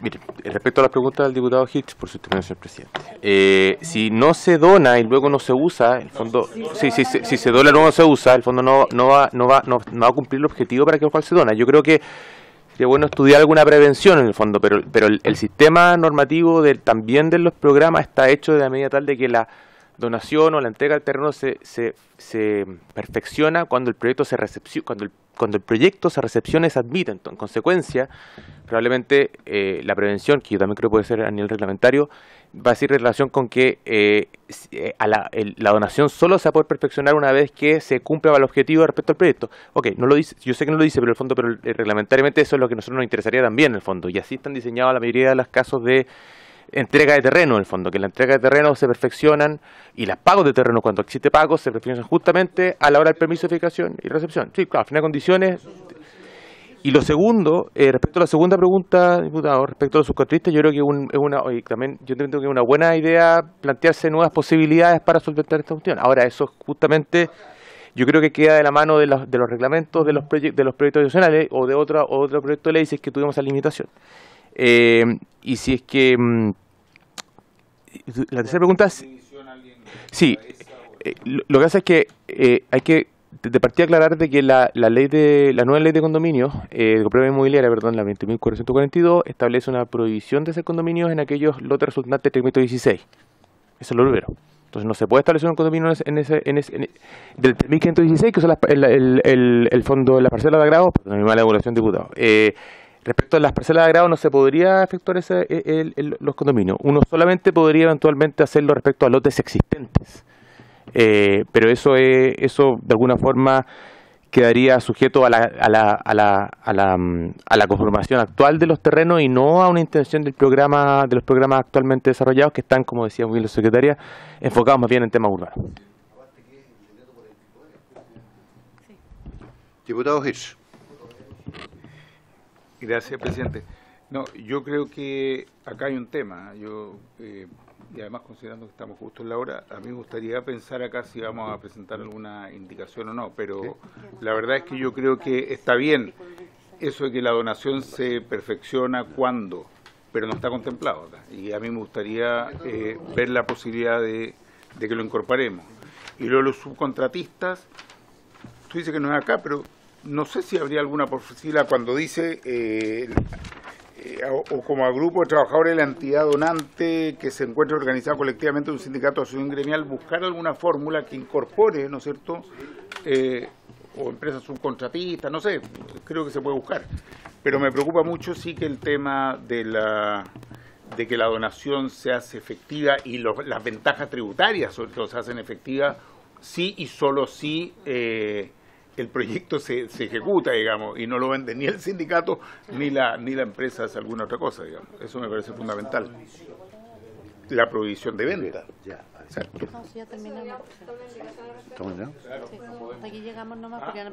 Mire, respecto a las preguntas del diputado Hitch, por su término, señor presidente, si no se dona y luego no se usa, el fondo, si se dona y luego no se usa, el fondo no va a cumplir el objetivo para el cual se dona. Yo creo que sería bueno estudiar alguna prevención en el fondo, pero el sistema normativo también de los programas está hecho de la medida tal de que la donación o la entrega del terreno se perfecciona cuando el proyecto se recepciona, cuando el proyecto se recepciona y se admite. Entonces, en consecuencia, probablemente la prevención, que yo también creo que puede ser a nivel reglamentario, va a ser en relación con que la donación solo se va a poder perfeccionar una vez que se cumpla el objetivo respecto al proyecto. Ok, no lo dice, yo sé que no lo dice, pero reglamentariamente eso es lo que a nosotros nos interesaría también en el fondo, y así están diseñados la mayoría de los casos de entrega de terreno, en el fondo, que la entrega de terreno se perfeccionan y los pagos de terreno, cuando existe pago, se perfeccionan justamente a la hora del permiso de edificación y recepción. Sí, claro, al final de condiciones. Y lo segundo, respecto a la segunda pregunta, diputado, respecto a los subcontratistas, yo creo que yo entiendo que es una buena idea plantearse nuevas posibilidades para solventar esta cuestión. Ahora, eso justamente yo creo que queda de la mano de los reglamentos de los proyectos adicionales o de otro proyecto de ley si es que tuvimos esa limitación. Y si es que la tercera pregunta es sí, lo que pasa es que hay que de partida aclarar de que la nueva ley de condominios de propiedad inmobiliaria, la 20.442, establece una prohibición de hacer condominios en aquellos lotes resultantes del 316. Eso es lo primero. Entonces no se puede establecer un condominio del 3.516, que es el fondo de la parcela de agrado, por la mala evaluación, diputado. Respecto a las parcelas de agrado no se podría efectuar los condominios. Uno solamente podría eventualmente hacerlo respecto a lotes existentes. Pero eso de alguna forma quedaría sujeto a la conformación actual de los terrenos y no a una intención de los programas actualmente desarrollados que están, como decía muy bien la secretaria, enfocados más bien en temas urbanos. Diputado Hirsch. Gracias, presidente. No, yo creo que acá hay un tema. Y además, considerando que estamos justo en la hora, a mí me gustaría pensar acá si vamos a presentar alguna indicación o no, pero la verdad es que yo creo que está bien eso de que la donación se perfecciona cuando, pero no está contemplado acá. Y a mí me gustaría ver la posibilidad de que lo incorporemos. Y luego los subcontratistas, tú dices que no es acá, pero no sé si habría alguna posibilidad cuando dice... o como grupo de trabajadores de la entidad donante que se encuentre organizado colectivamente en un sindicato de asociación gremial, buscar alguna fórmula que incorpore, ¿no es cierto?, o empresas subcontratistas, no sé, creo que se puede buscar. Pero me preocupa mucho sí que el tema de que la donación se hace efectiva y las ventajas tributarias sobre todo se hacen efectivas sí y solo si el proyecto se ejecuta, digamos, y no lo vende ni el sindicato ni la empresa hace alguna otra cosa, digamos. Eso me parece fundamental. La prohibición de venta. Exacto.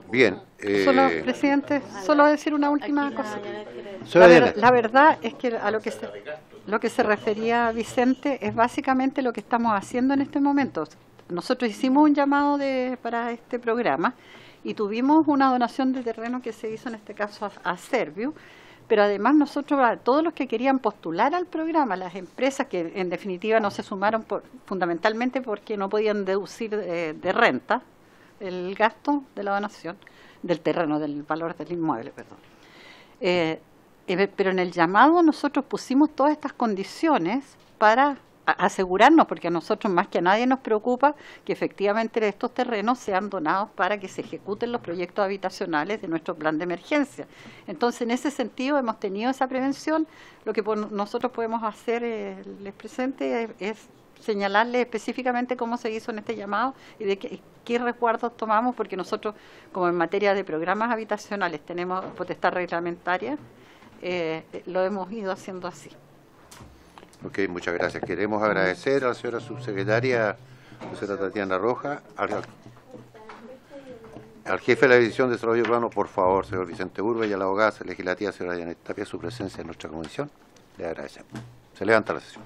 Bien. Presidente, solo decir una última cosa. La verdad es que a lo que se refería Vicente es básicamente lo que estamos haciendo en este momento. Nosotros hicimos un llamado para este programa y tuvimos una donación de terreno que se hizo en este caso a Servio, pero además nosotros, a todos los que querían postular al programa, las empresas que en definitiva no se sumaron fundamentalmente porque no podían deducir de renta el gasto de la donación, del terreno, del valor del inmueble, perdón. Pero en el llamado nosotros pusimos todas estas condiciones para asegurarnos, porque a nosotros más que a nadie nos preocupa que efectivamente estos terrenos sean donados para que se ejecuten los proyectos habitacionales de nuestro plan de emergencia. Entonces, en ese sentido hemos tenido esa prevención. Lo que nosotros podemos hacer, les presente, es señalarle específicamente cómo se hizo en este llamado y de qué resguardos tomamos, porque nosotros, como en materia de programas habitacionales tenemos potestad reglamentaria, lo hemos ido haciendo así. Ok, muchas gracias. Queremos agradecer a la señora subsecretaria, señora Tatiana Roja, al jefe de la División de Desarrollo Urbano, por favor, señor Vicente Urbe, y a la abogada legislativa, señora Janet Tapia, su presencia en nuestra comisión. Le agradecemos. Se levanta la sesión.